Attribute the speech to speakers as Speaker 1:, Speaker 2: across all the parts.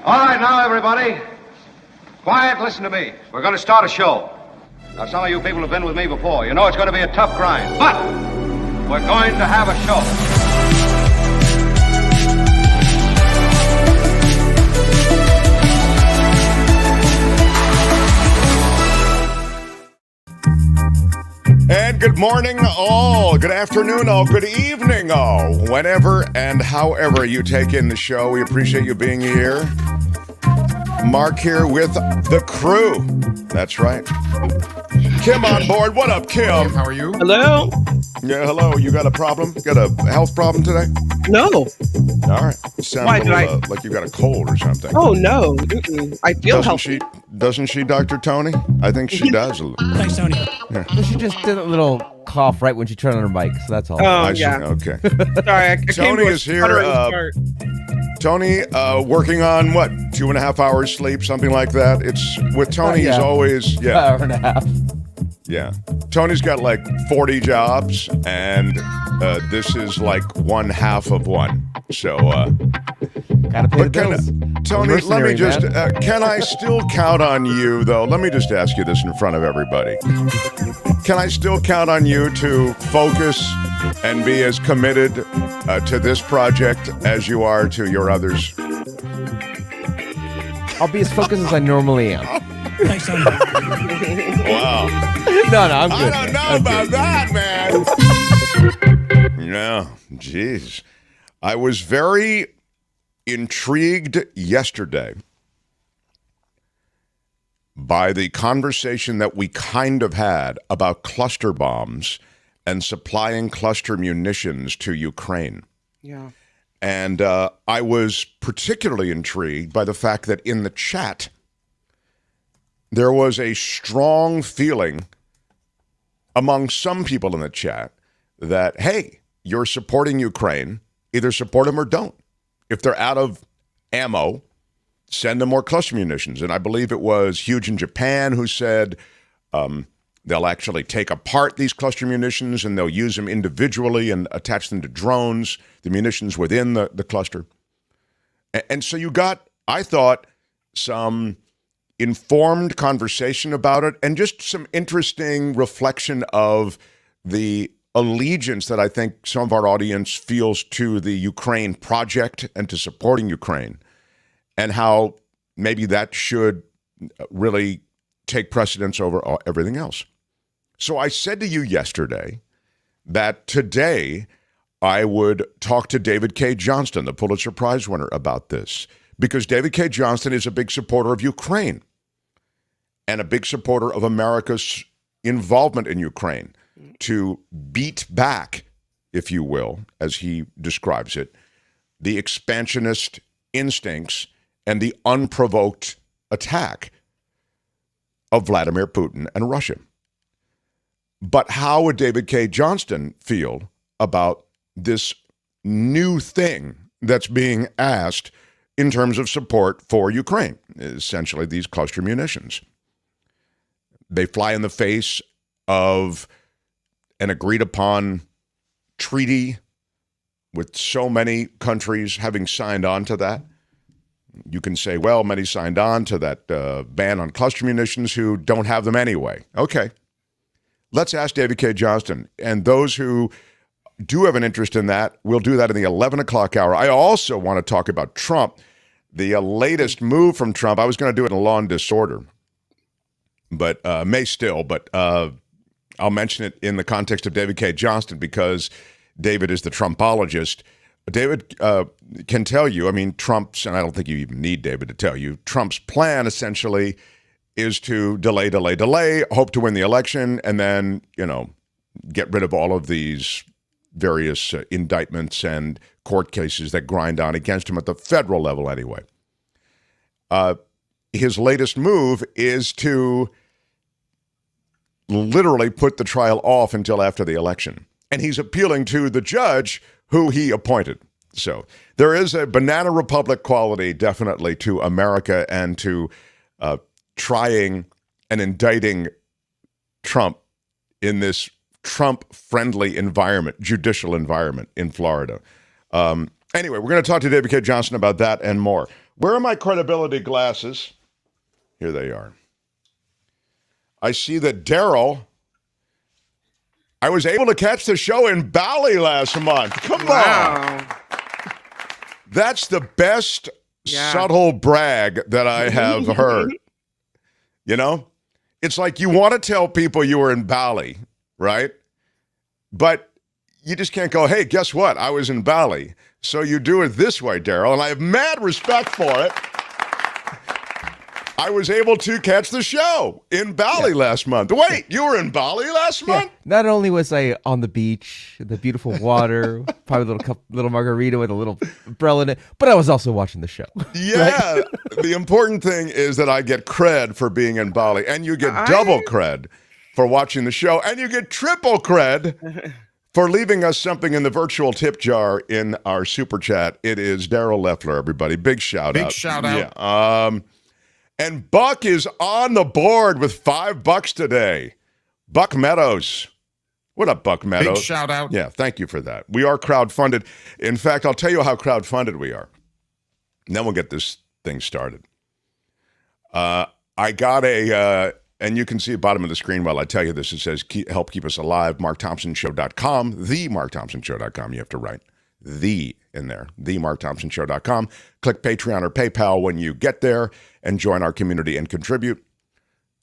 Speaker 1: All right, now, everybody. Quiet, listen to me. We're going to start a show. Now, some of you people have been with me before. You know it's going to be a tough grind, but we're going to have a show.
Speaker 2: And good morning, all. Good afternoon, all. Good evening, all. Whenever and however you take in the show, we appreciate you being here. Mark here with the crew. That's right. Kim on board. What up, Kim?
Speaker 3: How are you?
Speaker 4: Hello?
Speaker 2: Yeah, hello. You got a problem? Got a health problem today?
Speaker 4: No.
Speaker 2: All right. Sounds
Speaker 4: Why,
Speaker 2: a little, like you got a cold or something.
Speaker 4: Oh, no. Mm-mm. I feel healthy.
Speaker 2: Doesn't she, Dr. Tony? I think she does.
Speaker 3: Thanks, Tony.
Speaker 2: Yeah.
Speaker 5: She just did a little cough right when she turned on her mic, so that's all.
Speaker 4: Oh,
Speaker 2: Yeah.
Speaker 4: yeah.
Speaker 2: Okay.
Speaker 4: Sorry, I came
Speaker 2: Tony
Speaker 4: to a
Speaker 2: is here.
Speaker 4: stuttering start.
Speaker 2: Tony, working on what? 2.5 hours sleep, something like that. It's with Tony.
Speaker 5: Yeah.
Speaker 2: He's always
Speaker 5: Hour and a half.
Speaker 2: Yeah. Tony's got like 40 jobs, and this is like one half of one. So,
Speaker 5: Gotta pay the
Speaker 2: but
Speaker 5: bills.
Speaker 2: Tony, let me
Speaker 5: Mercenary,
Speaker 2: just,
Speaker 5: man.
Speaker 2: can I still count on you, though? Let me just ask you this in front of everybody. Can I still count on you to focus and be as committed to this project as you are to your others?
Speaker 5: I'll be as focused as I normally am.
Speaker 3: Thanks, Tony.
Speaker 2: Wow.
Speaker 5: No, I'm
Speaker 2: I
Speaker 5: good.
Speaker 2: don't know
Speaker 5: I'm
Speaker 2: about
Speaker 5: good.
Speaker 2: that, man. No, jeez. I was very intrigued yesterday by the conversation that we kind of had about cluster bombs and supplying cluster munitions to Ukraine.
Speaker 4: Yeah.
Speaker 2: And I was particularly intrigued by the fact that in the chat, there was a strong feeling among some people in the chat that, hey, you're supporting Ukraine, either support them or don't. If they're out of ammo, send them more cluster munitions. And I believe it was Huge in Japan who said they'll actually take apart these cluster munitions and they'll use them individually and attach them to drones, the munitions within the cluster. And so you got, I thought, some informed conversation about it and just some interesting reflection of the allegiance that I think some of our audience feels to the Ukraine project and to supporting Ukraine, and how maybe that should really take precedence over everything else. So I said to you yesterday that today I would talk to David Cay Johnston, the Pulitzer Prize winner, about this, because David Cay Johnston is a big supporter of Ukraine and a big supporter of America's involvement in Ukraine to beat back, if you will, as he describes it, the expansionist instincts and the unprovoked attack of Vladimir Putin and Russia. But how would David Cay Johnston feel about this new thing that's being asked in terms of support for Ukraine, essentially these cluster munitions? They fly in the face of an agreed-upon treaty with so many countries having signed on to that. You can say, well, many signed on to that ban on cluster munitions who don't have them anyway. Okay. Let's ask David Cay Johnston. And those who do have an interest in that, we'll do that in the 11 o'clock hour. I also want to talk about Trump, the latest move from Trump. I was going to do it in law and disorder, but I'll mention it in the context of David Cay Johnston because David is the Trumpologist. David can tell you, I mean, Trump's, and I don't think you even need David to tell you, Trump's plan essentially is to delay, hope to win the election, and then, get rid of all of these various indictments and court cases that grind on against him at the federal level anyway. His latest move is to literally put the trial off until after the election. And he's appealing to the judge who he appointed. So there is a banana republic quality definitely to America and to trying and indicting Trump in this Trump-friendly environment, judicial environment in Florida. Anyway, we're going to talk to David Cay Johnston about that and more. Where are my credibility glasses? Here they are. I see that Daryl, I was able to catch the show in Bali last month. Come on. That's the best subtle brag that I have heard. You know? It's like you want to tell people you were in Bali, right? But you just can't go, hey, guess what? I was in Bali. So you do it this way, Daryl, and I have mad respect for it. I was able to catch the show in Bali last month. Wait, you were in Bali last month?
Speaker 5: Not only was I on the beach, the beautiful water, probably a little margarita with a little umbrella in it, but I was also watching the show.
Speaker 2: Yeah. Right? The important thing is that I get cred for being in Bali, and you get double cred for watching the show, and you get triple cred for leaving us something in the virtual tip jar in our super chat. It is Daryl Leffler, everybody. Big shout out.
Speaker 3: Big shout out.
Speaker 2: Yeah. And Buck is on the board with $5 today. Buck Meadows. What up, Buck Meadows?
Speaker 3: Big shout out.
Speaker 2: Yeah, thank you for that. We are crowdfunded. In fact, I'll tell you how crowdfunded we are. And then we'll get this thing started. I got and you can see at the bottom of the screen while I tell you this, it says, help keep us alive, markthompsonshow.com, themarkthompsonshow.com. You have to write the in there, themarkthompsonshow.com. Click Patreon or PayPal when you get there and join our community and contribute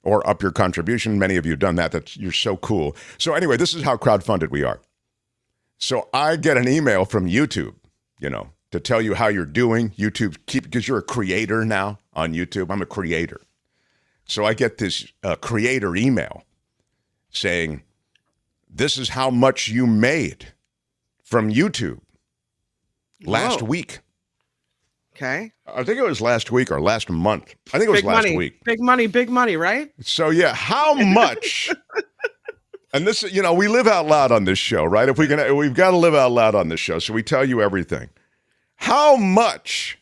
Speaker 2: or up your contribution. Many of you have done that. You're so cool. So anyway, this is how crowdfunded we are. So I get an email from YouTube, to tell you how you're doing. YouTube, because you're a creator now on YouTube. I'm a creator. So I get this creator email saying, this is how much you made from YouTube last week.
Speaker 4: Okay.
Speaker 2: I think it was last week or last month. I think it was last week.
Speaker 4: Big money, right?
Speaker 2: So yeah, how much? And this, we live out loud on this show, right? We've got to live out loud on this show. So we tell you everything. How much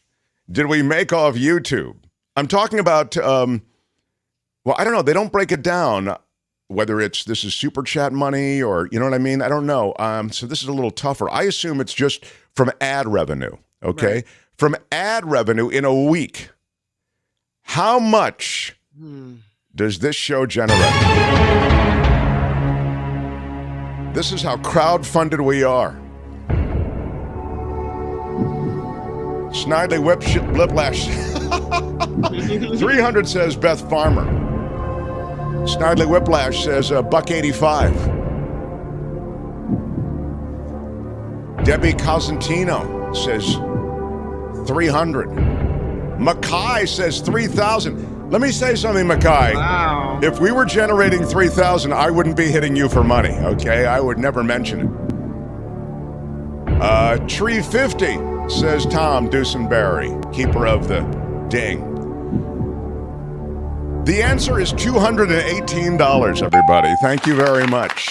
Speaker 2: did we make off YouTube? I'm talking about, well, I don't know. They don't break it down, whether this is super chat money or, you know what I mean? I don't know. So this is a little tougher. I assume it's just from ad revenue, okay? Right. From ad revenue in a week. How much does this show generate? This is how crowdfunded we are. Snidely Whiplash. 300 says Beth Farmer. Snidely Whiplash says $1.85. Debbie Cosentino says 300. Mackay says 3,000. Let me say something, Mackay.
Speaker 4: Wow.
Speaker 2: If we were generating 3,000, I wouldn't be hitting you for money, okay? I would never mention it. Tree 50 says Tom Dusenberry, keeper of the ding. The answer is $218, everybody. Thank you very much.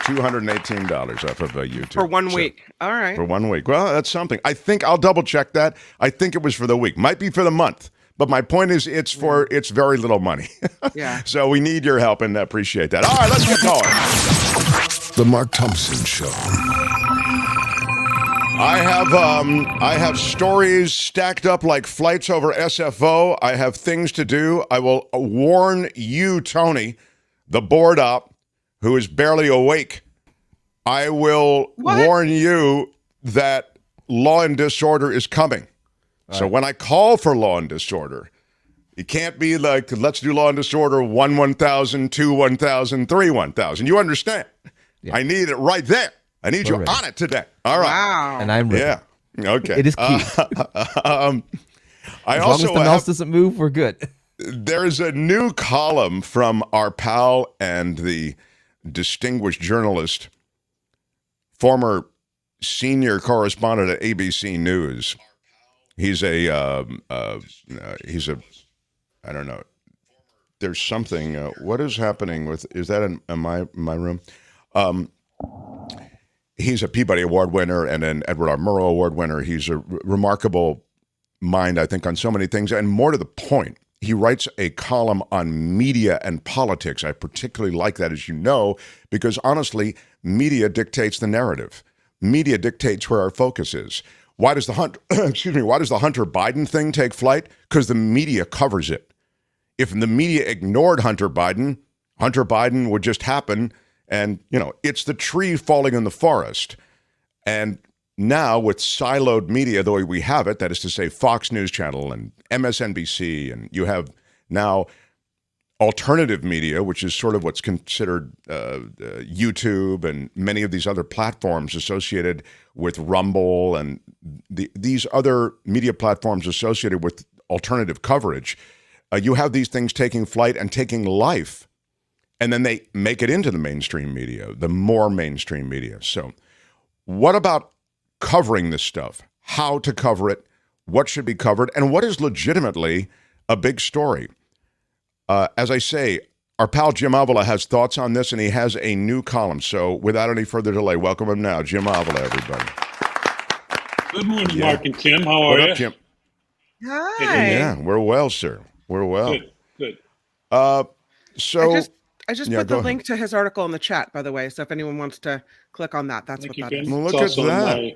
Speaker 2: $218 off of YouTube.
Speaker 4: For 1 week. All right.
Speaker 2: For 1 week. Well, that's something. I think I'll double check that. I think it was for the week. Might be for the month. But my point is it's very little money.
Speaker 4: Yeah.
Speaker 2: So we need your help and appreciate that. All right, let's get going.
Speaker 3: The Mark Thompson Show.
Speaker 2: I have stories stacked up like flights over SFO. I have things to do. I will warn you, Tony, the board op, who is barely awake. I will warn you that law and disorder is coming. So when I call for law and disorder, it can't be like, let's do law and disorder 1, 1,000, 2, 1,000, 3, 1,000. You understand? Yeah. I need it right there. I need you on it today. All right.
Speaker 4: Wow.
Speaker 5: And I'm ready.
Speaker 2: Yeah. Okay.
Speaker 5: It is key.
Speaker 2: I
Speaker 5: as
Speaker 2: also
Speaker 5: long as the mouse doesn't move, we're good.
Speaker 2: There's a new column from our pal and the distinguished journalist, former senior correspondent at ABC News. He's a I don't know. There's something. What is happening with? Is that in my room? He's a Peabody Award winner and an Edward R. Murrow Award winner. He's a remarkable mind, I think, on so many things. And more to the point, he writes a column on media and politics. I particularly like that, as you know, because honestly, media dictates the narrative. Media dictates where our focus is. Why does the why does the Hunter Biden thing take flight? Because the media covers it. If the media ignored Hunter Biden would just happen, and it's the tree falling in the forest. And now with siloed media the way we have it, that is to say Fox News Channel and MSNBC, and you have now alternative media, which is sort of what's considered YouTube and many of these other platforms associated with Rumble and these other media platforms associated with alternative coverage. You have these things taking flight and taking life, and then they make it into the mainstream media, the more mainstream media. So what about covering this stuff? How to cover it? What should be covered? And what is legitimately a big story? As I say, our pal Jim Avila has thoughts on this, and he has a new column. So without any further delay, welcome him now. Jim Avila, everybody.
Speaker 6: Good morning, Mark and Kim. How are
Speaker 2: What
Speaker 6: you?
Speaker 2: up, Jim?
Speaker 4: Hi.
Speaker 2: Yeah, we're well, sir. We're well.
Speaker 6: Good.
Speaker 2: So
Speaker 4: I just
Speaker 2: Yeah,
Speaker 4: put
Speaker 2: go
Speaker 4: the
Speaker 2: ahead.
Speaker 4: link to his article in the chat, by the way. So if anyone wants to click on that, that's
Speaker 6: Thank
Speaker 4: what
Speaker 6: you,
Speaker 4: that
Speaker 6: Kim.
Speaker 4: is.
Speaker 2: Well, look
Speaker 6: It's
Speaker 2: at
Speaker 6: also on
Speaker 2: that.
Speaker 6: my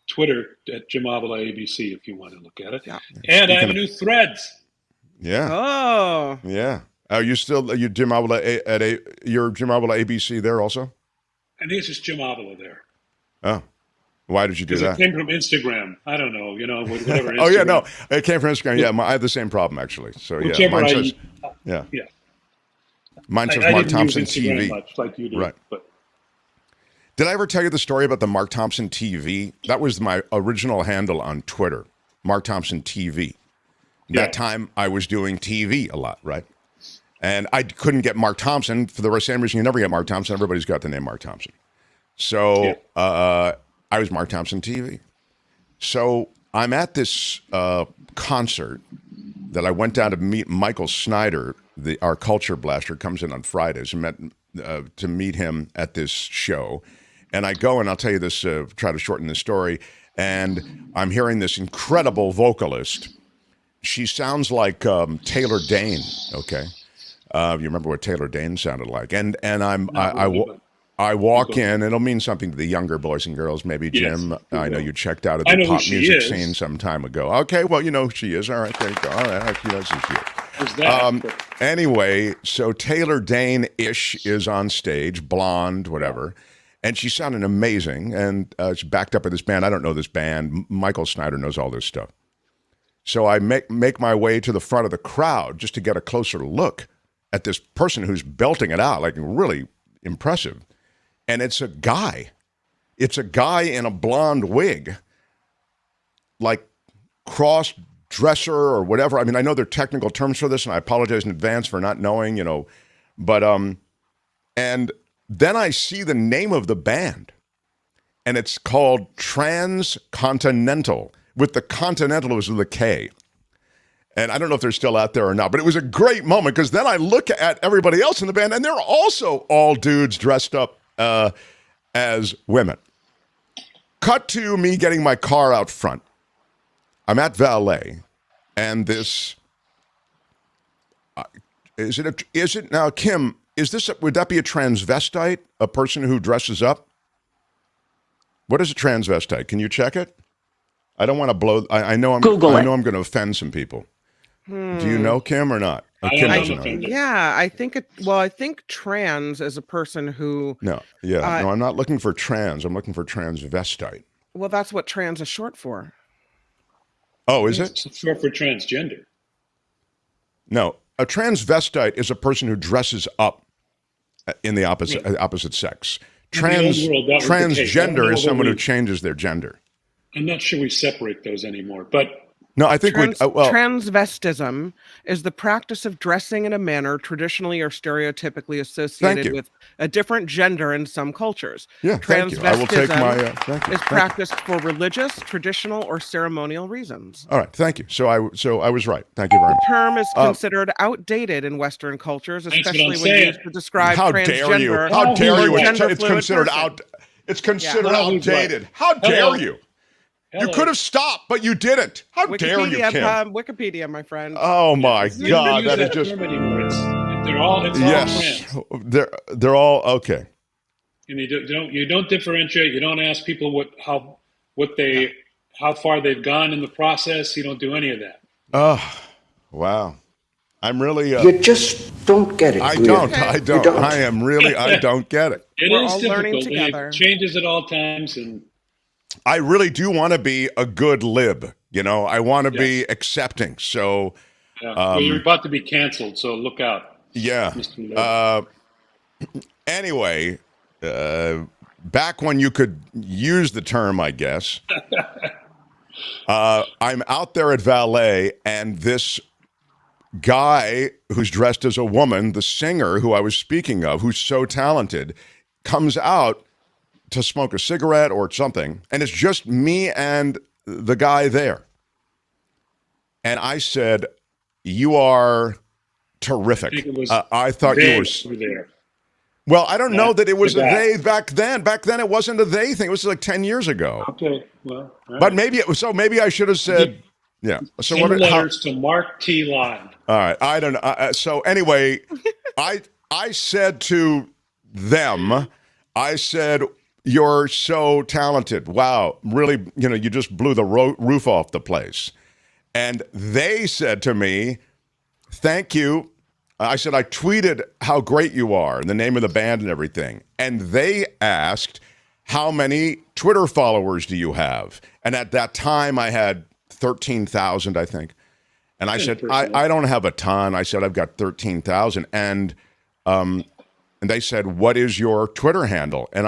Speaker 6: Twitter at Jim Avila ABC if you want to look at it.
Speaker 4: Yeah.
Speaker 6: And I have
Speaker 2: can-
Speaker 6: a new Threads.
Speaker 2: yeah,
Speaker 4: Oh,
Speaker 2: yeah. Are you Jim Avila you're Jim Avila ABC there also?
Speaker 6: I think it's just Jim Avila there.
Speaker 2: Oh, why did you do
Speaker 6: Because it
Speaker 2: that?
Speaker 6: came from Instagram. I don't know, whatever.
Speaker 2: Oh yeah,
Speaker 6: Instagram-
Speaker 2: no, it came from Instagram. Yeah, I have the same problem actually. So yeah,
Speaker 6: Whichever
Speaker 2: mine
Speaker 6: I,
Speaker 2: says yeah,
Speaker 6: yeah.
Speaker 2: mine says
Speaker 6: I
Speaker 2: Mark
Speaker 6: didn't use
Speaker 2: Thompson
Speaker 6: Instagram
Speaker 2: TV.
Speaker 6: much like you do.
Speaker 2: Right.
Speaker 6: But
Speaker 2: Did I ever tell you the story about the Mark Thompson TV? That was my original handle on Twitter, Mark Thompson TV.
Speaker 6: Yeah.
Speaker 2: That time I was doing TV a lot, right? And I couldn't get Mark Thompson for the same reason you never get Mark Thompson. Everybody's got the name Mark Thompson. So I was Mark Thompson TV. So I'm at this concert that I went down to meet Michael Snyder, our culture blaster, comes in on Fridays. I met to meet him at this show. And I go, and I'll tell you this, try to shorten the story. And I'm hearing this incredible vocalist. She sounds like Taylor Dane, okay? You remember what Taylor Dane sounded like. And I walk in, it'll mean something to the younger boys and girls, maybe, Jim.
Speaker 6: Yes,
Speaker 2: I know you checked out of
Speaker 6: I
Speaker 2: the
Speaker 6: know who
Speaker 2: pop
Speaker 6: she
Speaker 2: music
Speaker 6: is.
Speaker 2: scene some time ago. Okay, well, you know who she is. All right, there you go. All right, she knows who she is.
Speaker 6: there's that.
Speaker 2: Anyway, so Taylor Dane-ish is on stage, blonde, whatever, and she sounded amazing, and she's backed up with this band. I don't know this band. Michael Snyder knows all this stuff. So I make my way to the front of the crowd just to get a closer look at this person who's belting it out, like really impressive. And it's a guy. It's a guy in a blonde wig, like cross-dresser or whatever. I mean, I know there are technical terms for this, and I apologize in advance for not knowing, But, and then I see the name of the band, and it's called Transcontinental, with the Continental was with a K. And I don't know if they're still out there or not, but it was a great moment because then I look at everybody else in the band, and they're also all dudes dressed up as women. Cut to me getting my car out front. I'm at valet, and this is it now, Kim? Would that be a transvestite, a person who dresses up? What is a transvestite? Can you check it? I don't want to blow. I know I'm going to offend some people. Do you know Kim or not? Or Kim
Speaker 6: I
Speaker 2: doesn't
Speaker 6: don't
Speaker 2: know.
Speaker 6: know.
Speaker 4: yeah. I think trans is a person who.
Speaker 2: No, no, I'm not looking for trans. I'm looking for transvestite.
Speaker 4: Well, that's what trans is short for.
Speaker 2: Oh, is it?
Speaker 6: It's short for transgender.
Speaker 2: No, a transvestite is a person who dresses up in the opposite sex.
Speaker 6: In the old world, that was the case. I don't
Speaker 2: Transgender
Speaker 6: know
Speaker 2: is someone who
Speaker 6: what
Speaker 2: changes their gender.
Speaker 6: I'm not sure we separate those anymore, but
Speaker 2: No, I think
Speaker 4: Transvestism is the practice of dressing in a manner traditionally or stereotypically associated
Speaker 2: you.
Speaker 4: with a different gender in some cultures.
Speaker 2: Yeah, thank you. I will take my. Thank you.
Speaker 4: is practiced for religious, traditional, or ceremonial reasons.
Speaker 2: All right, thank you. So I was right. Thank you very much.
Speaker 4: The term is considered outdated in Western cultures,
Speaker 6: what I'm
Speaker 4: especially when
Speaker 6: saying.
Speaker 4: used to describe
Speaker 2: How
Speaker 4: transgender.
Speaker 2: dare you? How dare you?
Speaker 4: or
Speaker 2: It's
Speaker 4: gender-fluid
Speaker 2: considered
Speaker 4: person.
Speaker 2: out. It's considered
Speaker 6: Well, who's
Speaker 2: outdated.
Speaker 6: right?
Speaker 2: How dare
Speaker 6: Hello.
Speaker 2: you? You
Speaker 6: Hello.
Speaker 2: could have stopped, but you didn't. How dare you, Kim?
Speaker 4: Wikipedia, my friend.
Speaker 2: Oh my
Speaker 6: We
Speaker 2: God,
Speaker 6: don't
Speaker 2: that
Speaker 6: use
Speaker 2: is just
Speaker 6: term anymore. It's all
Speaker 2: yes.
Speaker 6: trans.
Speaker 2: They're all okay.
Speaker 6: And you don't differentiate. You don't ask people what they how far they've gone in the process. You don't do any of that.
Speaker 2: Oh, wow. I'm really.
Speaker 7: You just don't get it.
Speaker 2: I
Speaker 7: do you?
Speaker 2: don't.
Speaker 4: Okay.
Speaker 2: I
Speaker 7: You
Speaker 2: don't.
Speaker 7: don't.
Speaker 2: I am really. I don't get it.
Speaker 6: It
Speaker 4: We're
Speaker 6: is
Speaker 4: all learning
Speaker 6: difficult.
Speaker 4: together.
Speaker 6: It changes at all times, and
Speaker 2: I really do want to be a good lib. You know, I want to be
Speaker 6: Yes.
Speaker 2: accepting. So,
Speaker 6: well, you're about to be canceled, so look out,
Speaker 2: yeah.
Speaker 6: Mr. Lib.
Speaker 2: Anyway, back when you could use the term, I guess, I'm out there at Valet, and this guy who's dressed as a woman, the singer who I was speaking of, who's so talented, comes out to smoke a cigarette or something, and it's just me and the guy there. And I said, "You are terrific."
Speaker 6: I think it was
Speaker 2: I thought
Speaker 6: they
Speaker 2: you were.
Speaker 6: were there.
Speaker 2: Well, I don't know that it was a
Speaker 6: That.
Speaker 2: they back then. Back then, it wasn't a they thing. It was like 10 years ago.
Speaker 6: Okay, well, all
Speaker 2: But
Speaker 6: right.
Speaker 2: maybe it was. So maybe I should have said, yeah. So
Speaker 6: Send
Speaker 2: what? How,
Speaker 6: letters to Mark T. Live.
Speaker 2: all right. I don't know. So anyway, I said to them, I said, "You're so talented. Wow, really? You know, you just blew the roof off the place." And they said to me, "Thank you." I said, "I tweeted how great you are and the name of the band and everything." And they asked, "How many Twitter followers do you have?" And at that time, I had 13,000, I think. And I said, I don't have a ton. I said, I've got 13,000. And they said, "What is your Twitter handle?" And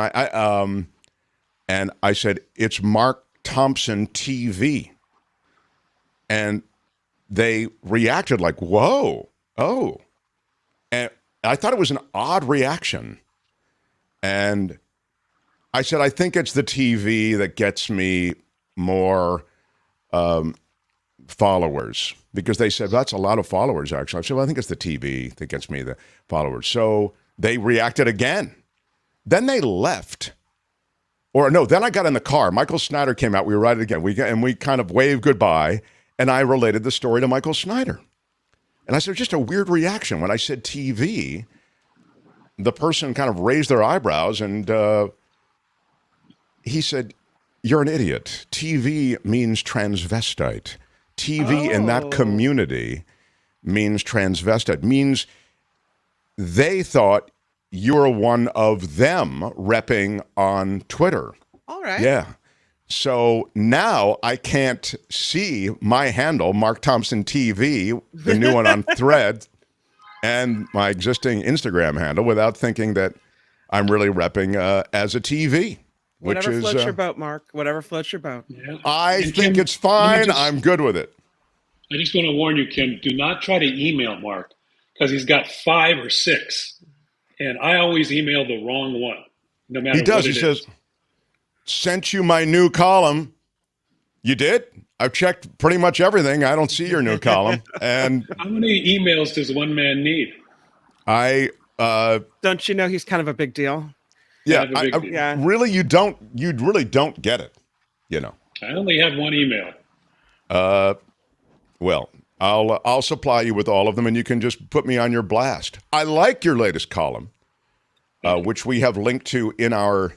Speaker 2: I said, "It's Mark Thompson TV." And they reacted like, "Whoa, oh." And I thought it was an odd reaction. And I said, "I think it's the TV that gets me more followers." Because they said, "That's a lot of followers, actually." I said, "Well, I think it's the TV that gets me the followers." So they reacted again. Then they left. Or no, then I got in the car. Michael Snyder came out. We were riding again. We kind of waved goodbye. And I related the story to Michael Snyder. And I said, just a weird reaction. When I said TV, the person kind of raised their eyebrows, and he said, "You're an idiot. TV means transvestite. TV in that community means transvestite, means they thought you're one of them repping on Twitter."
Speaker 4: All right.
Speaker 2: Yeah. So now I can't see my handle, Mark Thompson TV, the new one on Thread, and my existing Instagram handle without thinking that I'm really repping as a TV.
Speaker 4: Whatever
Speaker 2: which is,
Speaker 4: floats your boat, Mark. Whatever floats your boat.
Speaker 6: Yeah.
Speaker 2: I
Speaker 6: And
Speaker 2: think
Speaker 6: Kim,
Speaker 2: it's fine.
Speaker 6: just-
Speaker 2: I'm good with it.
Speaker 6: I just want to warn you, Kim, do not try to email Mark because he's got 5 or 6. And I always email the wrong one, no matter
Speaker 2: He does.
Speaker 6: what
Speaker 2: He
Speaker 6: it
Speaker 2: says,
Speaker 6: is.
Speaker 2: "Sent you my new column." You did? I've checked pretty much everything. I don't see your new column. And
Speaker 6: How many emails does one man need?
Speaker 2: I,
Speaker 4: Don't you know he's kind of a big deal?
Speaker 2: yeah,
Speaker 6: Kind of a big deal.
Speaker 4: Yeah.
Speaker 2: really, you really don't get it, you know.
Speaker 6: I only have one email.
Speaker 2: Well, I'll supply you with all of them, and you can just put me on your blast. I like your latest column, which we have linked to in our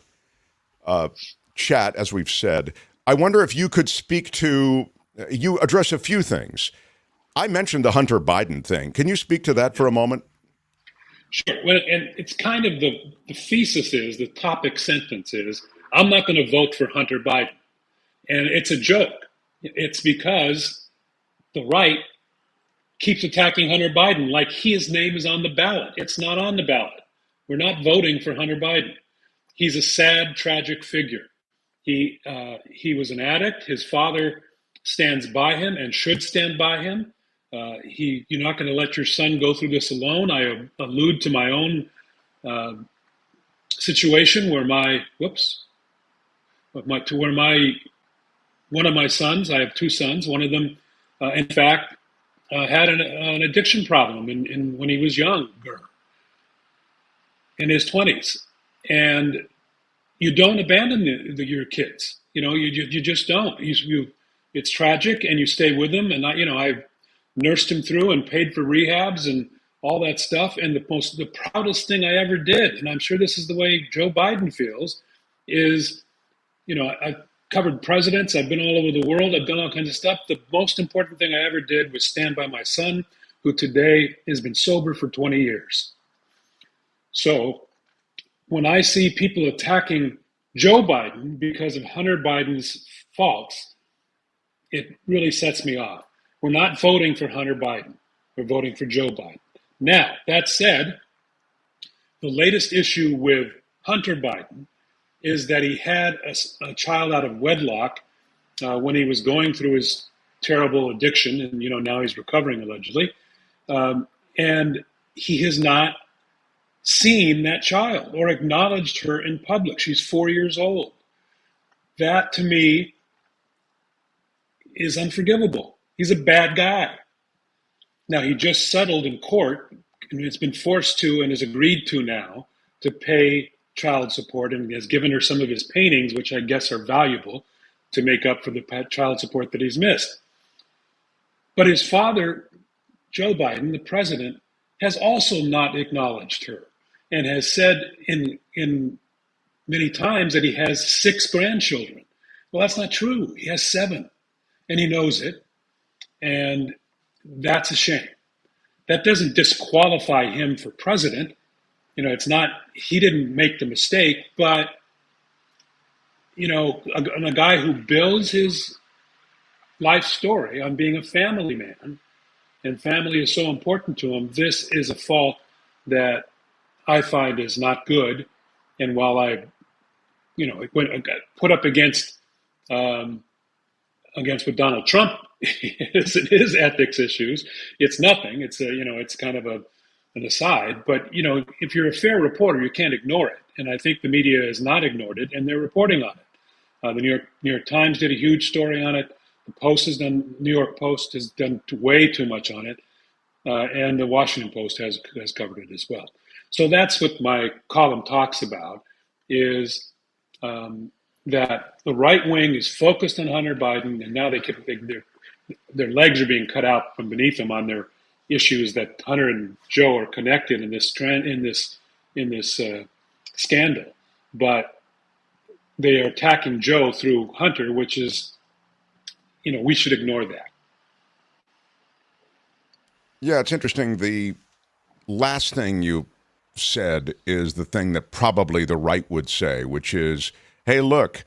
Speaker 2: chat, as we've said. I wonder if you could speak to, you address a few things. I mentioned the Hunter Biden thing. Can you speak to that for a moment?
Speaker 6: Sure. Well, and it's kind of the thesis is, the topic sentence is, I'm not going to vote for Hunter Biden. And it's a joke. It's because the right keeps attacking Hunter Biden like his name is on the ballot. It's not on the ballot. We're not voting for Hunter Biden. He's a sad, tragic figure. He was an addict. His father stands by him and should stand by him. You're not going to let your son go through this alone. I allude to my own situation where one of my sons, I have 2 sons, one of them, in fact, had an addiction problem when he was younger, in his 20s. And you don't abandon your kids. You just don't. It's tragic, and you stay with them. And I nursed him through and paid for rehabs and all that stuff. And the proudest thing I ever did, and I'm sure this is the way Joe Biden feels, is, I covered presidents. I've been all over the world. I've done all kinds of stuff. The most important thing I ever did was stand by my son, who today has been sober for 20 years. So when I see people attacking Joe Biden because of Hunter Biden's faults, it really sets me off. We're not voting for Hunter Biden. We're voting for Joe Biden. Now, that said, the latest issue with Hunter Biden is that he had a child out of wedlock when he was going through his terrible addiction, and now he's recovering allegedly, and he has not seen that child or acknowledged her in public. She's 4 years old. That, to me, is unforgivable. He's a bad guy. Now, he just settled in court, and has been forced to and has agreed to now to pay child support, and has given her some of his paintings, which I guess are valuable, to make up for the child support that he's missed. But his father, Joe Biden, the president, has also not acknowledged her, and has said in many times that he has 6 grandchildren. Well, that's not true. He has 7, and he knows it, and that's a shame. That doesn't disqualify him for president. It's not, he didn't make the mistake, but, a guy who builds his life story on being a family man, and family is so important to him, this is a fault that I find is not good. And while I put up against what Donald Trump is in his ethics issues, it's nothing. It's it's kind of an aside. But if you're a fair reporter, you can't ignore it. And I think the media has not ignored it, and they're reporting on it. The New York Times did a huge story on it. The New York Post has done way too much on it, and the Washington Post has covered it as well. So that's what my column talks about, is that the right wing is focused on Hunter Biden, and now their legs are being cut out from beneath them on their issues that Hunter and Joe are connected in this scandal, but they are attacking Joe through Hunter, which is, we should ignore that.
Speaker 2: Yeah, it's interesting. The last thing you said is the thing that probably the right would say, which is, hey, look,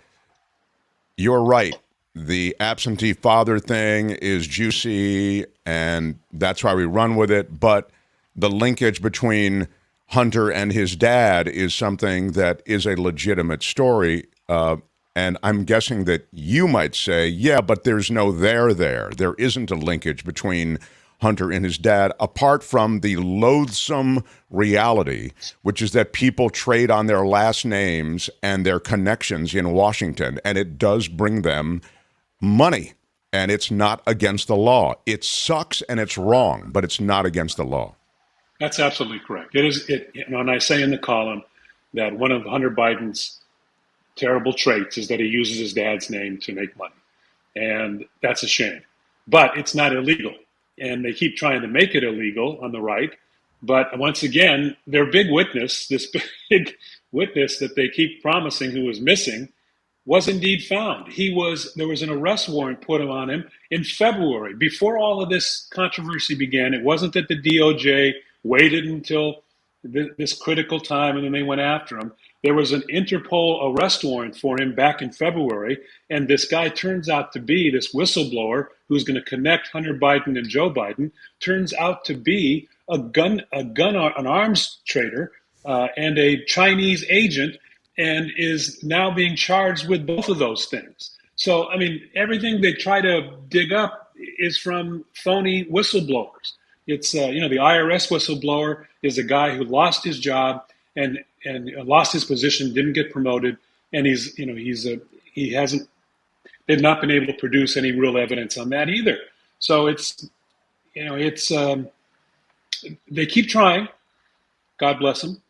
Speaker 2: you're right. The absentee father thing is juicy, and that's why we run with it. But the linkage between Hunter and his dad is something that is a legitimate story. And I'm guessing that you might say, yeah, but there's no there. There isn't a linkage between Hunter and his dad, apart from the loathsome reality, which is that people trade on their last names and their connections in Washington, and it does bring them money, and it's not against the law. It sucks and it's wrong, but it's not against the law. That's
Speaker 6: absolutely correct. It is. And I say in the column that one of Hunter Biden's terrible traits is that he uses his dad's name to make money, and that's a shame. But it's not illegal, and they keep trying to make it illegal on the right. But once again, their big witness, this big witness that they keep promising who was missing, was indeed found. There was an arrest warrant put on him in February, before all of this controversy began. It wasn't that the DOJ waited until this critical time and then they went after him. There was an Interpol arrest warrant for him back in February, and this guy turns out to be, this whistleblower who's going to connect Hunter Biden and Joe Biden, turns out to be an arms trader and a Chinese agent, and is now being charged with both of those things. So, everything they try to dig up is from phony whistleblowers. It's, the IRS whistleblower is a guy who lost his job and lost his position, didn't get promoted, and they've not been able to produce any real evidence on that either. So they keep trying, God bless them,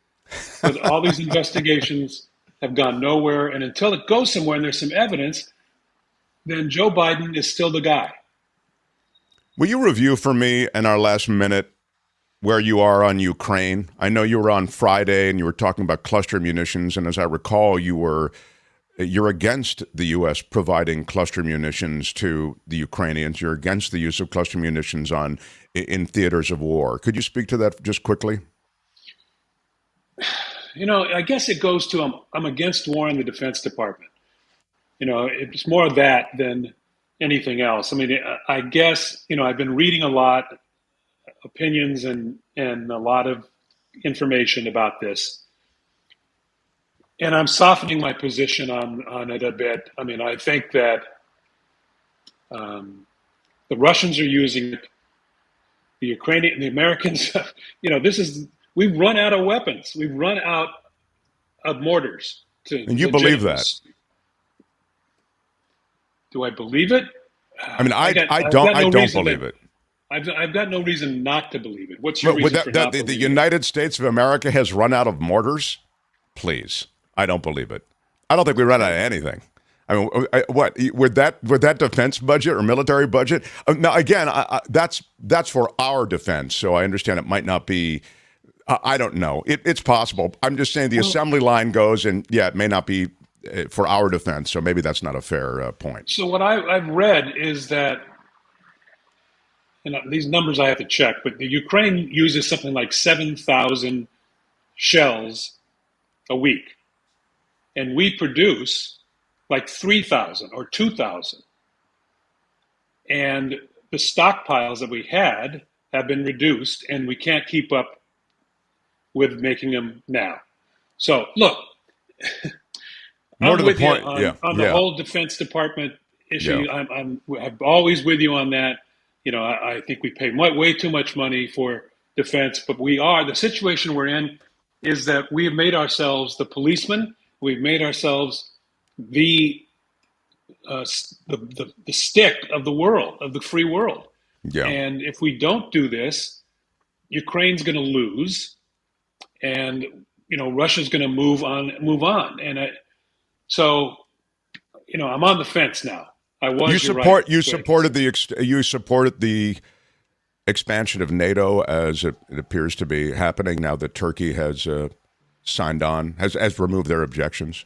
Speaker 6: but all these investigations have gone nowhere, and until it goes somewhere and there's some evidence, then Joe Biden is still the guy.
Speaker 2: Will you review for me in our last minute where you are on Ukraine? I know you were on Friday and you were talking about cluster munitions, and as I recall, you were you're against the U.S. providing cluster munitions to the Ukrainians. You're against the use of cluster munitions in theaters of war. Could you speak to that just quickly?
Speaker 6: I guess it goes to I'm against war in the Defense Department. It's more of that than anything else. I mean, I guess, I've been reading a lot, opinions and a lot of information about this. And I'm softening my position on it a bit. I mean, I think that the Russians are using it. The Americans, we've run out of weapons. We've run out of mortars.
Speaker 2: And you believe that?
Speaker 6: Do I believe it?
Speaker 2: I mean, I don't believe it.
Speaker 6: I've got no reason not to believe it. What's your reason for not believing it?
Speaker 2: The United States of America has run out of mortars? Please. I don't believe it. I don't think we run out of anything. I mean, what with that defense budget or military budget? Now, again, that's for our defense. So I understand it might not be. I don't know. It's possible. I'm just saying the assembly line goes, and yeah, it may not be for our defense. So maybe that's not a fair point.
Speaker 6: So what I've read is that, these numbers I have to check, but the Ukraine uses something like 7,000 shells a week. And we produce like 3,000 or 2,000. And the stockpiles that we had have been reduced, and we can't keep up with making them now. So, look,
Speaker 2: more to the point,
Speaker 6: on the whole Defense Department issue. Yeah. I'm always with you on that. I think we pay way too much money for defense, but the situation we're in is that we have made ourselves the policeman. We've made ourselves the stick of the world, of the free world. Yeah. And if we don't do this, Ukraine's going to lose, and Russia's going to move on. And I'm on the fence now. I was.
Speaker 2: You supported the expansion of NATO as it appears to be happening now that Turkey has signed on, has removed their objections.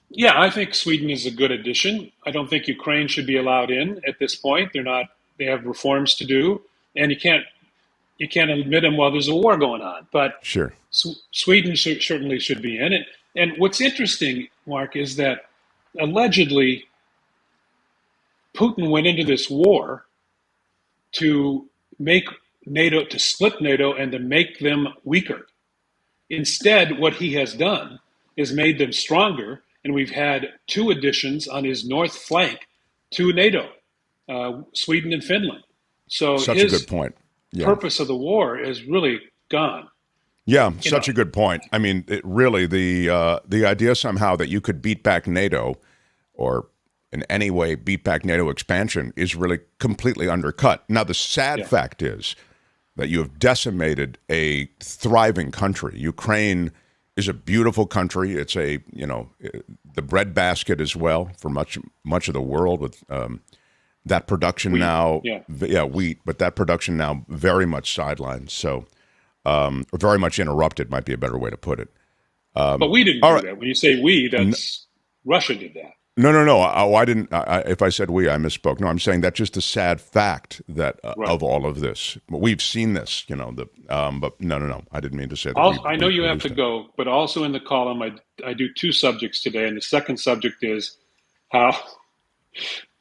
Speaker 6: Yeah, I think Sweden is a good addition. I don't think Ukraine should be allowed in at this point. They're not. They have reforms to do, and you can't admit them while there's a war going on. But
Speaker 2: sure,
Speaker 6: Sweden certainly should be in it. And what's interesting, Mark, is that allegedly Putin went into this war to make NATO, to split NATO, and to make them weaker. Instead, what he has done is made them stronger, and we've had 2 additions on his north flank to NATO, Sweden and Finland. So
Speaker 2: such a good point. Yeah.
Speaker 6: Purpose of the war is really gone.
Speaker 2: Yeah, such a good point. I mean, the idea somehow that you could beat back NATO, or in any way beat back NATO expansion, is really completely undercut. Now, the sad fact is that you have decimated a thriving country. Ukraine is a beautiful country. It's the breadbasket as well for much of the world, with that production wheat. Now, wheat, but that production now very much sidelined. So, or very much interrupted might be a better way to put it.
Speaker 6: But we didn't do that. When you say we, that's Russia did that.
Speaker 2: No. I didn't. If I said we, I misspoke. No, I'm saying that's just a sad fact that of all of this. We've seen this, but no. I didn't mean to say that.
Speaker 6: I know you have to go, but also in the column, I do 2 subjects today. And the second subject is how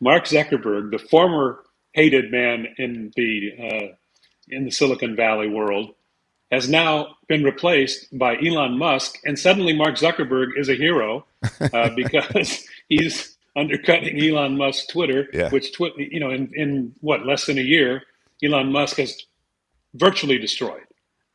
Speaker 6: Mark Zuckerberg, the former hated man in the Silicon Valley world, has now been replaced by Elon Musk, and suddenly Mark Zuckerberg is a hero because he's undercutting Elon Musk's Twitter, which in less than a year, Elon Musk has virtually destroyed.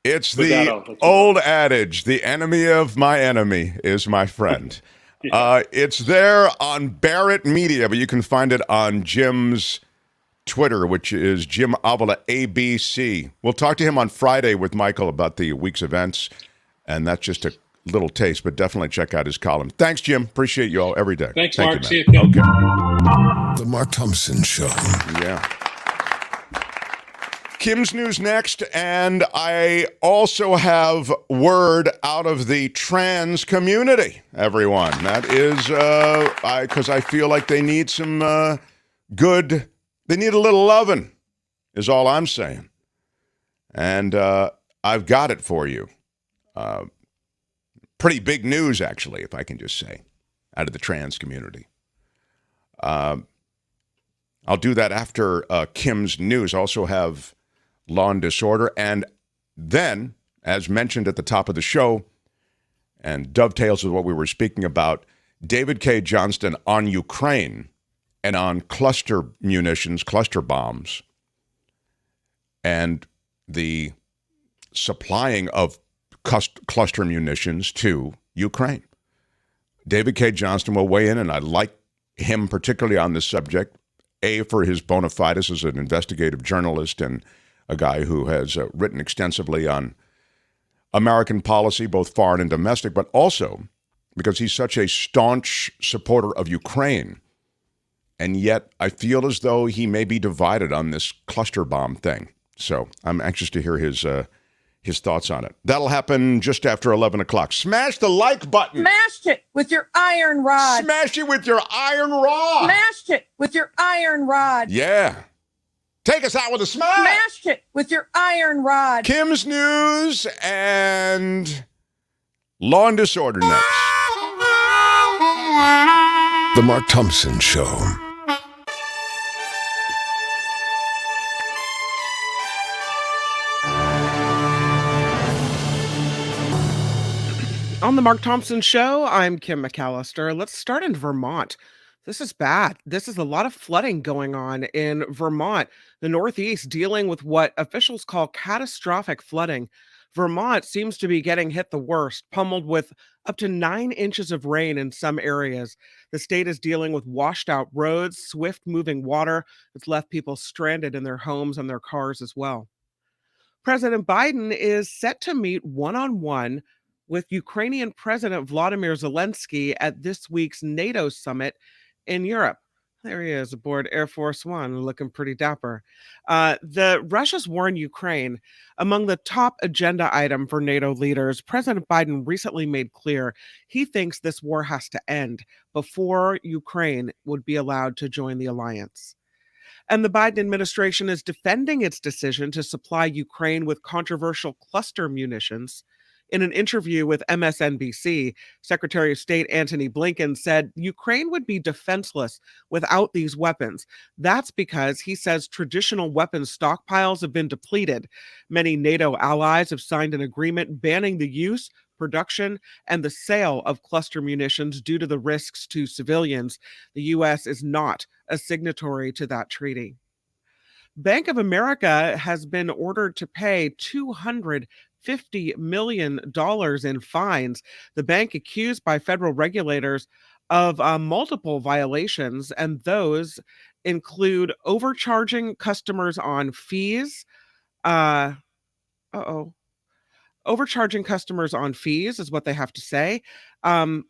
Speaker 2: It's the old adage: the enemy of my enemy is my friend. It's there on Barrett Media, but you can find it on Jim's Twitter, which is Jim Avila ABC. We'll talk to him on Friday with Michael about the week's events, and that's just a little taste, but definitely check out his column. Thanks, Jim. Appreciate you all every day.
Speaker 6: Thanks, Mark.
Speaker 2: You,
Speaker 6: see you again.
Speaker 3: The Mark Thompson Show.
Speaker 2: Yeah. Kim's News next, and I also have word out of the trans community, everyone. That is, because I feel like they need some they need a little loving, is all I'm saying. And I've got it for you. Pretty big news, actually, if I can just say, out of the trans community. I'll do that after Kim's News. I also have Law and Disorder. And then, as mentioned at the top of the show, and dovetails with what we were speaking about, David Cay Johnston on Ukraine and on cluster munitions, cluster bombs, and the supplying of cluster munitions to Ukraine. David Cay Johnston will weigh in, and I like him particularly on this subject, A, for his bona fides as an investigative journalist and a guy who has written extensively on American policy, both foreign and domestic, but also because he's such a staunch supporter of Ukraine. And yet I feel as though he may be divided on this cluster bomb thing. So I'm anxious to hear his thoughts on it. That'll happen just after 11 o'clock. Smash the like button.
Speaker 8: Smashed it with your iron rod.
Speaker 2: Smash it with your iron rod.
Speaker 8: Smashed it with your iron rod.
Speaker 2: Yeah. Take us out with a smash.
Speaker 8: Smashed it with your iron rod.
Speaker 2: Kim's News and Law and Disorder next.
Speaker 3: The Mark Thompson Show.
Speaker 4: On the Mark Thompson Show, I'm Kim McAllister. Let's start in Vermont. This is bad. This is a lot of flooding going on in Vermont, the Northeast, dealing with what officials call catastrophic flooding. Vermont seems to be getting hit the worst, pummeled with up to 9 inches of rain in some areas. The state is dealing with washed out roads, swift moving water that's left people stranded in their homes and their cars as well. President Biden is set to meet one-on-one with Ukrainian President Vladimir Zelensky at this week's NATO summit in Europe. There he is aboard Air Force One, looking pretty dapper. The Russia's war in Ukraine, among the top agenda item for NATO leaders, President Biden recently made clear he thinks this war has to end before Ukraine would be allowed to join the alliance. And the Biden administration is defending its decision to supply Ukraine with controversial cluster munitions. In an interview with MSNBC, Secretary of State Antony Blinken said Ukraine would be defenseless without these weapons. That's because, he says, traditional weapons stockpiles have been depleted. Many NATO allies have signed an agreement banning the use, production, and the sale of cluster munitions due to the risks to civilians. The U.S. is not a signatory to that treaty. Bank of America has been ordered to pay $250 million in fines. The bank accused by federal regulators of multiple violations, and those include overcharging customers on fees. Overcharging customers on fees is what they have to say.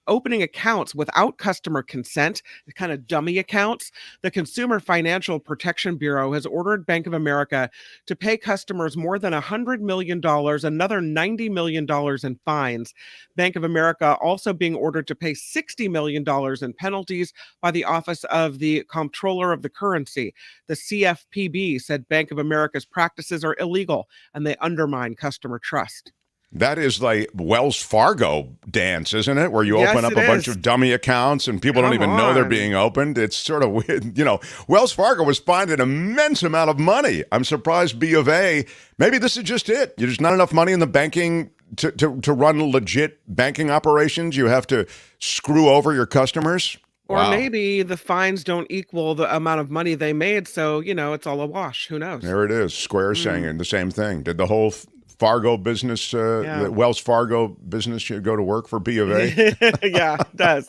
Speaker 4: Opening accounts without customer consent, kind of dummy accounts. The Consumer Financial Protection Bureau has ordered Bank of America to pay customers more than $100 million, another $90 million in fines. Bank of America also being ordered to pay $60 million in penalties by the Office of the Comptroller of the Currency. The CFPB said Bank of America's practices are illegal and they undermine customer trust.
Speaker 2: That is like Wells Fargo dance, isn't it? Where you
Speaker 4: Yes,
Speaker 2: open up
Speaker 4: it
Speaker 2: a bunch
Speaker 4: is.
Speaker 2: of dummy accounts and people don't
Speaker 4: Come
Speaker 2: even know they're
Speaker 4: on.
Speaker 2: being opened. It's sort of weird. You know, Wells Fargo was fined an immense amount of money. I'm surprised B of A, maybe this is just it. There's not enough money in the banking to run legit banking operations. You have to screw over your customers.
Speaker 4: Or
Speaker 2: Wow.
Speaker 4: maybe the fines don't equal the amount of money they made, so, it's all a wash. Who knows?
Speaker 2: There it is. Square saying the same thing. Did the whole Fargo business,
Speaker 4: Yeah.
Speaker 2: the Wells Fargo business should go to work for B of A?
Speaker 4: Yeah, it does.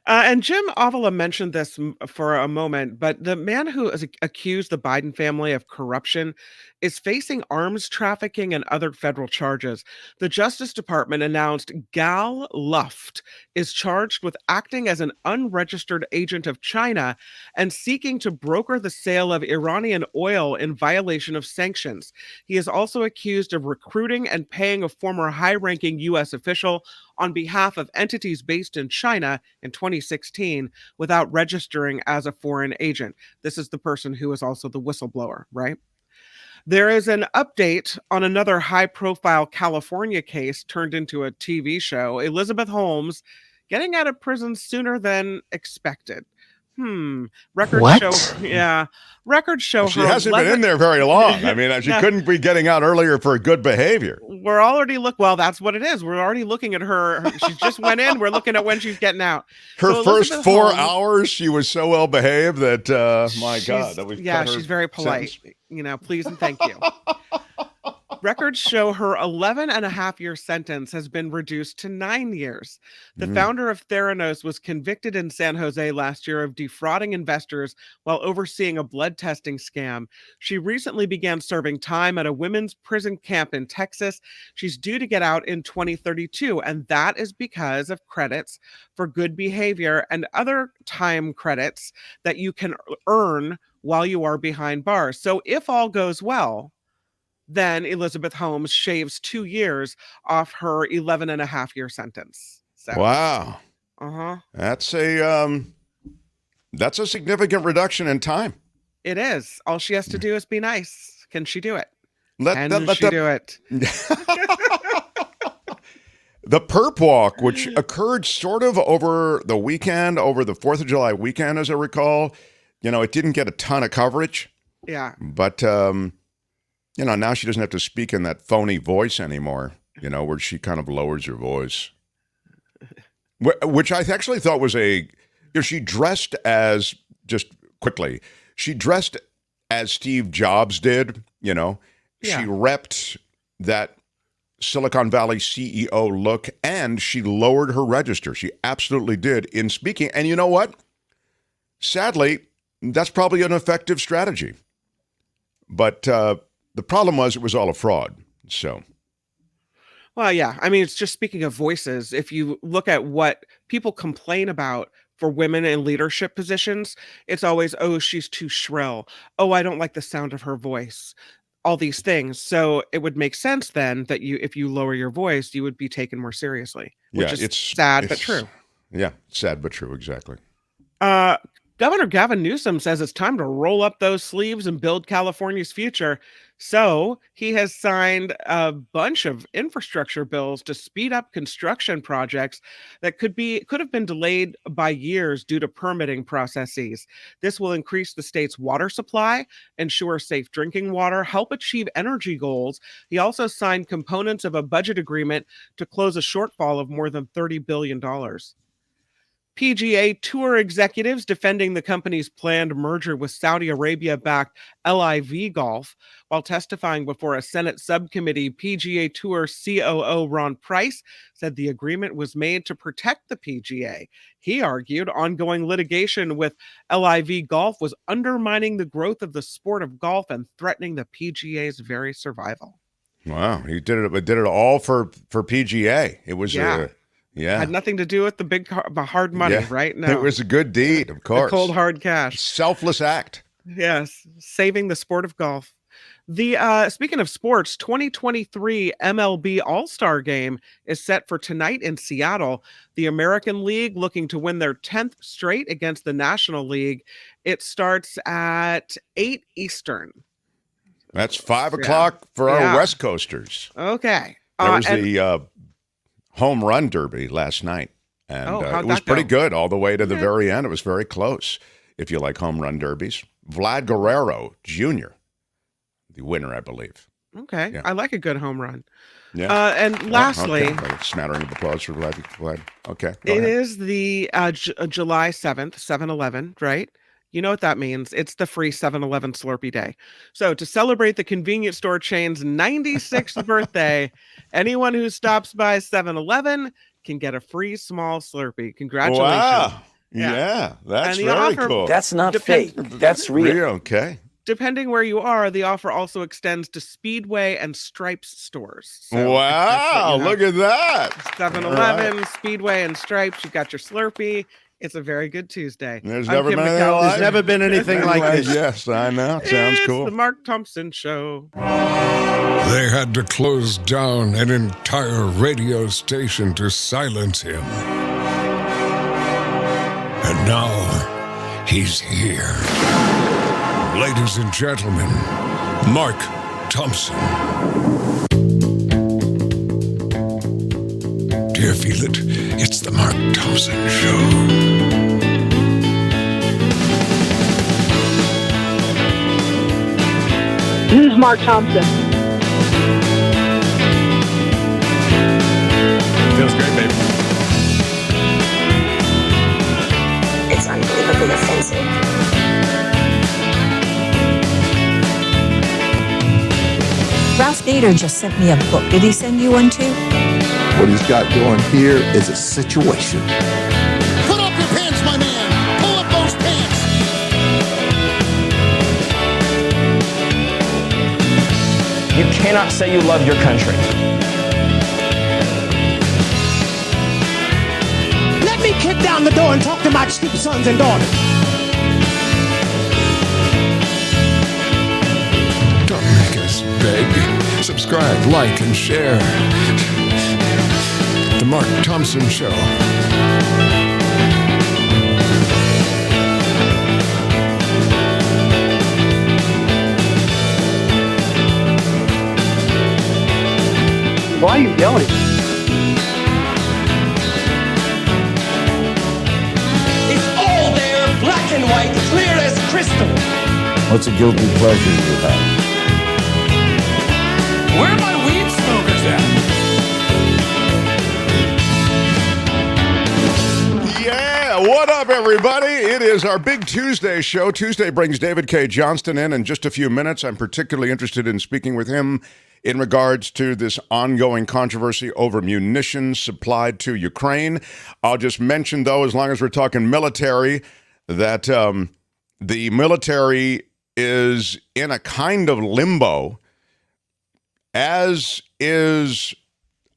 Speaker 4: And Jim Avila mentioned this for a moment, but the man who has accused the Biden family of corruption is facing arms trafficking and other federal charges. The Justice Department announced Gal Luft is charged with acting as an unregistered agent of China and seeking to broker the sale of Iranian oil in violation of sanctions. He is also accused of recruiting and paying a former high-ranking U.S. official on behalf of entities based in China in 2016 without registering as a foreign agent. This is the person who is also the whistleblower, right? There is an update on another high-profile California case turned into a TV show. Elizabeth Holmes getting out of prison sooner than expected. Records show
Speaker 2: She
Speaker 4: her
Speaker 2: hasn't been in there very long. I mean, she couldn't be getting out earlier for good behavior.
Speaker 4: We're already well, that's what it is. We're already looking at her. She just went in. We're looking at when she's getting out.
Speaker 2: Her
Speaker 4: So
Speaker 2: first
Speaker 4: Elizabeth
Speaker 2: 4
Speaker 4: Holmes-
Speaker 2: hours, she was so well behaved that, my God. That we've cut her
Speaker 4: she's very polite.
Speaker 2: sentence.
Speaker 4: Please and thank you. Records show her 11.5-year sentence has been reduced to 9 years. The founder of Theranos was convicted in San Jose last year of defrauding investors while overseeing a blood testing scam. She recently began serving time at a women's prison camp in Texas. She's due to get out in 2032, and that is because of credits for good behavior and other time credits that you can earn while you are behind bars. So if all goes well, then Elizabeth Holmes shaves 2 years off her 11.5-year sentence. So,
Speaker 2: Wow. That's a significant reduction in time.
Speaker 4: It is. All she has to do is be nice. Can she do it?
Speaker 2: Let
Speaker 4: she do it?
Speaker 2: The perp walk, which occurred sort of over the weekend, over the 4th of July weekend, as I recall, it didn't get a ton of coverage.
Speaker 4: Yeah.
Speaker 2: But, now she doesn't have to speak in that phony voice anymore, where she kind of lowers her voice. Which I actually thought was she dressed as, just quickly, she dressed as Steve Jobs did, She repped that Silicon Valley CEO look, and she lowered her register. She absolutely did in speaking. And you know what? Sadly, that's probably an effective strategy. But the problem was it was all a fraud. So,
Speaker 4: well, yeah. I mean, it's just speaking of voices. If you look at what people complain about for women in leadership positions, it's always, oh, she's too shrill. Oh, I don't like the sound of her voice. All these things. So it would make sense then that if you lower your voice, you would be taken more seriously. Which is sad but true.
Speaker 2: Yeah, sad but true. Exactly.
Speaker 4: Governor Gavin Newsom says it's time to roll up those sleeves and build California's future. So he has signed a bunch of infrastructure bills to speed up construction projects that could have been delayed by years due to permitting processes. This will increase the state's water supply, ensure safe drinking water, help achieve energy goals. He also signed components of a budget agreement to close a shortfall of more than $30 billion. PGA Tour executives defending the company's planned merger with Saudi Arabia-backed LIV Golf. While testifying before a Senate subcommittee, PGA Tour COO Ron Price said the agreement was made to protect the PGA. He argued ongoing litigation with LIV Golf was undermining the growth of the sport of golf and threatening the PGA's very survival.
Speaker 2: Wow, he did it all for PGA. It was
Speaker 4: Had nothing to do with the hard money, right? No.
Speaker 2: It was a good deed, of course.
Speaker 4: The cold, hard cash.
Speaker 2: Selfless act.
Speaker 4: Yes, saving the sport of golf. Speaking of sports, 2023 MLB All-Star Game is set for tonight in Seattle. The American League looking to win their 10th straight against the National League. It starts at 8 Eastern.
Speaker 2: That's 5 o'clock for our West Coasters.
Speaker 4: Okay.
Speaker 2: There was the home run derby last night, and it was pretty good all the way to the very end. It was very close, if you like home run derbies. Vlad Guerrero Jr., the winner, I believe.
Speaker 4: Okay. Yeah. I like a good home run.
Speaker 2: Yeah.
Speaker 4: And lastly...
Speaker 2: A smattering of applause for Vlad. Okay.
Speaker 4: It is the July 7th, 7-Eleven, right? You know what that means. It's the free 7-Eleven Slurpee Day. So to celebrate the convenience store chain's 96th birthday, anyone who stops by 7-Eleven can get a free small Slurpee. Congratulations.
Speaker 2: Wow. Yeah, that's very cool.
Speaker 7: That's not fake. That's real.
Speaker 2: Okay.
Speaker 4: Depending where you are, the offer also extends to Speedway and Stripes stores. So if that's what
Speaker 2: Wow,
Speaker 4: you have,
Speaker 2: look at that.
Speaker 4: 7-Eleven,
Speaker 2: All right.
Speaker 4: Speedway, and Stripes. You've got your Slurpee. It's a very good Tuesday.
Speaker 2: There's
Speaker 4: I'm
Speaker 2: never
Speaker 4: Kim
Speaker 2: been anything
Speaker 4: McCallum.
Speaker 2: like
Speaker 9: There's never been anything like this.
Speaker 2: Yes, I know. Sounds
Speaker 4: It's
Speaker 2: cool.
Speaker 4: the Mark Thompson Show.
Speaker 3: They had to close down an entire radio station to silence him. And now, he's here. Ladies and gentlemen, Mark Thompson. Do you feel it? It's the Mark Thompson Show.
Speaker 10: This is Mark Thompson.
Speaker 9: Feels great, baby.
Speaker 11: It's unbelievably offensive.
Speaker 12: Ralph Nader just sent me a book. Did he send you one too?
Speaker 13: What he's got going here is a situation.
Speaker 14: Put up your pants, my man. Pull up those pants.
Speaker 15: You cannot say you love your country.
Speaker 14: Let me kick down the door and talk to my stupid sons and daughters.
Speaker 3: Don't make us beg. Subscribe, like, and share. The Mark Thompson Show.
Speaker 10: Why are you yelling?
Speaker 14: It's all there, black and white, clear as crystal.
Speaker 13: What's a guilty pleasure you have?
Speaker 14: Where are my weed smokers at?
Speaker 2: Yeah, what up, everybody? It is our Big Tuesday show. Tuesday brings David Cay Johnston in just a few minutes. I'm particularly interested in speaking with him in regards to this ongoing controversy over munitions supplied to Ukraine. I'll just mention, though, as long as we're talking military, that the military is in a kind of limbo, as is,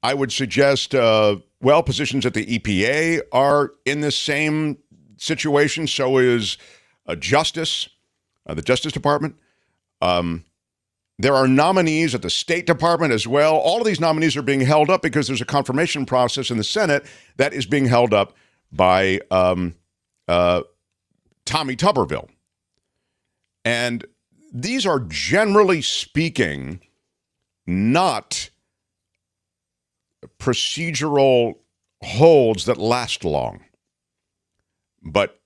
Speaker 2: I would suggest, positions at the EPA are in this same situation. So is Justice, the Justice Department. There are nominees at the State Department as well. All of these nominees are being held up because there's a confirmation process in the Senate that is being held up by Tommy Tuberville. And these are, generally speaking, not procedural holds that last long. But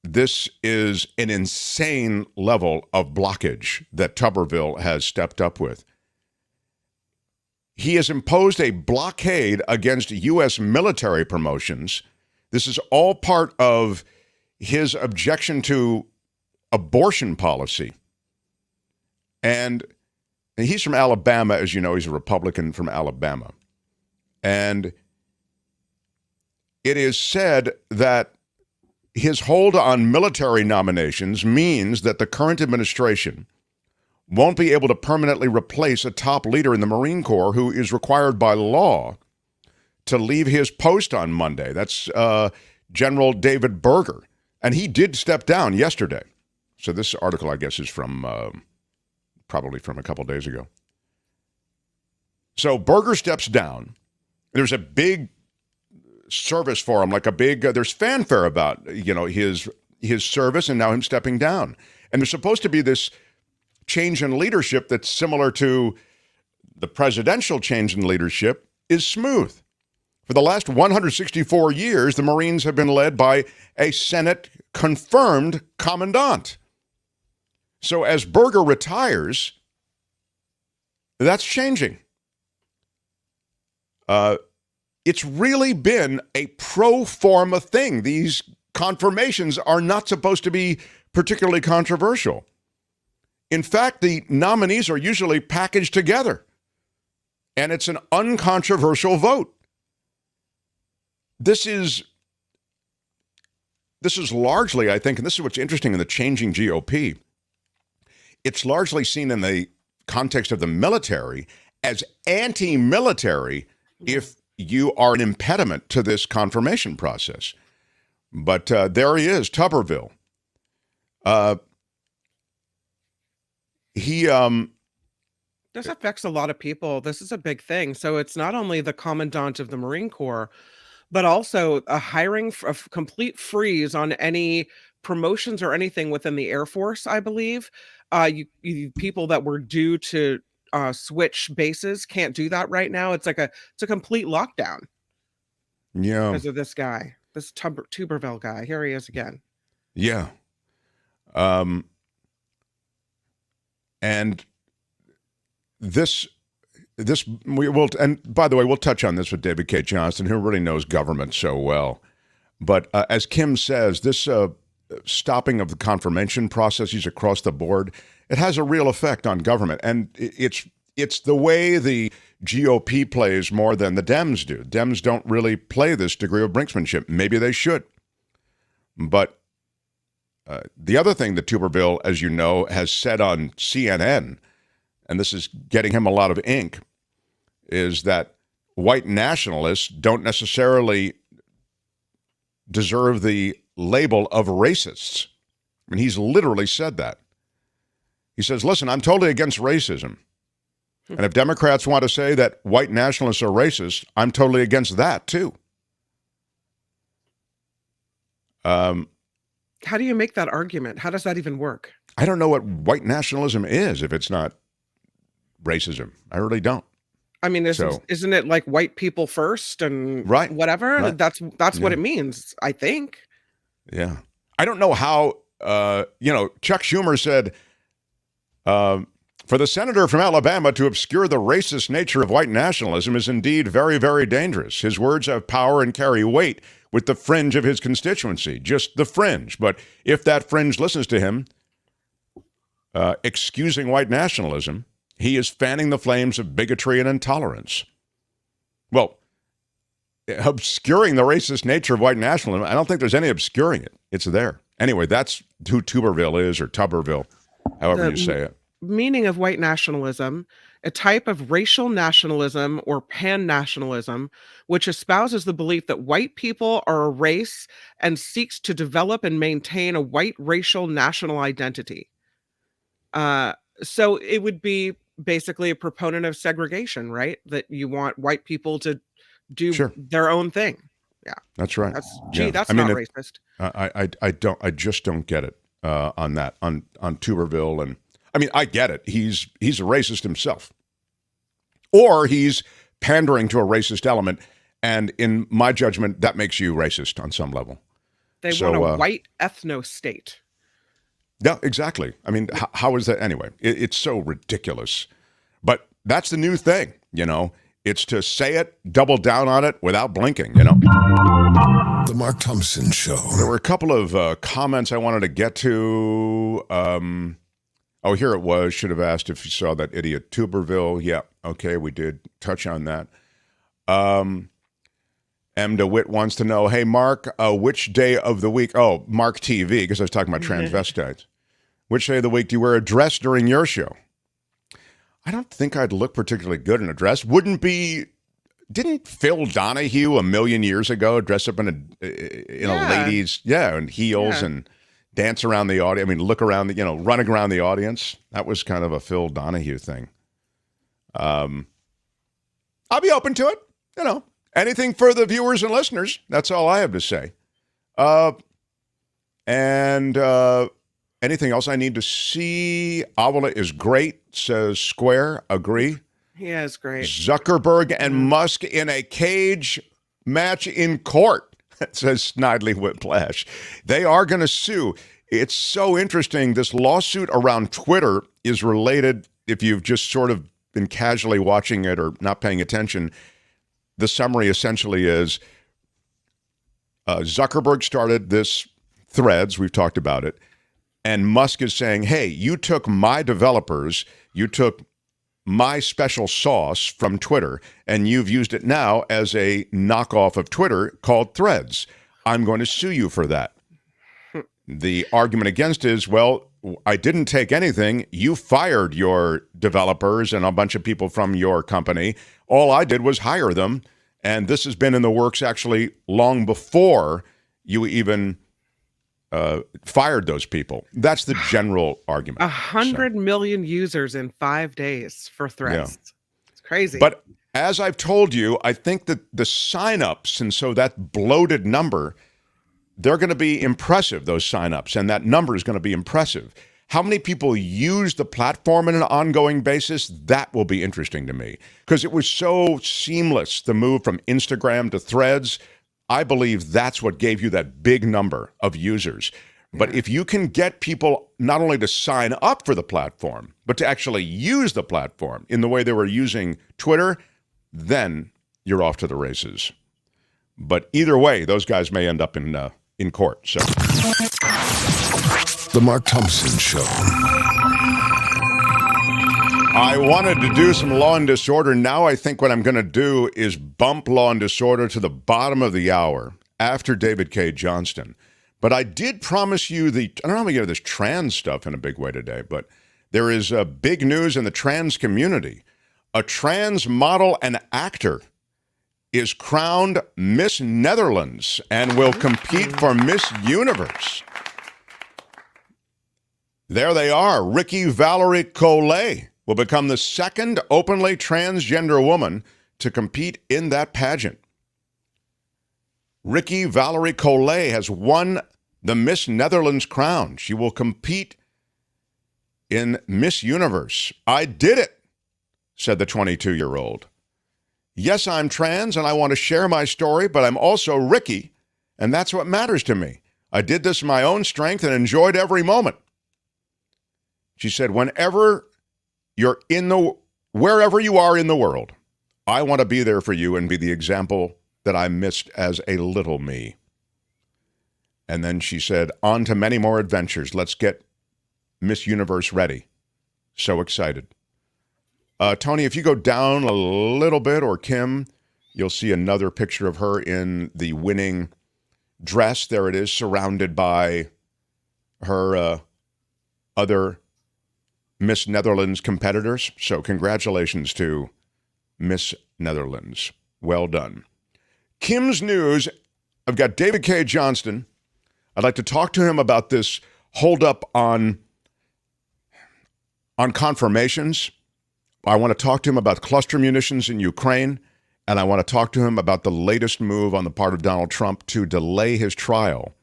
Speaker 2: this is an insane level of blockage that Tuberville has stepped up with. He has imposed a blockade against U.S. military promotions. This is all part of his objection to abortion policy. And he's from Alabama, as you know. He's a Republican from Alabama. And it is said that his hold on military nominations means that the current administration won't be able to permanently replace a top leader in the Marine Corps who is required by law to leave his post on Monday. That's General David Berger. And he did step down yesterday. So this article, I guess, is from probably from a couple days ago. So Berger steps down. There's a big service for him, like a big, there's fanfare about, his service and now him stepping down. And there's supposed to be this change in leadership that's similar to the presidential change in leadership is smooth. For the last 164 years, the Marines have been led by a Senate-confirmed commandant. So as Berger retires, that's changing. It's really been a pro forma thing. These confirmations are not supposed to be particularly controversial. In fact, the nominees are usually packaged together, and it's an uncontroversial vote. This is largely, I think, and this is what's interesting in the changing GOP, it's largely seen in the context of the military as anti-military if you are an impediment to this confirmation process. But there he is, Tuberville.
Speaker 4: This affects a lot of people. This is a big thing. So it's not only the commandant of the Marine Corps, but also a complete freeze on any promotions or anything within the Air Force, I believe. People that were due to switch bases can't do that right now. It's a complete lockdown.
Speaker 2: Yeah.
Speaker 4: Because of this guy, this Tuberville guy. Here he is again.
Speaker 2: Yeah. And this we will, and by the way, we'll touch on this with David Cay Johnston, who really knows government so well. But as Kim says, this stopping of the confirmation processes across the board, it has a real effect on government, and it's the way the GOP plays more than the Dems do. Dems don't really play this degree of brinksmanship. Maybe they should, but the other thing that Tuberville, as you know, has said on CNN, and this is getting him a lot of ink, is that white nationalists don't necessarily deserve the label of racists. I mean, he's literally said that. He says, listen, I'm totally against racism. And if Democrats want to say that white nationalists are racist, I'm totally against that, too.
Speaker 4: How do you make that argument? How does that even work?
Speaker 2: I don't know what white nationalism is if it's not racism. I really don't.
Speaker 4: I mean, isn't it like white people first and whatever?
Speaker 2: Right.
Speaker 4: That's what it means, I think.
Speaker 2: Yeah. I don't know how, Chuck Schumer said, for the senator from Alabama to obscure the racist nature of white nationalism is indeed very, very dangerous. His words have power and carry weight with the fringe of his constituency, just the fringe. But if that fringe listens to him, excusing white nationalism, he is fanning the flames of bigotry and intolerance. Well, obscuring the racist nature of white nationalism, I don't think there's any obscuring it. It's there. Anyway, that's who Tuberville is, or Tuberville, however you say it.
Speaker 4: Meaning of white nationalism, a type of racial nationalism or pan-nationalism, which espouses the belief that white people are a race and seeks to develop and maintain a white racial national identity. So it would be basically a proponent of segregation, right? That you want white people to do their own thing. Yeah,
Speaker 2: that's right.
Speaker 4: That's not racist.
Speaker 2: I just don't get it on that, on Tuberville. And I mean, I get it. He's a racist himself, or he's pandering to a racist element. And in my judgment, that makes you racist on some level.
Speaker 4: They want a white ethno-state.
Speaker 2: Yeah, exactly. I mean, how is that? Anyway, it's so ridiculous. But that's the new thing, It's to say it, double down on it without blinking,
Speaker 3: The Mark Thompson Show.
Speaker 2: There were a couple of comments I wanted to get to. Here it was. Should have asked if you saw that idiot Tuberville. Yeah, okay, we did touch on that. M. DeWitt wants to know, hey, Mark, which day of the week? Oh, Mark TV, because I was talking about transvestites. Which day of the week do you wear a dress during your show? I don't think I'd look particularly good in a dress. Didn't Phil Donahue a million years ago dress up in a ladies, and heels and dance around the audience? I mean, look around, running around the audience. That was kind of a Phil Donahue thing. I'll be open to it, Anything for the viewers and listeners. That's all I have to say. Anything else I need to see? Avila is great, says Square. Agree.
Speaker 4: He is great.
Speaker 2: Zuckerberg and Musk in a cage match in court, says Snidely Whiplash. They are going to sue. It's so interesting. This lawsuit around Twitter is related, if you've just sort of been casually watching it or not paying attention. The summary essentially is Zuckerberg started this Threads. We've talked about it. And Musk is saying, hey, you took my developers, you took my special sauce from Twitter, and you've used it now as a knockoff of Twitter called Threads. I'm going to sue you for that. The argument against is, well, I didn't take anything. You fired your developers and a bunch of people from your company. All I did was hire them. And this has been in the works actually long before you even fired those people. That's the general argument.
Speaker 4: 100 million users in 5 days for Threads.
Speaker 2: Yeah.
Speaker 4: It's crazy.
Speaker 2: But as I've told you, I think that the signups, and so that bloated number, they're going to be impressive, those signups, and that number is going to be impressive. How many people use the platform on an ongoing basis? That will be interesting to me because it was so seamless, the move from Instagram to Threads. I believe that's what gave you that big number of users. But if you can get people not only to sign up for the platform, but to actually use the platform in the way they were using Twitter, then you're off to the races. But either way, those guys may end up in court. So,
Speaker 3: The Mark Thompson Show.
Speaker 2: I wanted to do some Law and Disorder. Now I think what I'm going to do is bump Law and Disorder to the bottom of the hour after David Cay Johnston. But I did promise you I don't know how we get this trans stuff in a big way today, but there is big news in the trans community. A trans model and actor is crowned Miss Netherlands and will compete for Miss Universe. There they are. Ricky Valerie Collet will become the second openly transgender woman to compete in that pageant. Ricky Valerie Collet has won the Miss Netherlands crown. She will compete in Miss Universe. I did it, said the 22-year-old. Yes, I'm trans and I want to share my story, but I'm also Ricky, and that's what matters to me. I did this in my own strength and enjoyed every moment. She said, wherever you are in the world, I want to be there for you and be the example that I missed as a little me. And then she said, on to many more adventures. Let's get Miss Universe ready. So excited. Tony, if you go down a little bit, or Kim, you'll see another picture of her in the winning dress. There it is, surrounded by her other Miss Netherlands competitors. So congratulations to Miss Netherlands. Well done. Kim's news, I've got David Cay Johnston. I'd like to talk to him about this holdup on confirmations. I want to talk to him about cluster munitions in Ukraine, and I want to talk to him about the latest move on the part of Donald Trump to delay his trial,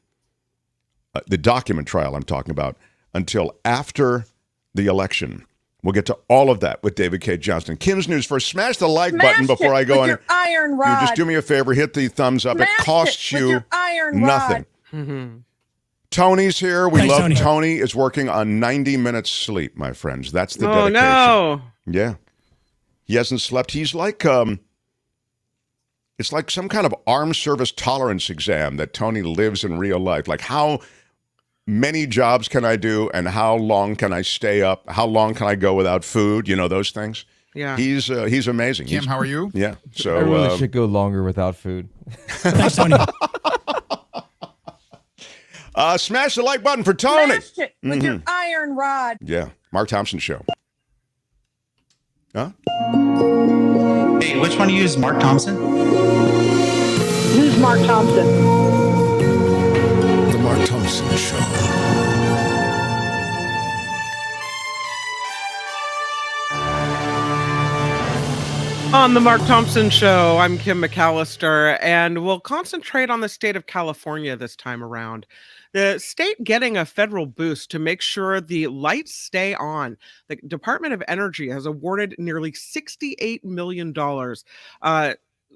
Speaker 2: the document trial I'm talking about, until after the election. We'll get to all of that with David Cay Johnston. Kim's news first. Smash the like button before I go on.
Speaker 8: Your iron rod.
Speaker 2: You just do me a favor, hit the thumbs up. It costs you nothing.
Speaker 4: Mm-hmm.
Speaker 2: Tony's here. We
Speaker 16: Thanks,
Speaker 2: love
Speaker 16: Tony.
Speaker 2: Tony. Is working on 90 minutes sleep, my friends. That's the dedication.
Speaker 4: No.
Speaker 2: Yeah. He hasn't slept. He's like, it's like some kind of armed service tolerance exam that Tony lives in real life. Like, how many jobs can I do and how long can I stay up? How long can I go without food? You know, those things.
Speaker 4: Yeah.
Speaker 2: He's amazing.
Speaker 9: Kim, how are you?
Speaker 2: Yeah. So
Speaker 5: I really should go longer without food.
Speaker 16: Thanks, Tony.
Speaker 2: Smash the like button for Tony.
Speaker 8: Smash it with your iron rod.
Speaker 2: Yeah. Mark Thompson Show. Huh?
Speaker 17: Hey, which one do you use, Mark Thompson?
Speaker 10: Who's Mark Thompson?
Speaker 3: The Mark Thompson Show.
Speaker 4: On the Mark Thompson Show, I'm Kim McAllister, and we'll concentrate on the state of California this time around. The state getting a federal boost to make sure the lights stay on. The Department of Energy has awarded nearly $68 million.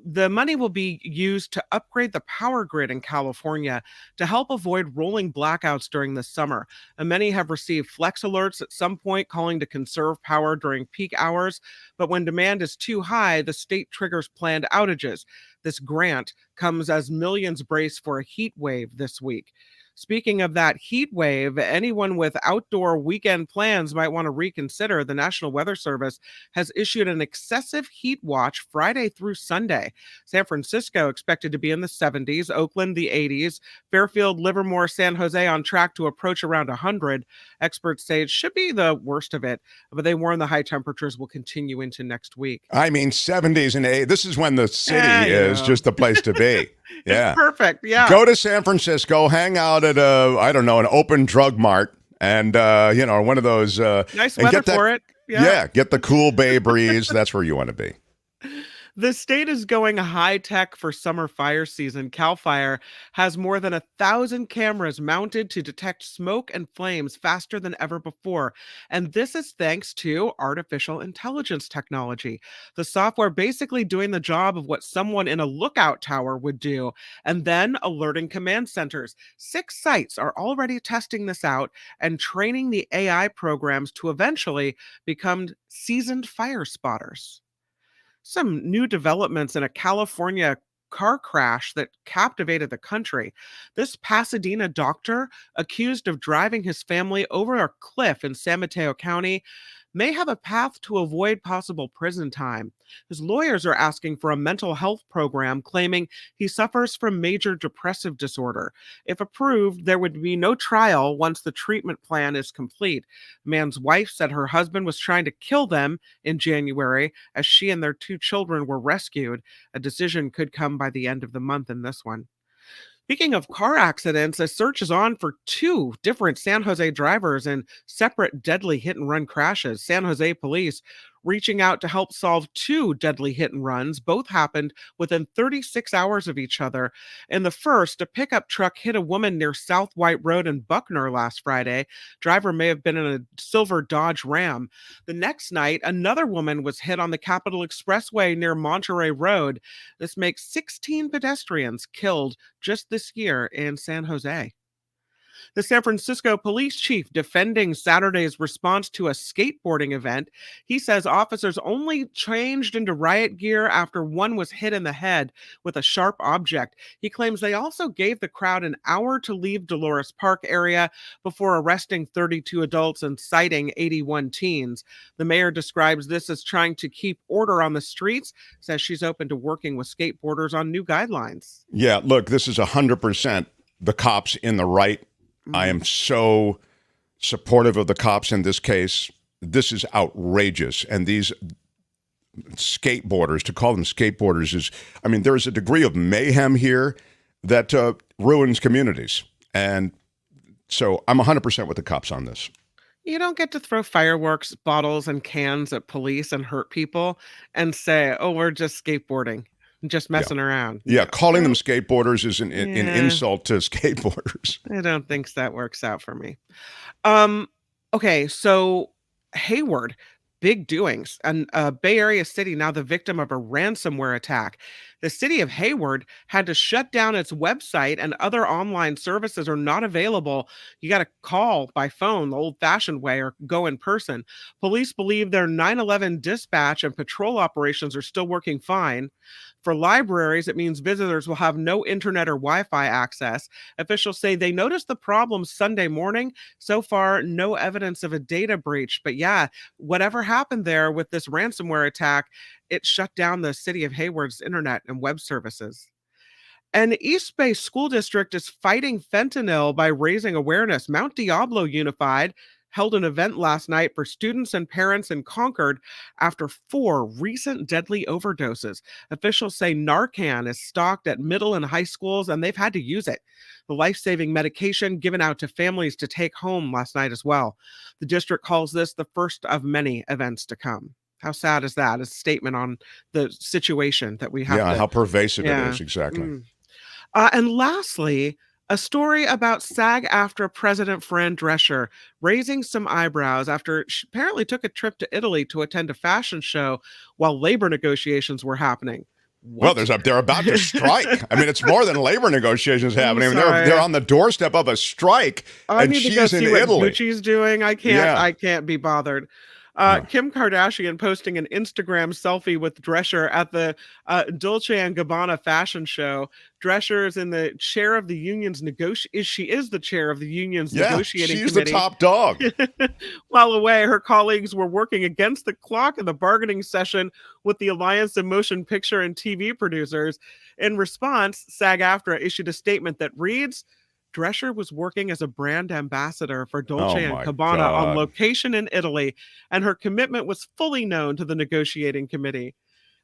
Speaker 4: The money will be used to upgrade the power grid in California to help avoid rolling blackouts during the summer. And many have received flex alerts at some point calling to conserve power during peak hours. But when demand is too high, the state triggers planned outages. This grant comes as millions brace for a heat wave this week. Speaking of that heat wave, anyone with outdoor weekend plans might want to reconsider. The National Weather Service has issued an excessive heat watch Friday through Sunday. San Francisco expected to be in the 70s, Oakland the 80s, Fairfield, Livermore, San Jose on track to approach around 100. Experts say it should be the worst of it, but they warn the high temperatures will continue into next week.
Speaker 2: I mean, 70s and 80s. This is when the city is just the place to be. Yeah.
Speaker 4: It's perfect. Yeah.
Speaker 2: Go to San Francisco, hang out at an open drug mart and, one of those.
Speaker 4: Nice weather for it.
Speaker 2: Yeah. Get the cool bay breeze. That's where you want to be.
Speaker 4: The state is going high tech for summer fire season. CAL FIRE has more than 1,000 cameras mounted to detect smoke and flames faster than ever before. And this is thanks to artificial intelligence technology. The software basically doing the job of what someone in a lookout tower would do, and then alerting command centers. 6 sites are already testing this out and training the AI programs to eventually become seasoned fire spotters. Some new developments in a California car crash that captivated the country. This Pasadena doctor, accused of driving his family over a cliff in San Mateo County, may have a path to avoid possible prison time. His lawyers are asking for a mental health program, claiming he suffers from major depressive disorder. If approved, there would be no trial once the treatment plan is complete. The man's wife said her husband was trying to kill them in January as she and their 2 children were rescued. A decision could come by the end of the month in this one. Speaking of car accidents, a search is on for 2 different San Jose drivers in separate deadly hit-and-run crashes. San Jose police reaching out to help solve 2 deadly hit-and-runs. Both happened within 36 hours of each other. In the first, a pickup truck hit a woman near South White Road in Buckner last Friday. Driver may have been in a silver Dodge Ram. The next night, another woman was hit on the Capitol Expressway near Monterey Road. This makes 16 pedestrians killed just this year in San Jose. The San Francisco police chief defending Saturday's response to a skateboarding event. He says officers only changed into riot gear after one was hit in the head with a sharp object. He claims they also gave the crowd an hour to leave Dolores Park area before arresting 32 adults and citing 81 teens. The mayor describes this as trying to keep order on the streets, says she's open to working with skateboarders on new guidelines.
Speaker 2: Yeah, look, this is 100% the cops in the right. I am so supportive of the cops in this case. This is outrageous. And these skateboarders, to call them skateboarders is, there is a degree of mayhem here that ruins communities. And so I'm 100% with the cops on this.
Speaker 4: You don't get to throw fireworks, bottles, and cans at police and hurt people and say, oh, we're just skateboarding. Just messing around.
Speaker 2: Yeah, calling them skateboarders is an insult to skateboarders.
Speaker 4: I don't think that works out for me. Okay, so Hayward, big doings. And Bay Area city now the victim of a ransomware attack. The city of Hayward had to shut down its website and other online services are not available. You got to call by phone the old-fashioned way or go in person. Police believe their 9/11 dispatch and patrol operations are still working fine. For libraries, it means visitors will have no internet or Wi-Fi access. Officials say they noticed the problem Sunday morning. So far, no evidence of a data breach. But yeah, whatever happened there with this ransomware attack, it shut down the city of Hayward's internet and web services. An East Bay school district is fighting fentanyl by raising awareness. Mount Diablo Unified held an event last night for students and parents in Concord after 4 recent deadly overdoses. Officials say Narcan is stocked at middle and high schools, and they've had to use it. The life-saving medication given out to families to take home last night as well. The district calls this the first of many events to come. How sad is that? It's a statement on the situation that we have.
Speaker 2: Yeah, how pervasive it is, exactly.
Speaker 4: And lastly, a story about SAG-AFTRA President Fran Drescher raising some eyebrows after she apparently took a trip to Italy to attend a fashion show while labor negotiations were happening.
Speaker 2: What? Well, they're about to strike. It's more than labor negotiations happening. They're on the doorstep of a strike,
Speaker 4: I
Speaker 2: and
Speaker 4: need
Speaker 2: she's
Speaker 4: to go see
Speaker 2: in
Speaker 4: what
Speaker 2: Italy.
Speaker 4: Gucci's doing. I can't be bothered. Kim Kardashian posting an Instagram selfie with Drescher at the Dolce & Gabbana fashion show. Drescher is in the chair of the union's She is the chair of the union's negotiating
Speaker 2: she's
Speaker 4: committee.
Speaker 2: The top dog.
Speaker 4: While away, her colleagues were working against the clock in the bargaining session with the Alliance of Motion Picture and TV producers. In response, SAG-AFTRA issued a statement that reads, Drescher was working as a brand ambassador for Dolce & Gabbana on location in Italy, and her commitment was fully known to the negotiating committee.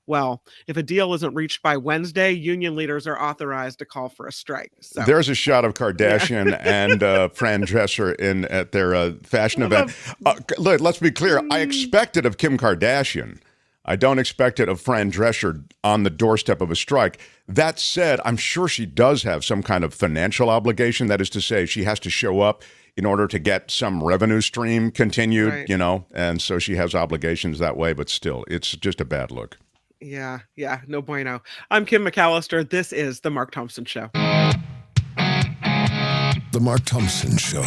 Speaker 4: Well, if a deal isn't reached by Wednesday, union leaders are authorized to call for a strike. So.
Speaker 2: There's a shot of Kardashian and Fran Drescher at their fashion event. Let's be clear. I expect it of Kim Kardashian. I don't expect it of Fran Drescher on the doorstep of a strike. That said, I'm sure she does have some kind of financial obligation. That is to say, she has to show up in order to get some revenue stream continued, and so she has obligations that way. But still, it's just a bad look.
Speaker 4: Yeah, no bueno. I'm Kim McAllister. This is The Mark Thompson Show.
Speaker 3: The Mark Thompson Show.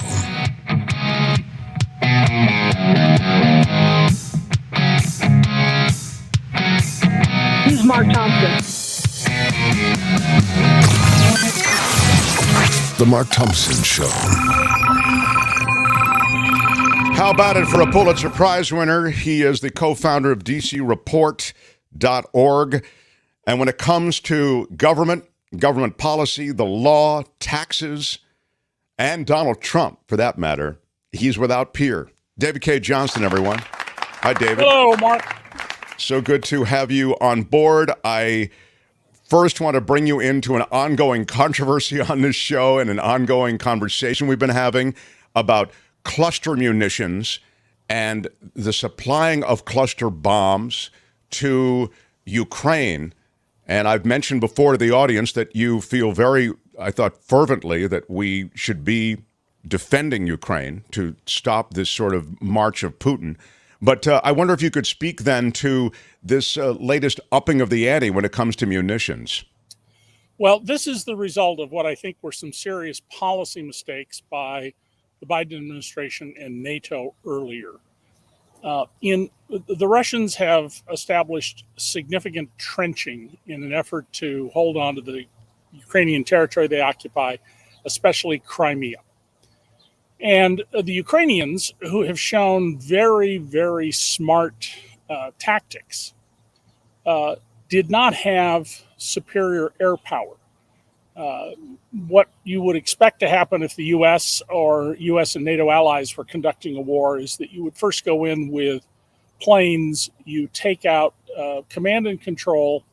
Speaker 10: Who's Mark Thompson?
Speaker 3: The Mark Thompson Show.
Speaker 2: How about it for a Pulitzer Prize winner? He is the co-founder of DCReport.org. And when it comes to government policy, the law, taxes, and Donald Trump, for that matter, he's without peer. David Cay Johnston, everyone. Hi, David.
Speaker 16: Hello, Mark.
Speaker 2: So good to have you on board. I first want to bring you into an ongoing controversy on this show and an ongoing conversation we've been having about cluster munitions and the supplying of cluster bombs to Ukraine. And I've mentioned before to the audience that you feel very, I thought, fervently that we should be defending Ukraine to stop this sort of march of Putin. But I wonder if you could speak then to this latest upping of the ante when it comes to munitions.
Speaker 16: Well, this is the result of what I think were some serious policy mistakes by the Biden administration and NATO earlier. The Russians have established significant trenching in an effort to hold on to the Ukrainian territory they occupy, especially Crimea. And the Ukrainians, who have shown very, very smart tactics, did not have superior air power. What you would expect to happen if the U.S. or U.S. and NATO allies were conducting a war is that you would first go in with planes, you take out command and control,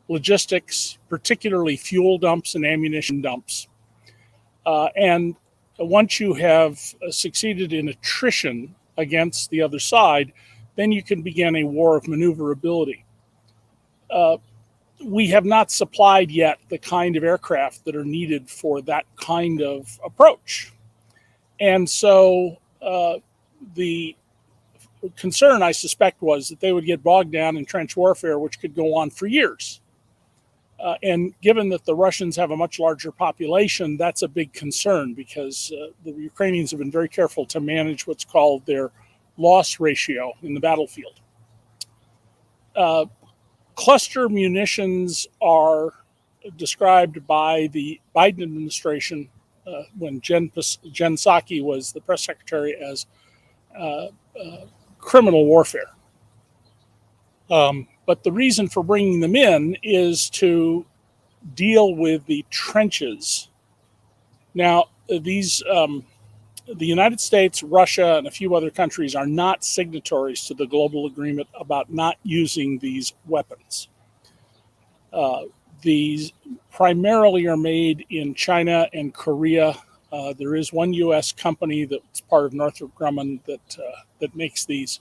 Speaker 16: logistics, particularly fuel dumps and ammunition dumps. And once you have succeeded in attrition against the other side, then you can begin a war of maneuverability. We have not supplied yet the kind of aircraft that are needed for that kind of approach. And so the concern, I suspect, was that they would get bogged down in trench warfare, which could go on for years. And given that the Russians have a much larger population, that's a big concern because the Ukrainians have been very careful to manage what's called their loss ratio in the battlefield. Cluster munitions are described by the Biden administration when Jen Psaki was the press secretary as criminal warfare. But the reason for bringing them in is to deal with the trenches. Now, these the United States, Russia, and a few other countries are not signatories to the global agreement about not using these weapons. These primarily are made in China and Korea. There is one U.S. company that's part of Northrop Grumman that makes these.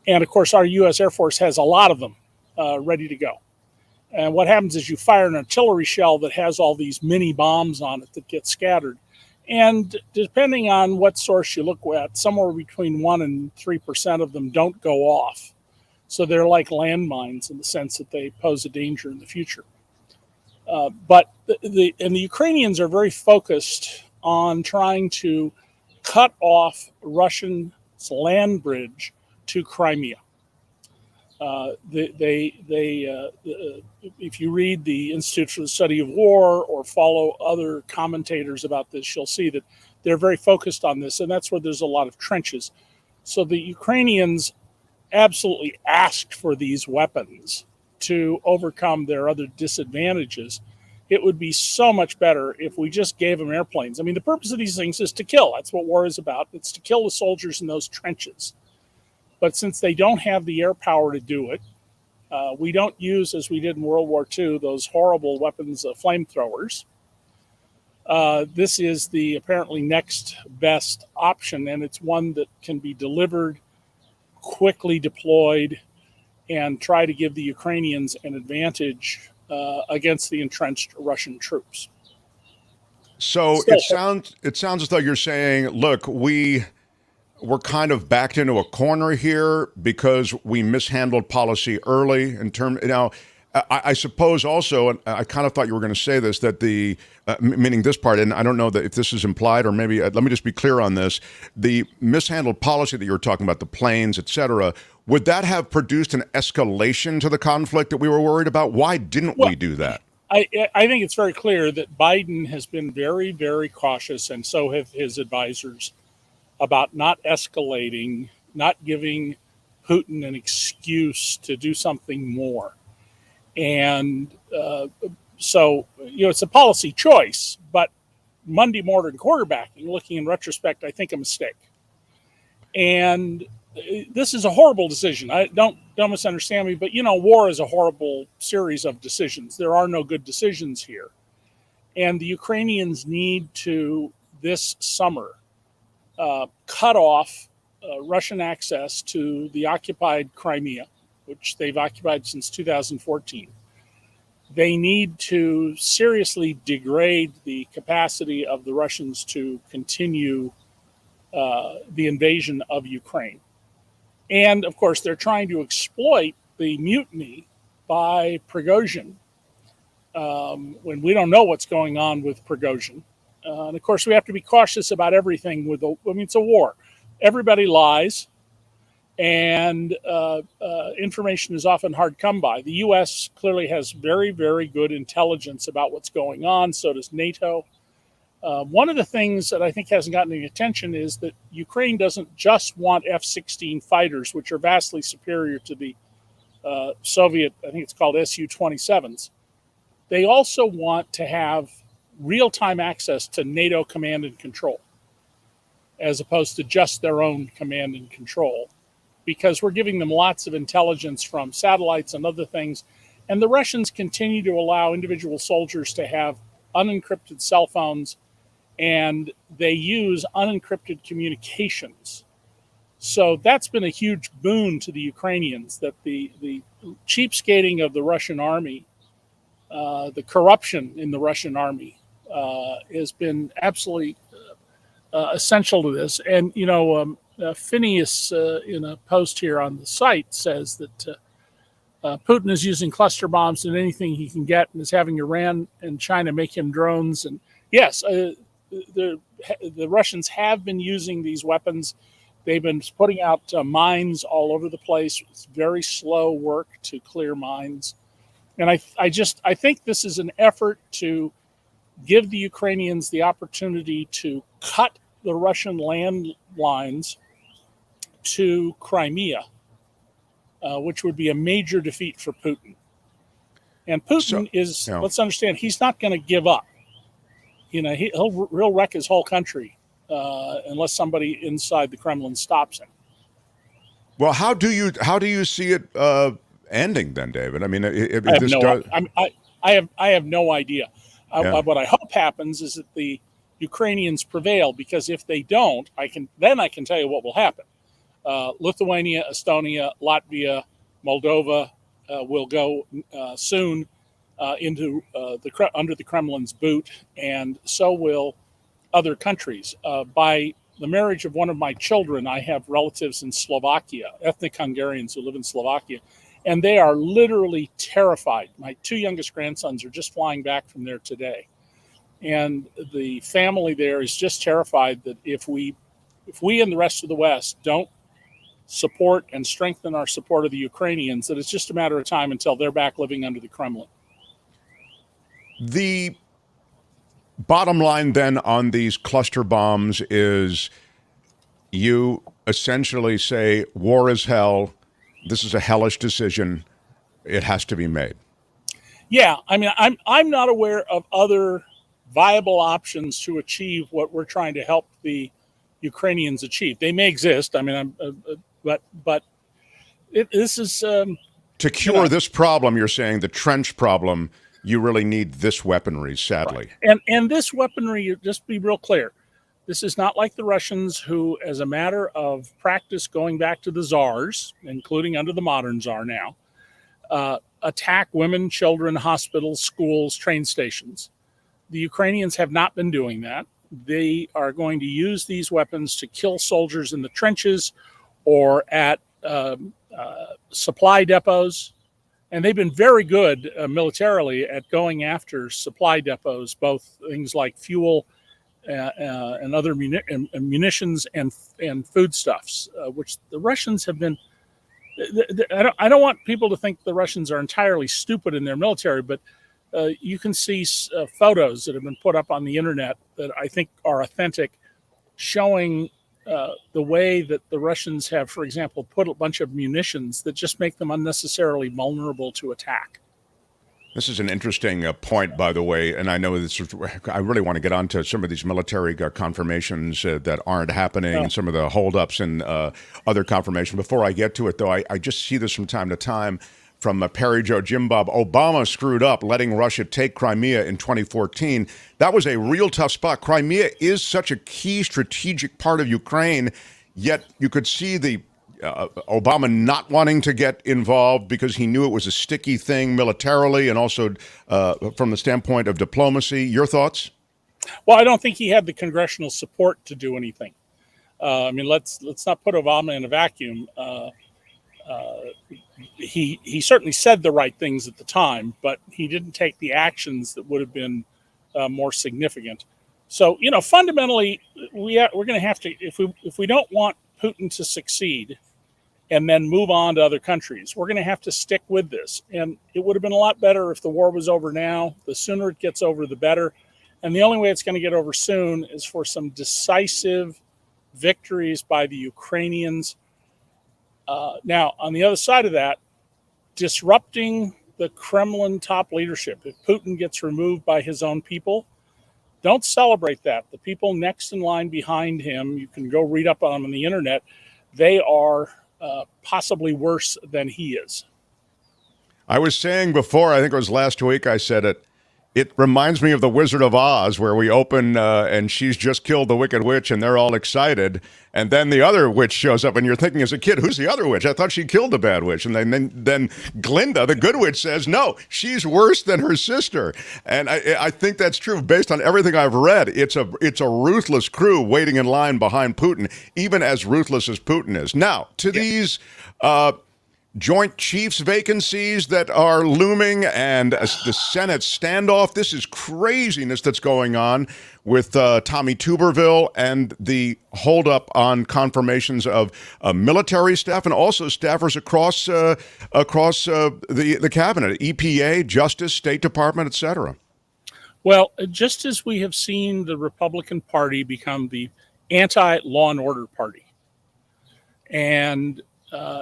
Speaker 16: And of course, our U.S. Air Force has a lot of them ready to go. And what happens is you fire an artillery shell that has all these mini bombs on it that get scattered. And depending on what source you look at, somewhere between 1% and 3% of them don't go off. So they're like landmines in the sense that they pose a danger in the future. But the Ukrainians are very focused on trying to cut off Russia's land bridge to Crimea. If you read the Institute for the Study of War or follow other commentators about this, you'll see that they're very focused on this, and that's where there's a lot of trenches. So the Ukrainians absolutely asked for these weapons to overcome their other disadvantages. It would be so much better if we just gave them airplanes. I mean, the purpose of these things is to kill. That's what war is about. It's to kill the soldiers in those trenches. But since they don't have the air power to do it, we don't use, as we did in World War II, those horrible weapons, flamethrowers. This is the apparently next best option, and it's one that can be delivered, quickly deployed, and try to give the Ukrainians an advantage against the entrenched Russian troops.
Speaker 2: So it sounds as though you're saying, look, we're kind of backed into a corner here because we mishandled policy early in term. Now, I suppose also, and I kind of thought you were going to say this, that the meaning this part, and I don't know that if this is implied or maybe let me just be clear on this: the mishandled policy that you were talking about, the planes, et cetera, would that have produced an escalation to the conflict that we were worried about? Why didn't we do that?
Speaker 16: I think it's very clear that Biden has been very, very cautious, and so have his advisors, about not escalating, not giving Putin an excuse to do something more. And so, it's a policy choice, but Monday morning quarterbacking, looking in retrospect, I think a mistake. And this is a horrible decision. Don't misunderstand me, but war is a horrible series of decisions. There are no good decisions here. And the Ukrainians need to, this summer, cut off Russian access to the occupied Crimea, which they've occupied since 2014. They need to seriously degrade the capacity of the Russians to continue the invasion of Ukraine. And, of course, they're trying to exploit the mutiny by Prigozhin when we don't know what's going on with Prigozhin. And, of course, we have to be cautious about everything. It's a war. Everybody lies. And information is often hard come by. The U.S. clearly has very, very good intelligence about what's going on. So does NATO. One of the things that I think hasn't gotten any attention is that Ukraine doesn't just want F-16 fighters, which are vastly superior to the Soviet, I think it's called Su-27s. They also want to have real-time access to NATO command and control, as opposed to just their own command and control, because we're giving them lots of intelligence from satellites and other things. And the Russians continue to allow individual soldiers to have unencrypted cell phones, and they use unencrypted communications. So that's been a huge boon to the Ukrainians, that the cheapskating of the Russian army, the corruption in the Russian army has been absolutely essential to this. And, Phineas, in a post here on the site, says that Putin is using cluster bombs and anything he can get, and is having Iran and China make him drones. And yes, the Russians have been using these weapons. They've been putting out mines all over the place. It's very slow work to clear mines. And I think this is an effort to give the Ukrainians the opportunity to cut the Russian landlines to Crimea, which would be a major defeat for Putin. And Putin let's understand, he's not going to give up. He'll wreck his whole country unless somebody inside the Kremlin stops him.
Speaker 2: Well, how do you see it ending then, David? I mean,
Speaker 16: I have no idea. What I hope happens is that the Ukrainians prevail, because if they don't, I can tell you what will happen. Lithuania, Estonia, Latvia, Moldova will go soon into under the Kremlin's boot, and so will other countries. By the marriage of one of my children, I have relatives in Slovakia, ethnic Hungarians who live in Slovakia, and they are literally terrified. My two youngest grandsons are just flying back from there today. And the family there is just terrified that if we and the rest of the West don't support and strengthen our support of the Ukrainians, that it's just a matter of time until they're back living under the Kremlin.
Speaker 2: The bottom line then on these cluster bombs is you essentially say war is hell. This is a hellish decision. It has to be made.
Speaker 16: Yeah, I mean, I'm not aware of other viable options to achieve what we're trying to help the Ukrainians achieve. They may exist. I mean, this is
Speaker 2: to cure this problem. You're saying the trench problem. You really need this weaponry, sadly.
Speaker 16: Right. And this weaponry, just be real clear, this is not like the Russians who, as a matter of practice going back to the czars, including under the modern czar now, attack women, children, hospitals, schools, train stations. The Ukrainians have not been doing that. They are going to use these weapons to kill soldiers in the trenches or at supply depots. And they've been very good militarily at going after supply depots, both things like fuel and other munitions and foodstuffs, which the Russians have been. I don't want people to think the Russians are entirely stupid in their military, but you can see photos that have been put up on the internet that I think are authentic, showing the way that the Russians have, for example, put a bunch of munitions that just make them unnecessarily vulnerable to attack.
Speaker 2: This is an interesting point, by the way, and I know I really want to get onto some of these military confirmations that aren't happening, and some of the holdups and other confirmation. Before I get to it, though, I just see this from time to time from Perry Joe Jim Bob. Obama screwed up letting Russia take Crimea in 2014. That was a real tough spot. Crimea is such a key strategic part of Ukraine, yet you could see the Obama not wanting to get involved because he knew it was a sticky thing militarily and also from the standpoint of diplomacy. Your thoughts?
Speaker 16: Well, I don't think he had the congressional support to do anything. I mean, let's not put Obama in a vacuum. He certainly said the right things at the time, but he didn't take the actions that would have been more significant. So, fundamentally, we're going to have to, if we don't want Putin to succeed and then move on to other countries, we're going to have to stick with this. And it would have been a lot better if the war was over now. The sooner it gets over, the better. And the only way it's going to get over soon is for some decisive victories by the Ukrainians. Now, on the other side of that, disrupting the Kremlin top leadership. If Putin gets removed by his own people, don't celebrate that. The people next in line behind him, you can go read up on them on the internet, they are possibly worse than he is.
Speaker 2: I was saying before, I think it was last week, I said it reminds me of the Wizard of Oz, where we open and she's just killed the Wicked Witch and they're all excited. And then the other witch shows up and you're thinking as a kid, who's the other witch? I thought she killed the bad witch. And then Glinda, the good witch, says, no, she's worse than her sister. And I think that's true based on everything I've read. It's a ruthless crew waiting in line behind Putin, even as ruthless as Putin is. Now, to these Joint Chiefs vacancies that are looming and the Senate standoff. This is craziness that's going on with Tommy Tuberville and the holdup on confirmations of military staff and also staffers across the cabinet, EPA, Justice, State Department, et cetera.
Speaker 16: Well, just as we have seen the Republican Party become the anti-law and order party, and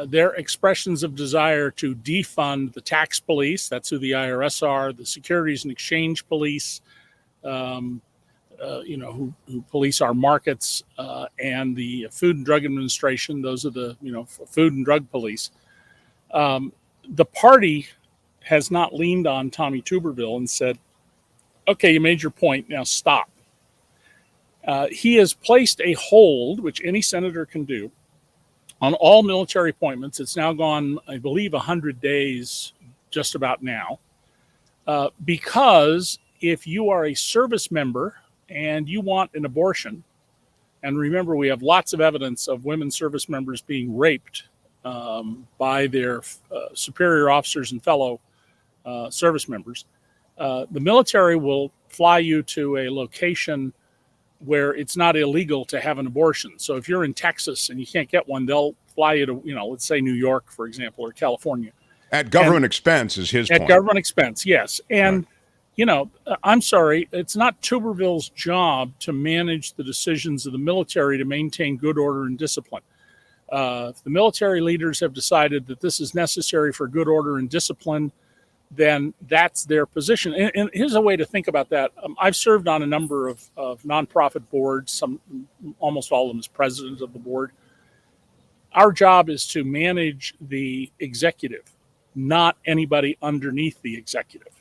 Speaker 16: their expressions of desire to defund the tax police, that's who the IRS are, the Securities and Exchange Police, who police our markets, and the Food and Drug Administration, those are the, food and drug police. The party has not leaned on Tommy Tuberville and said, okay, you made your point, now stop. He has placed a hold, which any senator can do, on all military appointments. It's now gone, I believe, 100 days just about now, because if you are a service member and you want an abortion, and remember, we have lots of evidence of women service members being raped by their superior officers and fellow service members, the military will fly you to a location where it's not illegal to have an abortion. So if you're in Texas and you can't get one, they'll fly you to, let's say New York, for example, or California.
Speaker 2: At government expense is his point.
Speaker 16: At government expense, yes. And, I'm sorry, it's not Tuberville's job to manage the decisions of the military to maintain good order and discipline. If the military leaders have decided that this is necessary for good order and discipline, then that's their position. And here's a way to think about that. I've served on a number of nonprofit boards, almost all of them as president of the board. Our job is to manage the executive, not anybody underneath the executive.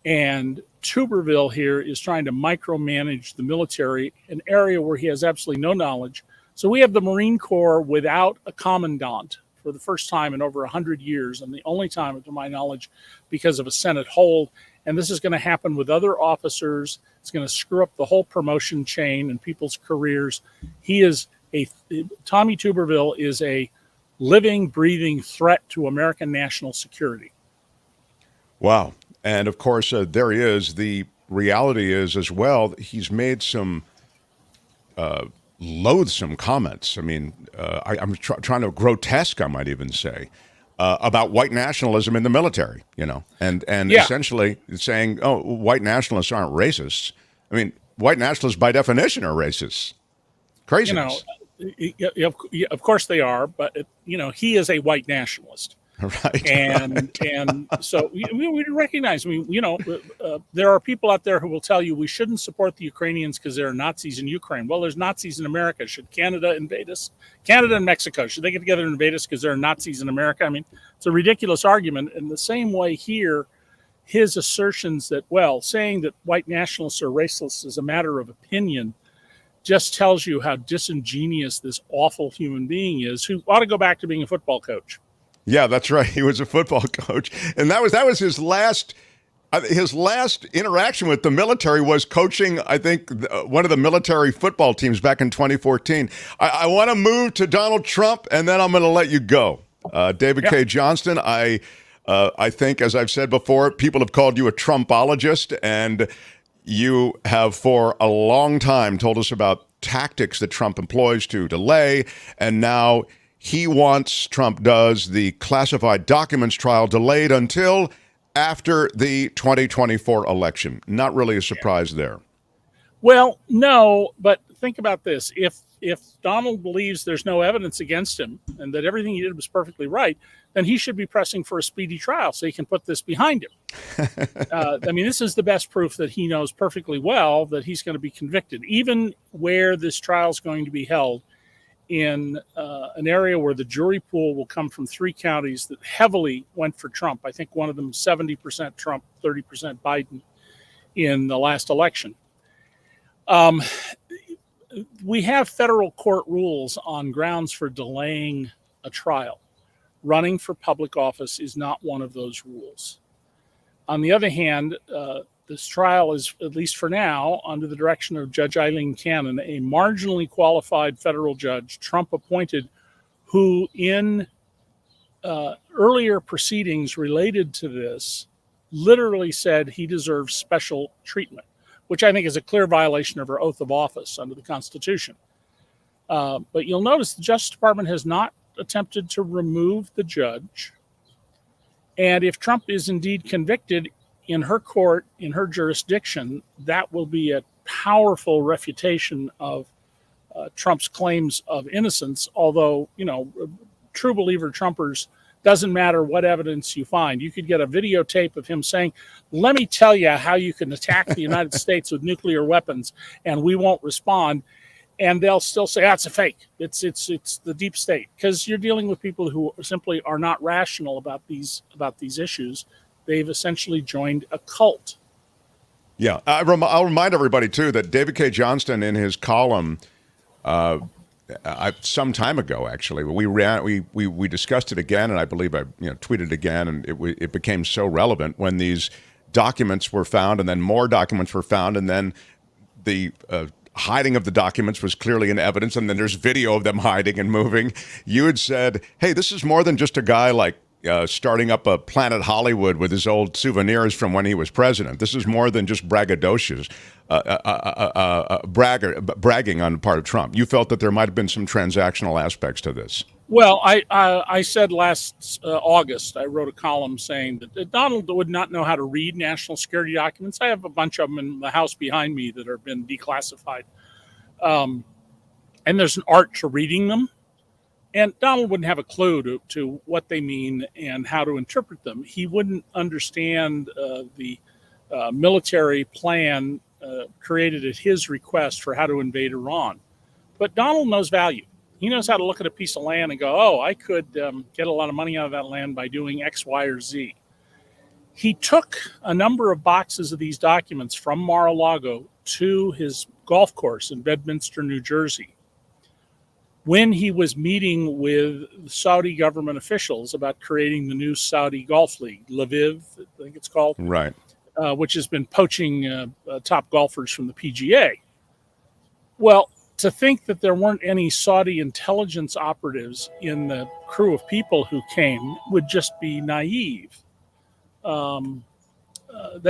Speaker 16: And Tuberville here is trying to micromanage the military, an area where he has absolutely no knowledge. So we have the Marine Corps without a commandant for the first time in over 100 years, and the only time, to my knowledge, because of a Senate hold. And this is going to happen with other officers. It's going to screw up the whole promotion chain and people's careers. Tommy Tuberville is a living, breathing threat to American national security.
Speaker 2: Wow. And of course, there he is. The reality is as well, he's made some loathsome comments. I mean, I'm trying to grotesque, I might even say, about white nationalism in the military, and essentially saying, oh, white nationalists aren't racists. I mean, white nationalists by definition are racists. Craziness.
Speaker 16: Of course they are, but he is a white nationalist.
Speaker 2: Right.
Speaker 16: And so we recognize, there are people out there who will tell you we shouldn't support the Ukrainians because there are Nazis in Ukraine. Well, there's Nazis in America. Should Canada invade us? Canada and Mexico, should they get together and invade us because there are Nazis in America? I mean, it's a ridiculous argument. In the same way here, his assertions that, saying that white nationalists are racist is a matter of opinion just tells you how disingenuous this awful human being is, who ought to go back to being a football coach.
Speaker 2: Yeah, that's right. He was a football coach, and that was his last interaction with the military was coaching, I think, one of the military football teams back in 2014. I want to move to Donald Trump, and then I'm going to let you go. David Cay Johnston, I think, as I've said before, people have called you a Trumpologist, and you have for a long time told us about tactics that Trump employs to delay, and now Trump does, the classified documents trial delayed until after the 2024 election. Not really a surprise there.
Speaker 16: Well, no, but think about this. If Donald believes there's no evidence against him and that everything he did was perfectly right, then he should be pressing for a speedy trial so he can put this behind him. This is the best proof that he knows perfectly well that he's going to be convicted, even where this trial is going to be held in an area where the jury pool will come from 3 counties that heavily went for Trump. I think one of them 70% Trump, 30% Biden in the last election. We have federal court rules on grounds for delaying a trial. Running for public office is not one of those rules. On the other hand, this trial is, at least for now, under the direction of Judge Eileen Cannon, a marginally qualified federal judge, Trump appointed, who in earlier proceedings related to this literally said he deserves special treatment, which I think is a clear violation of her oath of office under the Constitution. But you'll notice the Justice Department has not attempted to remove the judge. And if Trump is indeed convicted in her court, in her jurisdiction, that will be a powerful refutation of Trump's claims of innocence. Although, true believer Trumpers, doesn't matter what evidence you find. You could get a videotape of him saying, let me tell you how you can attack the United States with nuclear weapons and we won't respond. And they'll still say, that's a fake. It's the deep state. Because you're dealing with people who simply are not rational about these issues. They've essentially joined a cult.
Speaker 2: Yeah, I'll remind everybody, too, that David Cay Johnston in his column some time ago, actually, we discussed it again, and I believe I tweeted again, and it became so relevant when these documents were found, and then more documents were found, and then the hiding of the documents was clearly in evidence, and then there's video of them hiding and moving. You had said, hey, this is more than just a guy like starting up a Planet Hollywood with his old souvenirs from when he was president. This is more than just braggadocious, bragging on the part of Trump. You felt that there might have been some transactional aspects to this.
Speaker 16: Well, I said last August, I wrote a column saying that Donald would not know how to read national security documents. I have a bunch of them in the house behind me that have been declassified. And there's an art to reading them. And Donald wouldn't have a clue to what they mean and how to interpret them. He wouldn't understand the military plan created at his request for how to invade Iran. But Donald knows value. He knows how to look at a piece of land and go, oh, I could get a lot of money out of that land by doing X, Y, or Z. He took a number of boxes of these documents from Mar-a-Lago to his golf course in Bedminster, New Jersey, when he was meeting with Saudi government officials about creating the new Saudi Golf League, Lviv, I think it's called.
Speaker 2: Right.
Speaker 16: Which has been poaching top golfers from the PGA. Well, to think that there weren't any Saudi intelligence operatives in the crew of people who came would just be naive. That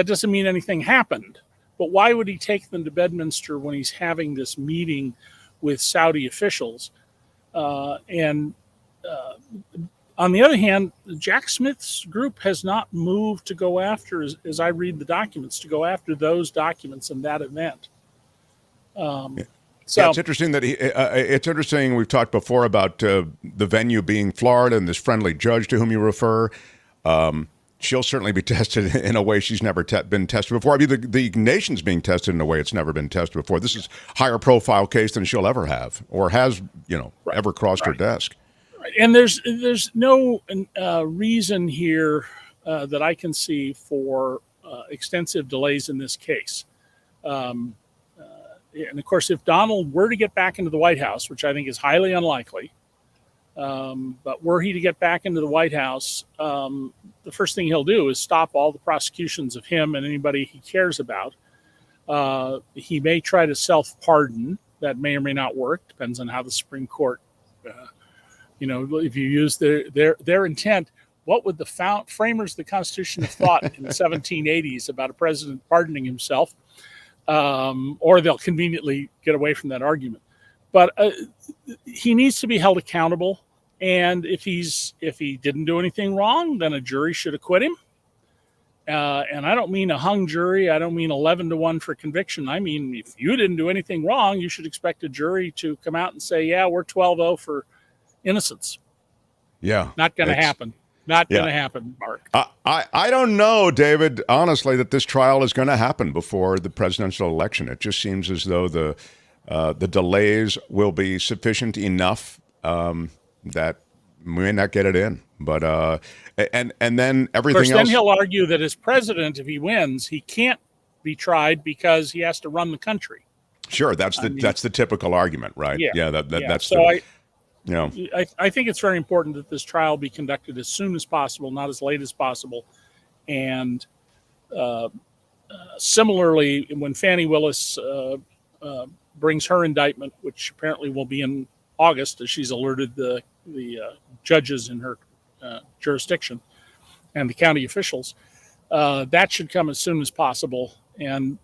Speaker 16: doesn't mean anything happened. But why would he take them to Bedminster when he's having this meeting with Saudi officials? On the other hand, Jack Smith's group has not moved to go after, as I read the documents, to go after those documents in that event.
Speaker 2: So it's interesting that it's interesting. We've talked before about the venue being Florida and this friendly judge to whom you refer. She'll certainly be tested in a way she's never been tested before. I mean, the nation's being tested in a way it's never been tested before. This is higher profile case than she'll ever have or has, ever crossed her desk.
Speaker 16: Right. And there's no reason here that I can see for extensive delays in this case. And of course, if Donald were to get back into the White House, which I think is highly unlikely, but were he to get back into the White House, the first thing he'll do is stop all the prosecutions of him and anybody he cares about. He may try to self-pardon. That may or may not work. Depends on how the Supreme Court, if you use their intent. What would the framers of the Constitution have thought in the 1780s about a president pardoning himself? Or they'll conveniently get away from that argument. But he needs to be held accountable. And if he didn't do anything wrong, then a jury should acquit him. And I don't mean a hung jury. I don't mean 11-1 for conviction. I mean, if you didn't do anything wrong, you should expect a jury to come out and say, yeah, we're 12-0 for innocence.
Speaker 2: Yeah.
Speaker 16: Not going to happen. Not going to happen, Mark.
Speaker 2: I don't know, David, honestly, that this trial is going to happen before the presidential election. It just seems as though the delays will be sufficient enough that we may not get it in. But and then everything else.
Speaker 16: Then he'll argue that as president, if he wins, he can't be tried because he has to run the country.
Speaker 2: Sure, that's the typical argument, right?
Speaker 16: Yeah,
Speaker 2: that's
Speaker 16: so
Speaker 2: I
Speaker 16: think it's very important that this trial be conducted as soon as possible, not as late as possible. And similarly, when Fani Willis brings her indictment, which apparently will be in August, as she's alerted the judges in her jurisdiction and the county officials, that should come as soon as possible. And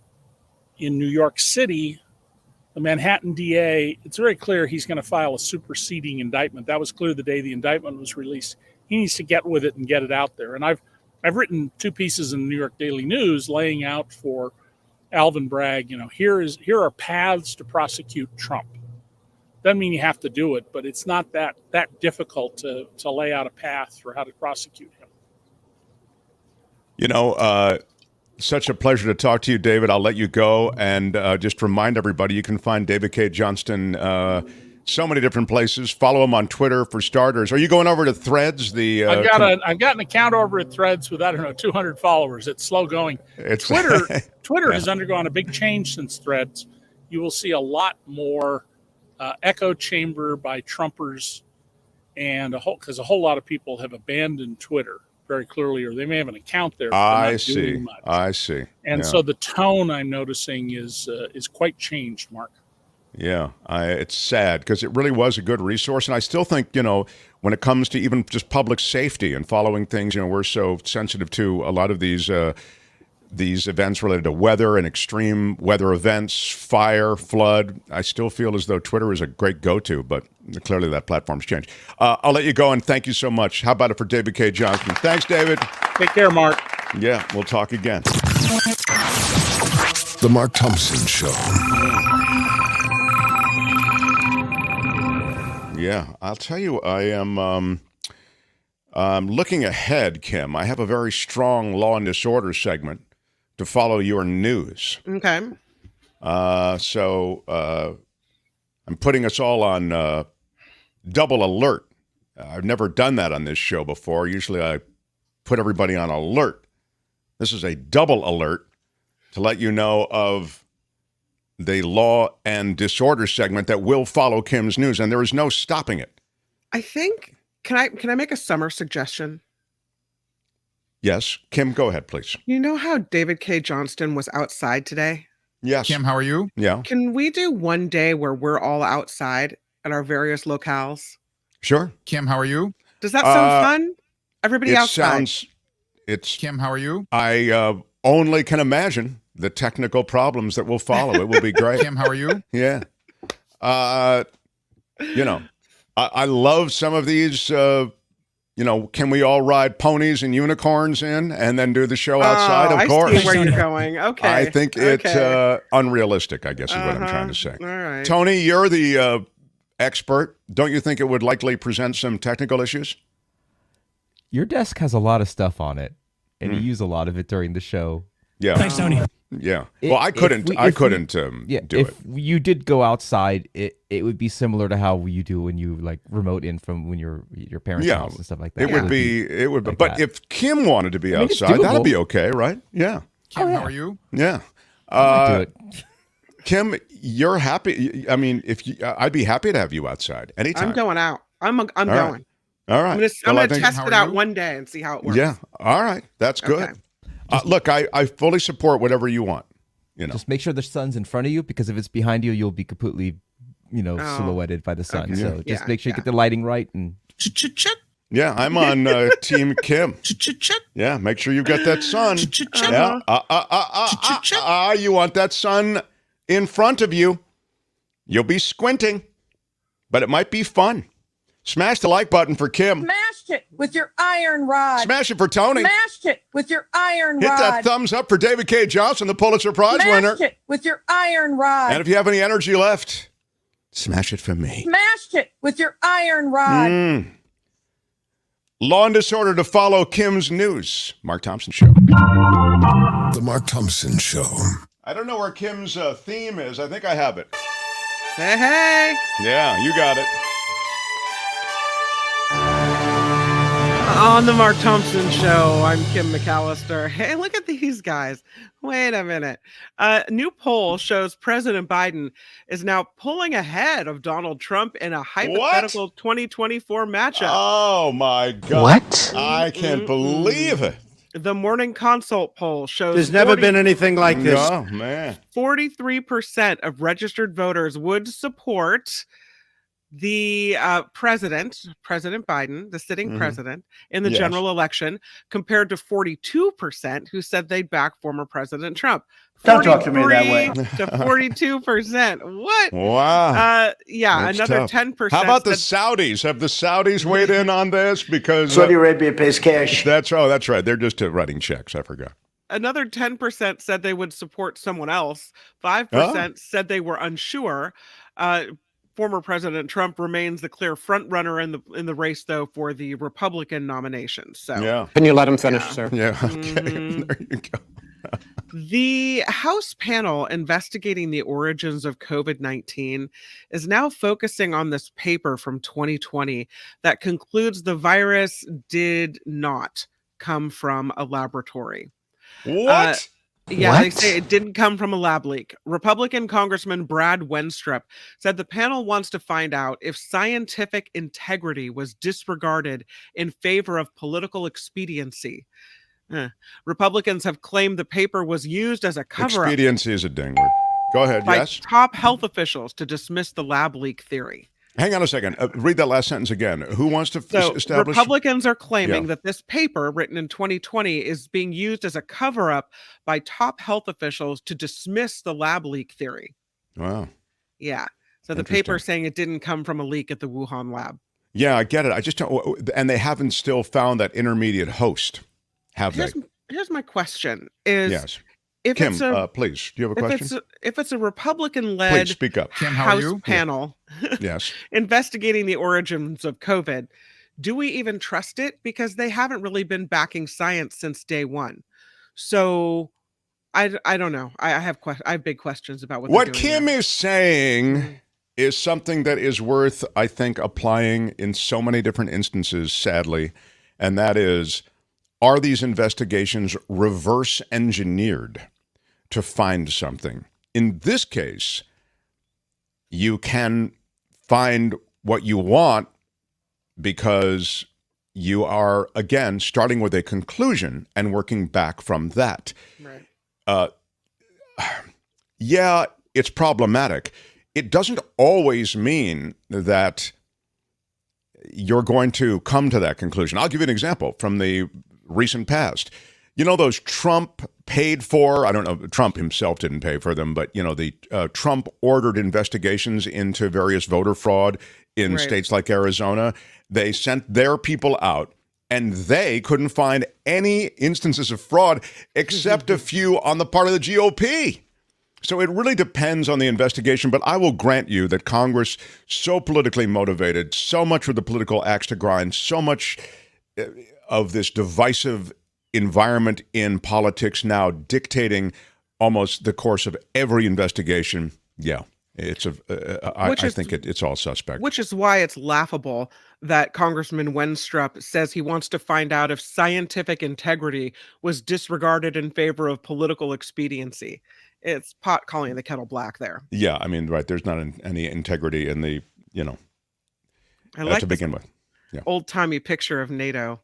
Speaker 16: in New York City, the Manhattan DA, it's very clear he's going to file a superseding indictment. That was clear the day the indictment was released. He needs to get with it and get it out there. And I've written 2 pieces in the New York Daily News laying out for Alvin Bragg, here are paths to prosecute Trump. Doesn't mean you have to do it, but it's not that difficult to lay out a path for how to prosecute him.
Speaker 2: Such a pleasure to talk to you, David. I'll let you go and just remind everybody you can find David Cay Johnston so many different places. Follow him on Twitter for starters. Are you going over to Threads?
Speaker 16: I've got an account over at Threads with 200 followers. It's slow going. Twitter has undergone a big change since Threads. You will see a lot more echo chamber by Trumpers, and because a whole lot of people have abandoned Twitter very clearly, or they may have an account there.
Speaker 2: I see.
Speaker 16: And so the tone I'm noticing is quite changed, Mark.
Speaker 2: Yeah, it's sad because it really was a good resource. And I still think, when it comes to even just public safety and following things, we're so sensitive to a lot of these these events related to weather and extreme weather events, fire, flood. I still feel as though Twitter is a great go-to, but clearly that platform's changed. I'll let you go, and thank you so much. How about it for David Cay Johnston? Thanks, David.
Speaker 16: Take care, Mark.
Speaker 2: Yeah, we'll talk again.
Speaker 3: The Mark Thompson Show.
Speaker 2: Yeah, I'll tell you, I am looking ahead, Kim. I have a very strong law and disorder segment to follow your news.
Speaker 4: Okay.
Speaker 2: So I'm putting us all on double alert. I've never done that on this show before. Usually I put everybody on alert. This is a double alert to let you know of the law and disorder segment that will follow Kim's news, and there is no stopping it.
Speaker 4: I think, can I make a summer suggestion?
Speaker 2: Yes. Kim, go ahead, please.
Speaker 4: You know how David Cay Johnston was outside today?
Speaker 2: Yes.
Speaker 17: Kim, how are you?
Speaker 2: Yeah.
Speaker 4: Can we do one day where we're all outside at our various locales?
Speaker 2: Sure.
Speaker 17: Kim, how are you?
Speaker 4: Does that sound fun? Everybody outside.
Speaker 17: Kim, how are you?
Speaker 2: I only can imagine the technical problems that will follow. It will be great.
Speaker 17: Kim, how are you?
Speaker 2: Yeah. I love some of these, can we all ride ponies and unicorns in and then do the show outside? Of course.
Speaker 4: I see where you're going. Okay.
Speaker 2: I think it's unrealistic, I guess is what I'm trying to say.
Speaker 4: All right.
Speaker 2: Tony, you're the expert. Don't you think it would likely present some technical issues?
Speaker 5: Your desk has a lot of stuff on it, and you use a lot of it during the show.
Speaker 2: Yeah.
Speaker 17: Thanks, Tony.
Speaker 2: Yeah. Well, I couldn't do it.
Speaker 5: If you did go outside, it would be similar to how you do when you like remote in from when your parents' house and stuff like that.
Speaker 2: It would be. Like but that. If Kim wanted to be outside, that'd be okay, right? Yeah.
Speaker 17: Kim, how are you?
Speaker 2: Yeah.
Speaker 5: Do it.
Speaker 2: Kim, you're happy. I mean, I'd be happy to have you outside anytime.
Speaker 4: I'm going out. I'm going.
Speaker 2: All right.
Speaker 4: I'm going to test it out one day and see how it works.
Speaker 2: Yeah. All right. That's good.
Speaker 4: Okay.
Speaker 2: Look, I fully support whatever you want.
Speaker 5: Just make sure the sun's in front of you, because if it's behind you, you'll be completely, silhouetted by the sun.
Speaker 4: Okay.
Speaker 5: So just make sure you get the lighting right. And
Speaker 2: yeah, I'm on Team Kim. Yeah, make sure you get that sun. Yeah. You want that sun in front of you. You'll be squinting, but it might be fun. Smash the like button for Kim.
Speaker 8: Smashed it with your iron rod.
Speaker 2: Smash it for Tony.
Speaker 8: Smashed it with your iron
Speaker 2: Hit
Speaker 8: rod.
Speaker 2: that thumbs up for David Cay Johnston, the Pulitzer Prize winner.
Speaker 8: Smashed it with your iron rod.
Speaker 2: And if you have any energy left, smash it for me.
Speaker 8: Smashed it with your iron rod.
Speaker 2: Law and disorder to follow Kim's news. Mark Thompson Show.
Speaker 3: The Mark Thompson Show.
Speaker 2: I don't know where Kim's theme is. I think I have it.
Speaker 4: Hey.
Speaker 2: Yeah, you got it.
Speaker 4: On the Mark Thompson Show, I'm Kim McAllister. Hey, look at these guys. Wait a minute. A new poll shows President Biden is now pulling ahead of Donald Trump in a hypothetical 2024 matchup.
Speaker 2: Oh, my God.
Speaker 7: What?
Speaker 2: I can't believe it.
Speaker 4: The Morning Consult poll shows
Speaker 9: There's never been anything like this.
Speaker 2: Oh, man.
Speaker 4: 43% of registered voters would support the President Biden, the sitting president, in the general election, compared to 42% who said they'd back former President Trump.
Speaker 9: Don't talk to me that way.
Speaker 4: To 42%. What?
Speaker 2: Wow.
Speaker 4: Yeah,
Speaker 2: That's
Speaker 4: another
Speaker 2: tough.
Speaker 4: 10%.
Speaker 2: How about the Saudis? Have the Saudis weighed in on this? Because
Speaker 9: Saudi Arabia pays cash.
Speaker 2: that's right. They're just writing checks. I forgot.
Speaker 4: Another 10% said they would support someone else. 5% said they were unsure. Former President Trump remains the clear front runner in the race, though, for the Republican nomination. So,
Speaker 2: Yeah.
Speaker 9: Can you let him finish, sir?
Speaker 2: Yeah. Okay. There you go.
Speaker 4: the House panel investigating the origins of COVID-19 is now focusing on this paper from 2020 that concludes the virus did not come from a laboratory.
Speaker 2: What?
Speaker 4: Yeah, they say it didn't come from a lab leak. Republican Congressman Brad Wenstrup said the panel wants to find out if scientific integrity was disregarded in favor of political expediency. Republicans have claimed the paper was used as a cover-up.
Speaker 2: Expediency is a ding word. Go ahead,
Speaker 4: by
Speaker 2: yes?
Speaker 4: top health officials to dismiss the lab leak theory.
Speaker 2: Hang on a second. Read that last sentence again. Who wants to establish?
Speaker 4: Republicans are claiming that this paper, written in 2020, is being used as a cover-up by top health officials to dismiss the lab leak theory.
Speaker 2: Wow.
Speaker 4: Yeah. So the paper is saying it didn't come from a leak at the Wuhan lab.
Speaker 2: Yeah, I get it. I just don't. And they haven't still found that intermediate host, have they?
Speaker 4: Here's my question: is
Speaker 2: yes.
Speaker 4: If
Speaker 2: Kim,
Speaker 4: it's a,
Speaker 2: please, do you have a question?
Speaker 4: If it's a Republican-led
Speaker 2: please speak up.
Speaker 17: Kim, how are
Speaker 4: House
Speaker 17: you?
Speaker 4: panel
Speaker 2: yes.
Speaker 4: investigating the origins of COVID, do we even trust it? Because they haven't really been backing science since day one. So I don't know. I have big questions about what
Speaker 2: Kim is saying is something that is worth, I think, applying in so many different instances, sadly, and that is, are these investigations reverse engineered to find something? In this case, you can find what you want because you are, again, starting with a conclusion and working back from that.
Speaker 4: Right.
Speaker 2: Yeah, it's problematic. It doesn't always mean that you're going to come to that conclusion. I'll give you an example from the recent past. You know, those Trump paid for, I don't know, Trump himself didn't pay for them, but, you know, the Trump ordered investigations into various voter fraud in states like Arizona. They sent their people out and they couldn't find any instances of fraud except a few on the part of the GOP. So it really depends on the investigation, but I will grant you that Congress, so politically motivated, so much with the political axe to grind, so much of this divisive environment in politics now dictating almost the course of every investigation. Yeah, it's I think it's all suspect.
Speaker 4: Which is why it's laughable that Congressman Wenstrup says he wants to find out if scientific integrity was disregarded in favor of political expediency. It's pot calling the kettle black there.
Speaker 2: Yeah, I mean, right. There's not any integrity in the,
Speaker 4: I like
Speaker 2: to begin with. Yeah.
Speaker 4: Old-timey picture of NATO.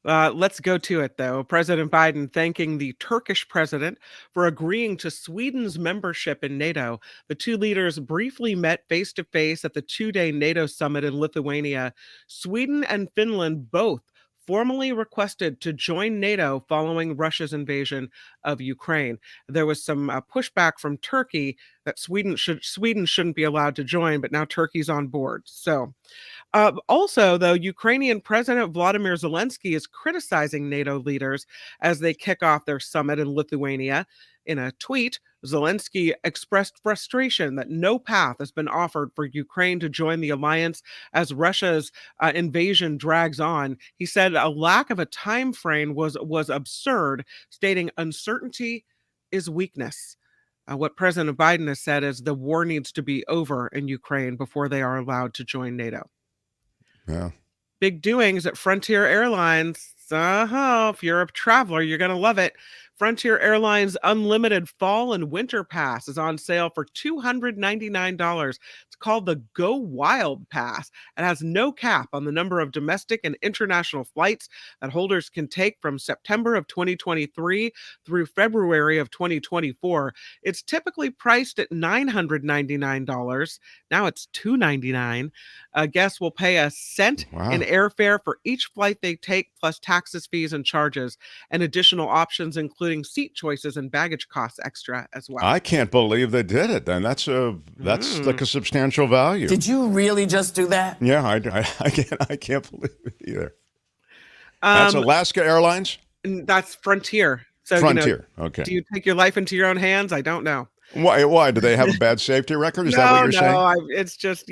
Speaker 4: Let's go to it, though. President Biden thanking the Turkish president for agreeing to Sweden's membership in NATO. The two leaders briefly met face-to-face at the two-day NATO summit in Lithuania. Sweden and Finland both formally requested to join NATO following Russia's invasion of Ukraine. There was some pushback from Turkey that Sweden shouldn't be allowed to join, but now Turkey's on board. So also, though, Ukrainian President Vladimir Zelensky is criticizing NATO leaders as they kick off their summit in Lithuania. In a tweet, Zelensky expressed frustration that no path has been offered for Ukraine to join the alliance as Russia's invasion drags on. He said a lack of a time frame was absurd, stating uncertainty is weakness. What President Biden has said is the war needs to be over in Ukraine before they are allowed to join NATO.
Speaker 2: Yeah.
Speaker 4: Big doings at Frontier Airlines. If you're a traveler, you're going to love it. Frontier Airlines Unlimited Fall and Winter Pass is on sale for $299. It's called the Go Wild Pass. It has no cap on the number of domestic and international flights that holders can take from September of 2023 through February of 2024. It's typically priced at $999. Now it's $299. Guests will pay a cent in airfare for each flight they take, plus taxes, fees, and charges, and additional options including seat choices and baggage costs extra as well.
Speaker 2: I can't believe they did it. Then that's like a substantial value.
Speaker 14: Did you really just do that?
Speaker 2: Yeah, I can't believe it either. That's Alaska Airlines?
Speaker 4: That's Frontier. So,
Speaker 2: Frontier, okay.
Speaker 4: Do you take your life into your own hands? I don't know.
Speaker 2: Why? Do they have a bad safety record? Is that what you're saying?
Speaker 4: No, it's just,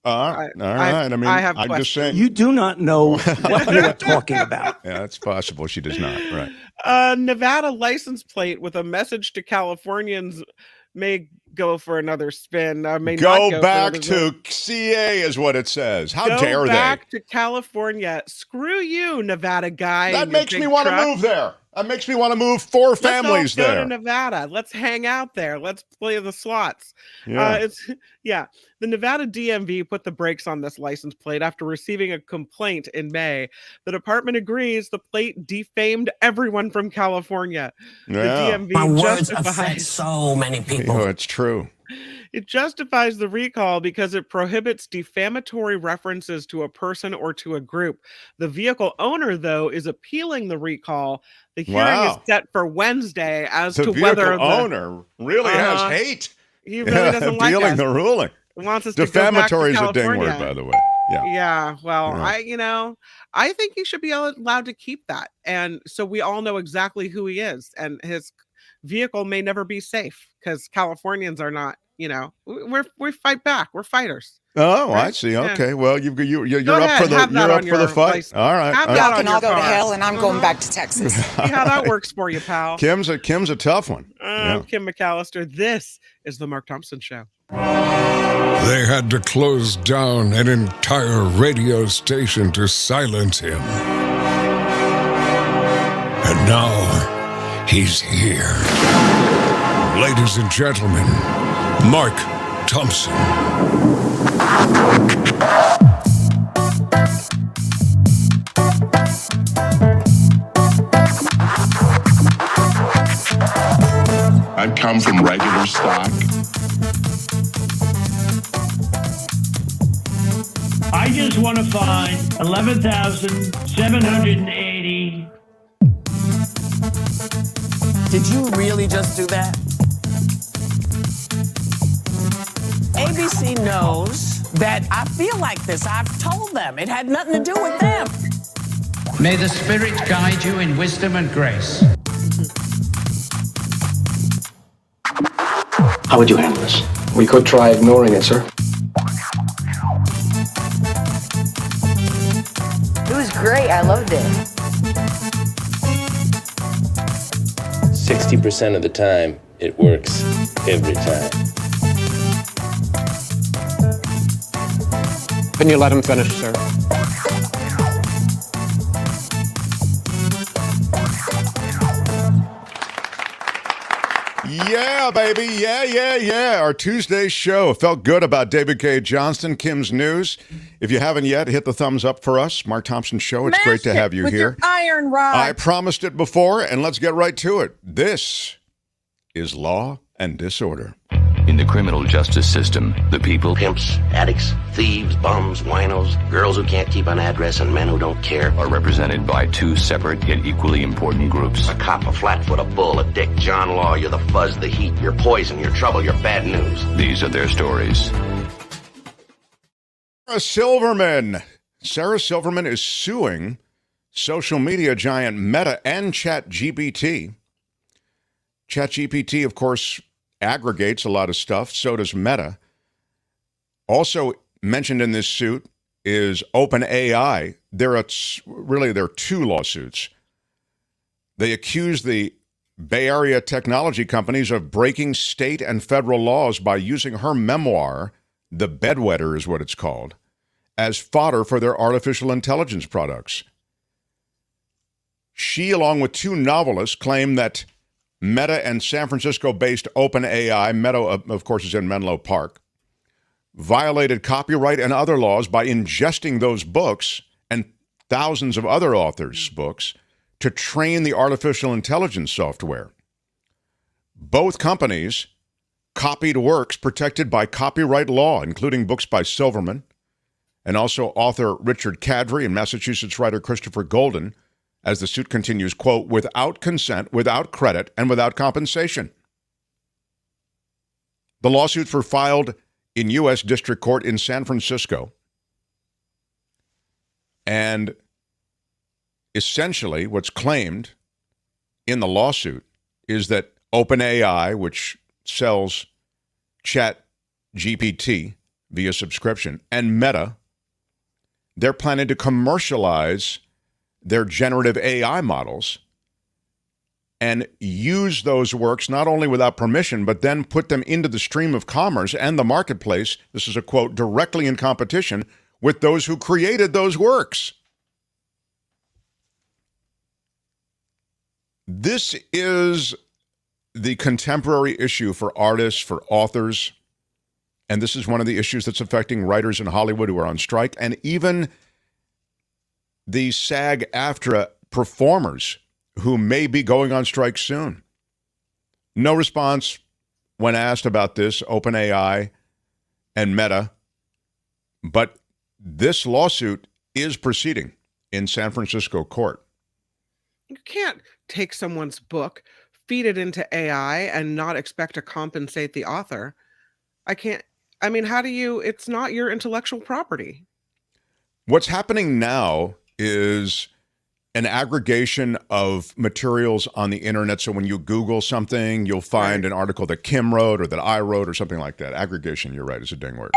Speaker 2: all right. I mean, I'm just saying.
Speaker 9: You do not know what you are talking about.
Speaker 2: Yeah, it's possible she does not. Right.
Speaker 4: Nevada license plate with a message to Californians may go for another spin. May
Speaker 2: go
Speaker 4: not go
Speaker 2: back to CA is what it says. How dare they?
Speaker 4: Go back to California. Screw you, Nevada guy.
Speaker 2: That makes me want to move there. That makes me want to move 4 families there.
Speaker 4: Let's go to Nevada. Let's hang out there. Let's play the slots.
Speaker 2: Yeah.
Speaker 4: The Nevada DMV put the brakes on this license plate after receiving a complaint in May. The department agrees the plate defamed everyone from California.
Speaker 2: Yeah.
Speaker 4: The DMV
Speaker 14: My words affect so many people.
Speaker 2: It's true.
Speaker 4: It justifies the recall because it prohibits defamatory references to a person or to a group. The vehicle owner, though, is appealing the recall. The hearing is
Speaker 2: Wow.
Speaker 4: set for Wednesday as
Speaker 2: The
Speaker 4: to
Speaker 2: vehicle
Speaker 4: whether the
Speaker 2: owner really has
Speaker 4: Uh-huh.
Speaker 2: hate.
Speaker 4: he really doesn't like
Speaker 2: appealing
Speaker 4: us.
Speaker 2: the ruling.
Speaker 4: Wants us to go back
Speaker 2: Defamatory
Speaker 4: to
Speaker 2: is a ding word,
Speaker 4: California.
Speaker 2: by the way. Yeah.
Speaker 4: Yeah, well,
Speaker 2: Yeah.
Speaker 4: I think he should be allowed to keep that, and so we all know exactly who he is, and his vehicle may never be safe because Californians are not. We fight back. We're fighters.
Speaker 2: Oh, I
Speaker 4: Right?
Speaker 2: see.
Speaker 4: Yeah.
Speaker 2: Okay. Well, you're
Speaker 4: Go
Speaker 2: up
Speaker 4: ahead,
Speaker 2: for the
Speaker 4: have that
Speaker 2: you're up
Speaker 4: on
Speaker 2: for the
Speaker 4: your
Speaker 2: fight.
Speaker 4: license.
Speaker 2: All right.
Speaker 4: Have
Speaker 2: All
Speaker 4: that
Speaker 2: right.
Speaker 4: on
Speaker 11: And
Speaker 4: your
Speaker 11: I'll go to
Speaker 4: car.
Speaker 11: hell and I'm going back to Texas.
Speaker 4: See how that works for you, pal.
Speaker 2: Kim's a tough one.
Speaker 4: I'm Kim McAllister. This is the Mark Thompson Show.
Speaker 3: They had to close down an entire radio station to silence him. And now he's here. Ladies and gentlemen, Mark Thompson.
Speaker 18: I've come from regular stock.
Speaker 19: I just want to find 11,780.
Speaker 14: Did you really just do that? ABC knows that I feel like this. I've told them. It had nothing to do with them.
Speaker 20: May the Spirit guide you in wisdom and grace.
Speaker 7: How would you handle this? We could try ignoring it, sir.
Speaker 11: It was great. I loved it.
Speaker 21: 60% of the time, it works every time.
Speaker 7: Can you let him finish, sir?
Speaker 2: Yeah, baby. Yeah. Our Tuesday show felt good about David Cay Johnston, Kim's News. If you haven't yet, hit the thumbs up for us. Mark Thompson Show. It's great to have you
Speaker 8: with
Speaker 2: here.
Speaker 8: Your iron rod.
Speaker 2: I promised it before, and let's get right to it. This is Law and Disorder.
Speaker 22: In the criminal justice system, the people,
Speaker 23: pimps, addicts, thieves, bums, winos, girls who can't keep an address, and men who don't care,
Speaker 22: are represented by two separate yet equally important groups.
Speaker 23: A cop, a flatfoot, a bull, a dick, John Law. You're the fuzz, the heat, you're poison, you're trouble, you're bad news.
Speaker 22: These are their stories.
Speaker 2: Sarah Silverman is suing social media giant Meta and ChatGPT. ChatGPT, of course, aggregates a lot of stuff. So does Meta. Also mentioned in this suit is OpenAI. There are two lawsuits. They accuse the Bay Area technology companies of breaking state and federal laws by using her memoir, The Bedwetter is what it's called, as fodder for their artificial intelligence products. She, along with two novelists, claim that Meta and San Francisco-based OpenAI, Meta, of course, is in Menlo Park, violated copyright and other laws by ingesting those books and thousands of other authors' books to train the artificial intelligence software. Both companies copied works protected by copyright law, including books by Silverman and also author Richard Kadrey and Massachusetts writer Christopher Golden, as the suit continues, quote, without consent, without credit, and without compensation. The lawsuits were filed in U.S. District Court in San Francisco. And essentially what's claimed in the lawsuit is that OpenAI, which sells ChatGPT via subscription, and Meta, they're planning to commercialize their generative AI models and use those works not only without permission, but then put them into the stream of commerce and the marketplace, this is a quote, directly in competition with those who created those works. This is the contemporary issue for artists, for authors, and this is one of the issues that's affecting writers in Hollywood who are on strike, and even the SAG-AFTRA performers who may be going on strike soon. No response when asked about this, OpenAI and Meta. But this lawsuit is proceeding in San Francisco court.
Speaker 4: You can't take someone's book, feed it into AI, and not expect to compensate the author. How do you? It's not your intellectual property.
Speaker 2: What's happening now is an aggregation of materials on the internet. So when you Google something, you'll find an article that Kim wrote or that I wrote or something like that. Aggregation, you're right, is a ding word.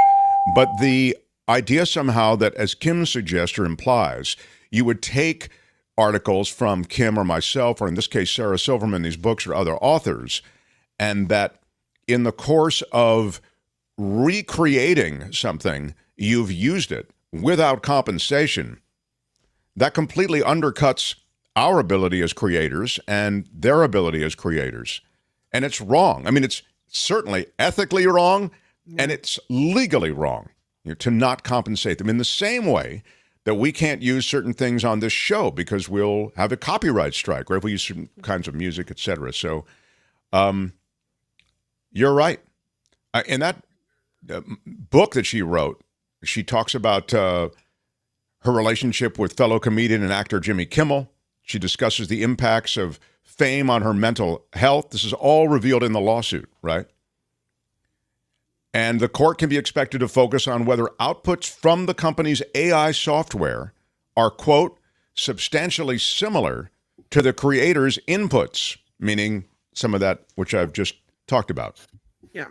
Speaker 2: But the idea somehow that, as Kim suggests or implies, you would take articles from Kim or myself, or in this case, Sarah Silverman, these books or other authors, and that in the course of recreating something, you've used it without compensation. That completely undercuts our ability as creators and their ability as creators. And it's wrong. I mean, it's certainly ethically wrong, and it's legally wrong, to not compensate them in the same way that we can't use certain things on this show because we'll have a copyright strike, or if we use certain kinds of music, etc. So you're right. In that book that she wrote, she talks about her relationship with fellow comedian and actor Jimmy Kimmel. She discusses the impacts of fame on her mental health. This is all revealed in the lawsuit, right? And the court can be expected to focus on whether outputs from the company's AI software are, quote, substantially similar to the creator's inputs, meaning some of that which I've just talked about.
Speaker 4: Yeah.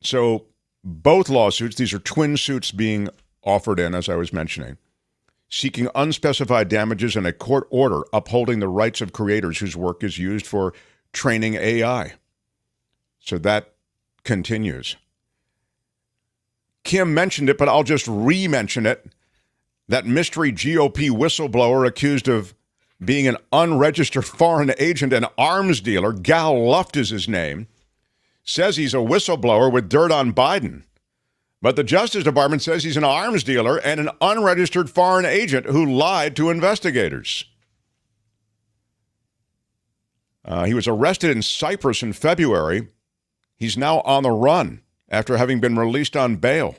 Speaker 2: So both lawsuits, these are twin suits being offered in, as I was mentioning, seeking unspecified damages and a court order upholding the rights of creators whose work is used for training AI. So that continues. Kim mentioned it, but I'll just re-mention it. That mystery GOP whistleblower accused of being an unregistered foreign agent and arms dealer, Gal Luft is his name, says he's a whistleblower with dirt on Biden. But the Justice Department says he's an arms dealer and an unregistered foreign agent who lied to investigators. He was arrested in Cyprus in February. He's now on the run after having been released on bail.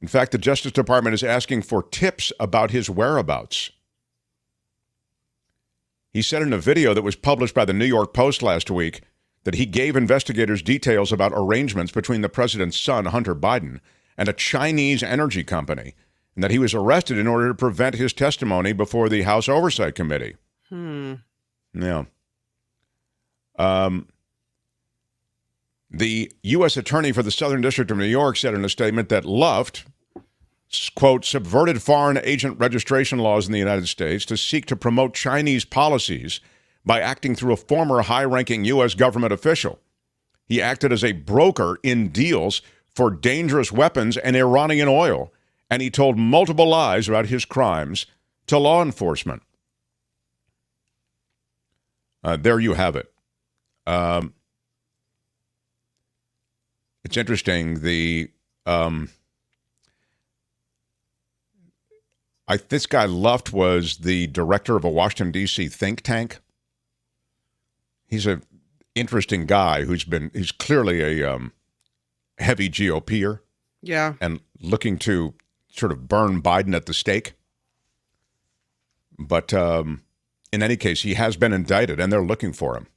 Speaker 2: In fact, the Justice Department is asking for tips about his whereabouts. He said in a video that was published by the New York Post last week that he gave investigators details about arrangements between the president's son, Hunter Biden, and a Chinese energy company, and that he was arrested in order to prevent his testimony before the House Oversight Committee. Yeah. The U.S. Attorney for the Southern District of New York said in a statement that Luft, quote, subverted foreign agent registration laws in the United States to seek to promote Chinese policies by acting through a former high-ranking U.S. government official. He acted as a broker in deals for dangerous weapons and Iranian oil, and he told multiple lies about his crimes to law enforcement. There you have it. It's interesting. This guy Luft was the director of a Washington, D.C. think tank. He's an interesting guy he's clearly a heavy GOPer.
Speaker 4: Yeah.
Speaker 2: And looking to sort of burn Biden at the stake. But in any case, he has been indicted and they're looking for him.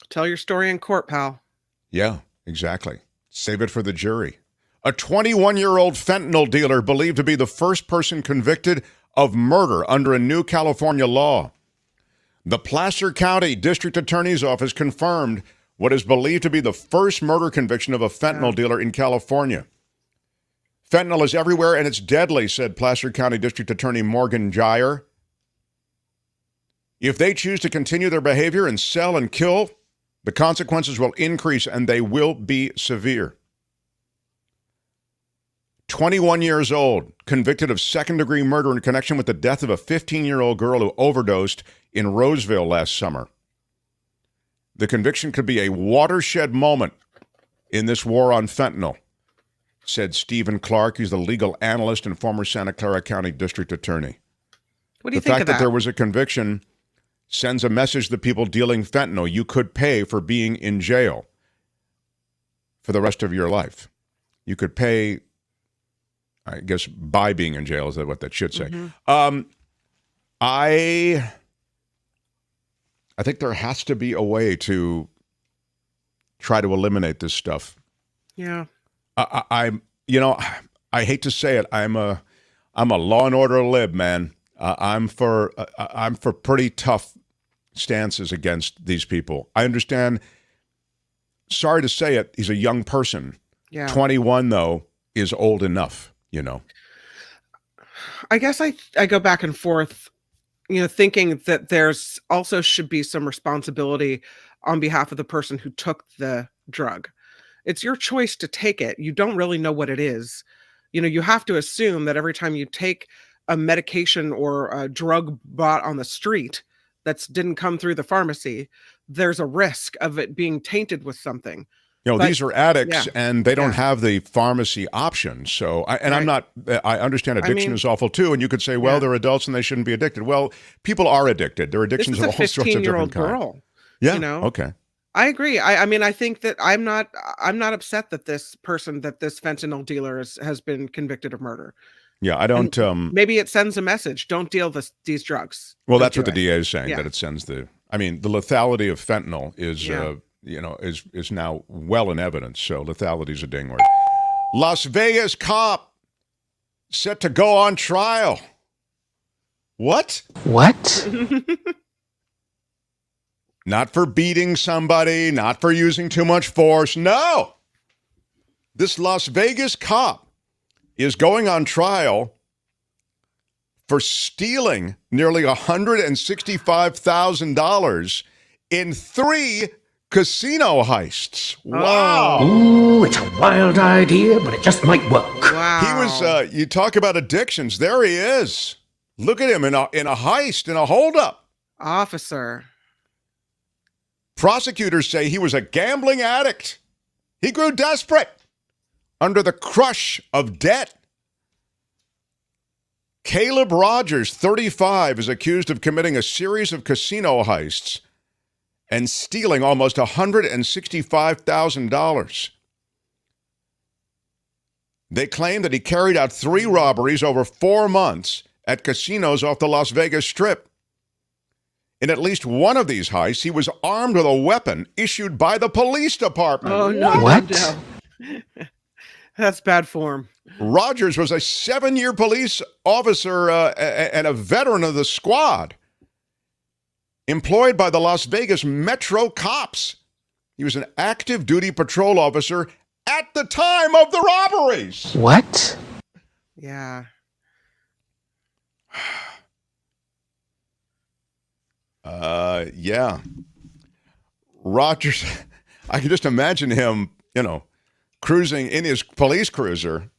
Speaker 4: Tell your story in court, pal.
Speaker 2: Yeah, exactly. Save it for the jury. A 21-year-old fentanyl dealer believed to be the first person convicted of murder under a new California law. The Placer County District Attorney's Office confirmed what is believed to be the first murder conviction of a fentanyl dealer in California. Fentanyl is everywhere and it's deadly, said Placer County District Attorney Morgan Geyer. If they choose to continue their behavior and sell and kill, the consequences will increase and they will be severe. 21 years old, convicted of second-degree murder in connection with the death of a 15-year-old girl who overdosed in Roseville last summer. The conviction could be a watershed moment in this war on fentanyl, said Stephen Clark. He's the legal analyst and former Santa Clara County District Attorney.
Speaker 4: What do you think of that?
Speaker 2: The fact that there was a conviction sends a message to people dealing fentanyl. You could pay for being in jail for the rest of your life. You could pay, I guess, by being in jail is what that should say. I think there has to be a way to try to eliminate this stuff.
Speaker 4: Yeah.
Speaker 2: I hate to say it. I'm a law and order lib, man. I'm for pretty tough stances against these people. I understand. Sorry to say it. He's a young person.
Speaker 4: Yeah.
Speaker 2: 21 though is old enough.
Speaker 4: I guess I go back and forth, thinking that there's also should be some responsibility on behalf of the person who took the drug. It's your choice to take it. You don't really know what it is. You have to assume that every time you take a medication or a drug bought on the street that didn't come through the pharmacy, there's a risk of it being tainted with something.
Speaker 2: These are addicts,
Speaker 4: yeah.
Speaker 2: and they don't have the pharmacy option. So, I understand addiction is awful too. And you could say, well, they're adults and they shouldn't be addicted. Well, people are addicted. There are addictions of all sorts of different kinds.
Speaker 4: Girl.
Speaker 2: Yeah. Okay.
Speaker 4: I agree. I think that I'm not upset that this fentanyl dealer has been convicted of murder.
Speaker 2: Yeah, I don't.
Speaker 4: Maybe it sends a message: don't deal these drugs.
Speaker 2: Well, that's what the DA is saying. That it sends the lethality of fentanyl is. Is now well in evidence. So lethality is a ding word. Las Vegas cop set to go on trial. What? Not for beating somebody, not for using too much force. No. This Las Vegas cop is going on trial for stealing nearly $165,000 in 3 casino heists. Wow.
Speaker 9: Ooh, it's a wild idea, but it just might work.
Speaker 4: Wow.
Speaker 2: He was, you talk about addictions. There he is. Look at him in a heist, in a holdup.
Speaker 4: Officer.
Speaker 2: Prosecutors say he was a gambling addict. He grew desperate under the crush of debt. Caleb Rogers, 35, is accused of committing a series of casino heists and stealing almost $165,000. They claim that he carried out 3 robberies over 4 months at casinos off the Las Vegas Strip. In at least one of these heists, he was armed with a weapon issued by the police department.
Speaker 4: Oh, no.
Speaker 9: What?
Speaker 4: No. That's bad form.
Speaker 2: Rogers was a 7-year police officer and a veteran of the squad, employed by the Las Vegas Metro Cops. He was an active duty patrol officer at the time of the robberies.
Speaker 9: What?
Speaker 4: Yeah.
Speaker 2: Yeah. Rogers, I can just imagine him, cruising in his police cruiser.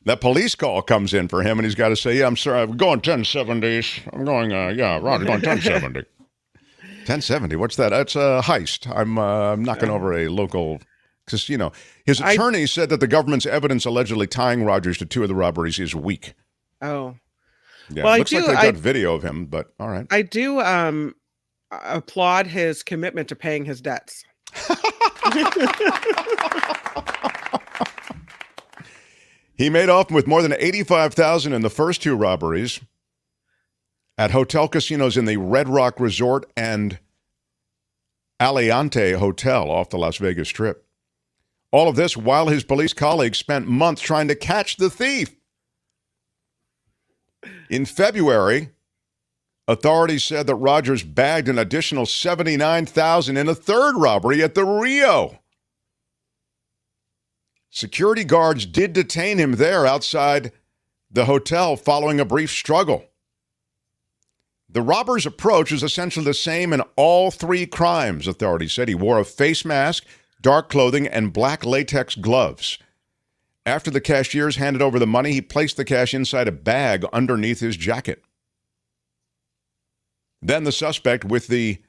Speaker 2: That police call comes in for him, and he's got to say, yeah, I'm sorry, I'm going 1070s. I'm going, Roger, going 1070. 1070, what's that? That's a heist. I'm knocking over a local casino. His attorney said that the government's evidence allegedly tying Rogers to 2 of the robberies is weak.
Speaker 4: Oh.
Speaker 2: Yeah,
Speaker 4: well,
Speaker 2: looks like they got video of him, but all right.
Speaker 4: I do applaud his commitment to paying his debts.
Speaker 2: He made off with more than $85,000 in the first 2 robberies at hotel casinos in the Red Rock Resort and Aliante Hotel off the Las Vegas Strip. All of this while his police colleagues spent months trying to catch the thief. In February, authorities said that Rogers bagged an additional $79,000 in a 3rd robbery at the Rio. Security guards did detain him there outside the hotel following a brief struggle. The robber's approach is essentially the same in all 3 crimes, authorities said. He wore a face mask, dark clothing, and black latex gloves. After the cashiers handed over the money, he placed the cash inside a bag underneath his jacket. Then the suspect, with the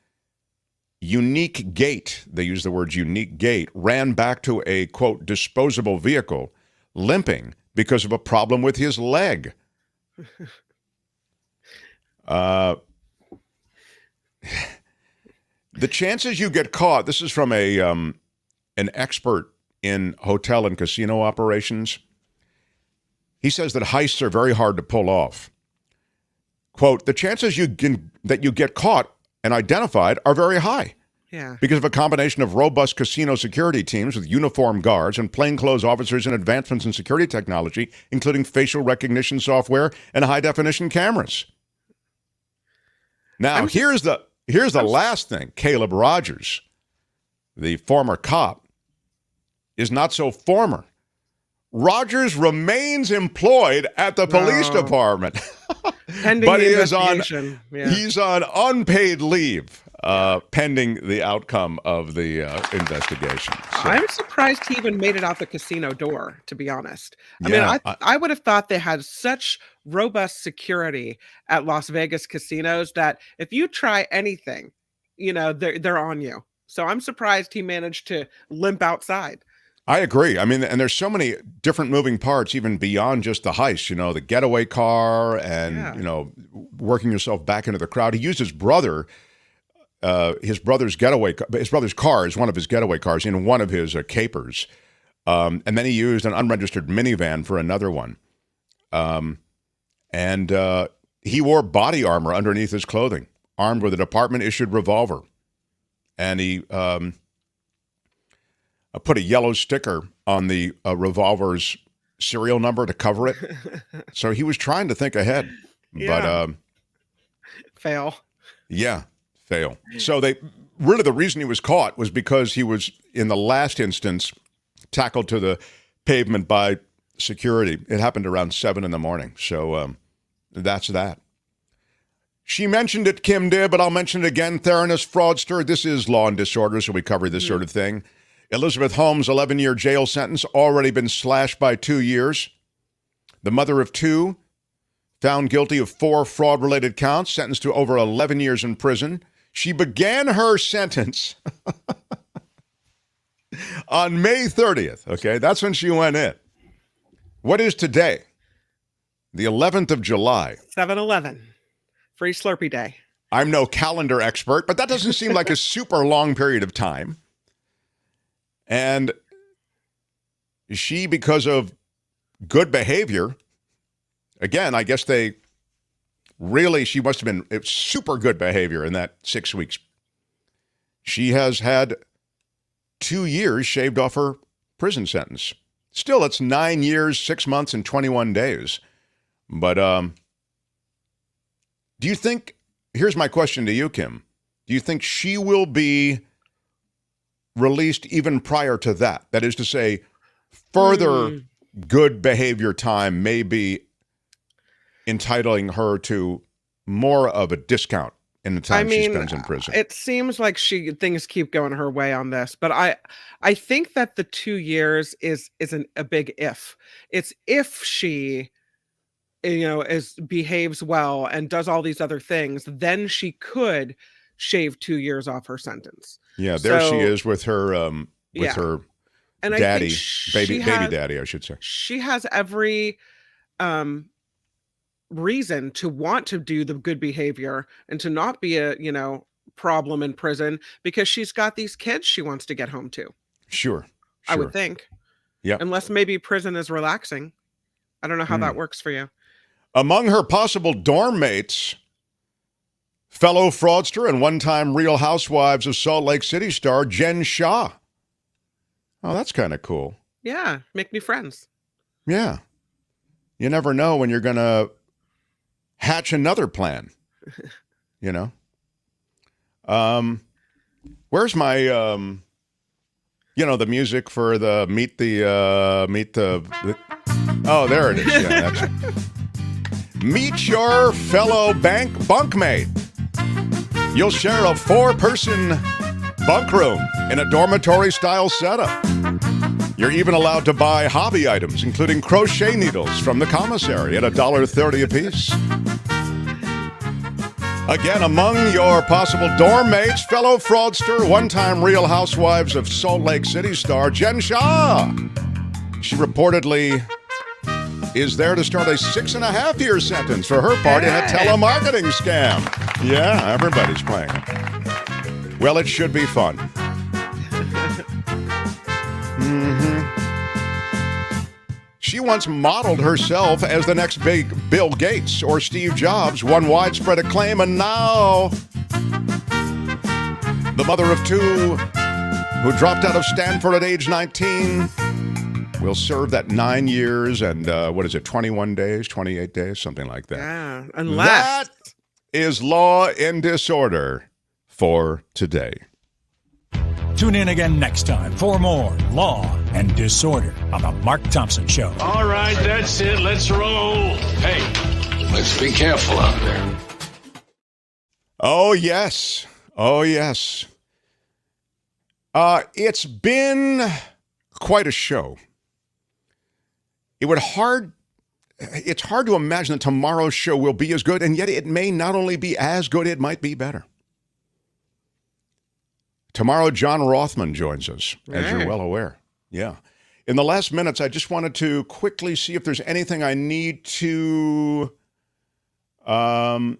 Speaker 2: unique gait, they use the words unique gait, ran back to a, quote, disposable vehicle, limping because of a problem with his leg. The chances you get caught, this is from an expert in hotel and casino operations. He says that heists are very hard to pull off. Quote, the chances that you get caught and identified are very high.
Speaker 4: Yeah.
Speaker 2: Because of a combination of robust casino security teams with uniformed guards and plainclothes officers and advancements in security technology, including facial recognition software and high-definition cameras. Now, here's the last thing. Caleb Rogers, the former cop, is not so former. Rogers remains employed at the police department.
Speaker 4: Pending
Speaker 2: but
Speaker 4: the
Speaker 2: he
Speaker 4: investigation.
Speaker 2: He's on unpaid leave pending the outcome of the investigation. So,
Speaker 4: I'm surprised he even made it out the casino door, to be honest.
Speaker 2: Yeah,
Speaker 4: I would have thought they had such robust security at Las Vegas casinos that if you try anything, they're on you. So I'm surprised he managed to limp outside.
Speaker 2: I agree. I mean, and there's so many different moving parts, even beyond just the heist, the getaway car and, working yourself back into the crowd. He used his brother's car is one of his getaway cars in one of his capers. And then he used an unregistered minivan for another one. And he wore body armor underneath his clothing, armed with a department-issued revolver. And he put a yellow sticker on the revolver's serial number to cover it. So he was trying to think ahead.
Speaker 4: Yeah.
Speaker 2: But
Speaker 4: fail.
Speaker 2: Yeah, fail. So the reason he was caught was because he was, in the last instance, tackled to the pavement by security. It happened around 7 a.m. So that's that. She mentioned it, Kim did, but I'll mention it again. Theranos fraudster. This is Law and Disorder, so we cover this sort of thing. Elizabeth Holmes' 11-year jail sentence already been slashed by 2 years. The mother of 2, found guilty of 4 fraud-related counts, sentenced to over 11 years in prison. She began her sentence on May 30th, okay? That's when she went in. What is today? The 11th of July.
Speaker 4: 7-Eleven. Free Slurpee Day.
Speaker 2: I'm no calendar expert, but that doesn't seem like a super long period of time. And she, because of good behavior, again, I guess she must have been super good behavior in that 6 weeks. She has had 2 years shaved off her prison sentence. Still, it's 9 years, 6 months, and 21 days. But do you think, here's my question to you, Kim. Do you think she will be released even prior to that? That is to say, further good behavior time may be entitling her to more of a discount in the time she spends in prison.
Speaker 4: It seems like things keep going her way on this, but I think that the 2 years isn't a big if. It's if she behaves well and does all these other things, then she could shave 2 years off her sentence.
Speaker 2: Yeah, there she is with her her
Speaker 4: and
Speaker 2: daddy, baby
Speaker 4: has,
Speaker 2: daddy, I should say.
Speaker 4: She has every reason to want to do the good behavior and to not be a problem in prison because she's got these kids she wants to get home to.
Speaker 2: Sure.
Speaker 4: I would think.
Speaker 2: Yeah.
Speaker 4: Unless maybe prison is relaxing. I don't know how that works for you.
Speaker 2: Among her possible dorm mates, fellow fraudster and one-time Real Housewives of Salt Lake City star Jen Shah. Oh, that's kind of cool.
Speaker 4: Yeah, make new friends.
Speaker 2: Yeah. You never know when you're going to hatch another plan, Where's my, the music for the meet the oh, there it is. Yeah, that's meet your fellow bunkmate. You'll share a 4-person bunk room in a dormitory-style setup. You're even allowed to buy hobby items, including crochet needles from the commissary at $1.30 apiece. Again, among your possible dorm mates, fellow fraudster, one-time Real Housewives of Salt Lake City star Jen Shah. She reportedly is there to start a 6.5-year sentence for her part in a telemarketing scam. Yeah, everybody's playing it. Well, it should be fun. She once modeled herself as the next big Bill Gates or Steve Jobs, won widespread acclaim, and now the mother of two who dropped out of Stanford at age 19 will serve that 9 years and, 21 days, 28 days, something like that.
Speaker 4: Yeah, unless...
Speaker 2: That is Law and Disorder for today.
Speaker 1: Tune in again next time for more Law and Disorder on The Mark Thompson Show.
Speaker 19: All right, that's it. Let's roll.
Speaker 22: Hey, let's be careful out there.
Speaker 2: Oh, yes. Oh, yes. It's been quite a show. It's hard to imagine that tomorrow's show will be as good, and yet it may not only be as good, it might be better. Tomorrow, John Rothman joins us, as you're well aware. Yeah. In the last minutes, I just wanted to quickly see if there's anything I need to get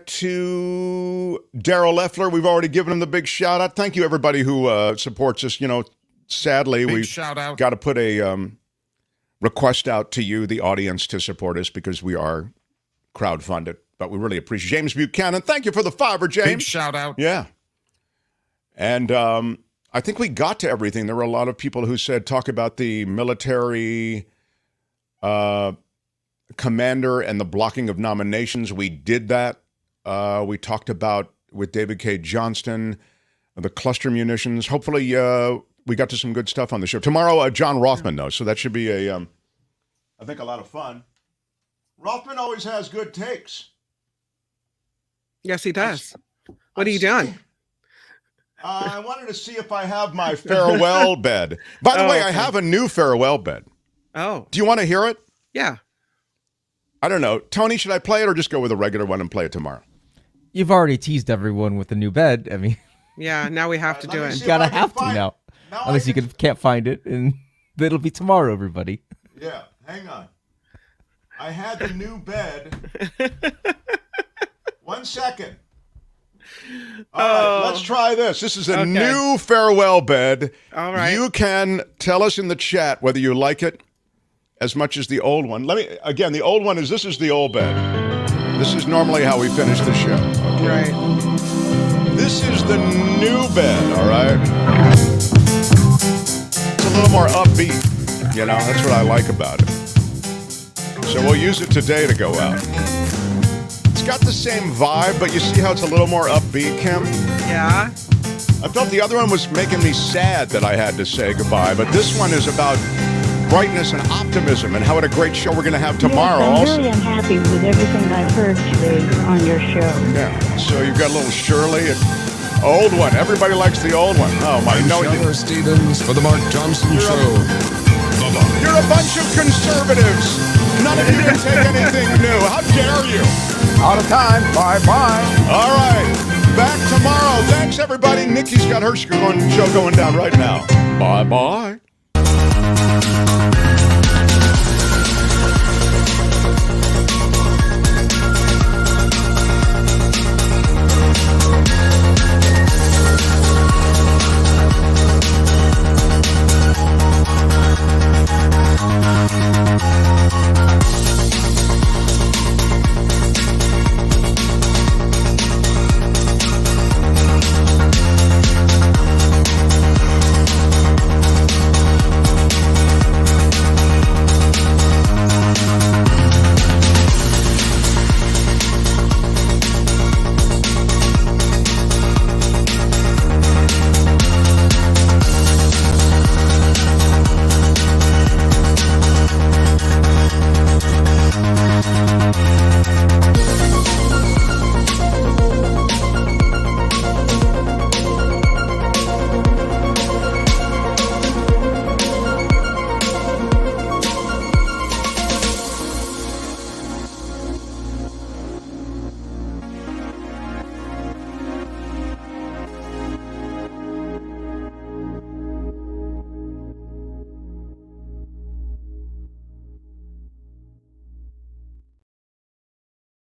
Speaker 2: to. Daryl Leffler, we've already given him the big shout out. Thank you, everybody who supports us. Sadly, we've got to put a request out to you, the audience, to support us because we are crowdfunded. But we really appreciate James Buchanan. Thank you for the $5, James.
Speaker 17: Big shout out.
Speaker 2: Yeah. And I think we got to everything. There were a lot of people who said, talk about the military commander and the blocking of nominations. We did that. We talked about, with David Cay Johnston, the cluster munitions. Hopefully we got to some good stuff on the show. Tomorrow, John Rothman, though, so that should be I think, a lot of fun. Rothman always has good takes.
Speaker 4: Yes, he does. What are you doing?
Speaker 2: I wanted to see if I have my farewell bed. By the way, I have a new farewell bed.
Speaker 4: Oh.
Speaker 2: Do you want to hear it?
Speaker 4: Yeah.
Speaker 2: I don't know. Tony, should I play it or just go with a regular one and play it tomorrow?
Speaker 5: You've already teased everyone with the new bed. I mean,
Speaker 4: yeah, now we have to do it.
Speaker 5: You gotta have to now. Unless you can't find it, and it'll be tomorrow, everybody.
Speaker 2: Yeah, hang on. I had the new bed. 1 second. All right, let's try this. This is a new farewell bed.
Speaker 4: All right.
Speaker 2: You can tell us in the chat whether you like it as much as the old one. The old one is, this is the old bed. This is normally how we finish the show. Okay?
Speaker 4: Right.
Speaker 2: This is the new bed, all right? It's a little more upbeat, that's what I like about it. So we'll use it today to go out. It's got the same vibe, but you see how it's a little more upbeat, Kim?
Speaker 4: Yeah.
Speaker 2: I felt the other one was making me sad that I had to say goodbye, but this one is about brightness and optimism and how what a great show we're going to have tomorrow.
Speaker 10: Yes, I'm very unhappy with everything I've heard today on your show.
Speaker 2: Yeah, so you've got a little Shirley, old one. Everybody likes the old one. Oh, my God.
Speaker 3: Sheller Stevens for the Mark Thompson Show. Bye-bye.
Speaker 2: You're a bunch of conservatives. None of you can take anything new. How dare you?
Speaker 13: Out of time. Bye-bye.
Speaker 2: All right. Back tomorrow. Thanks, everybody. Nikki's got her show going down right now. Bye-bye.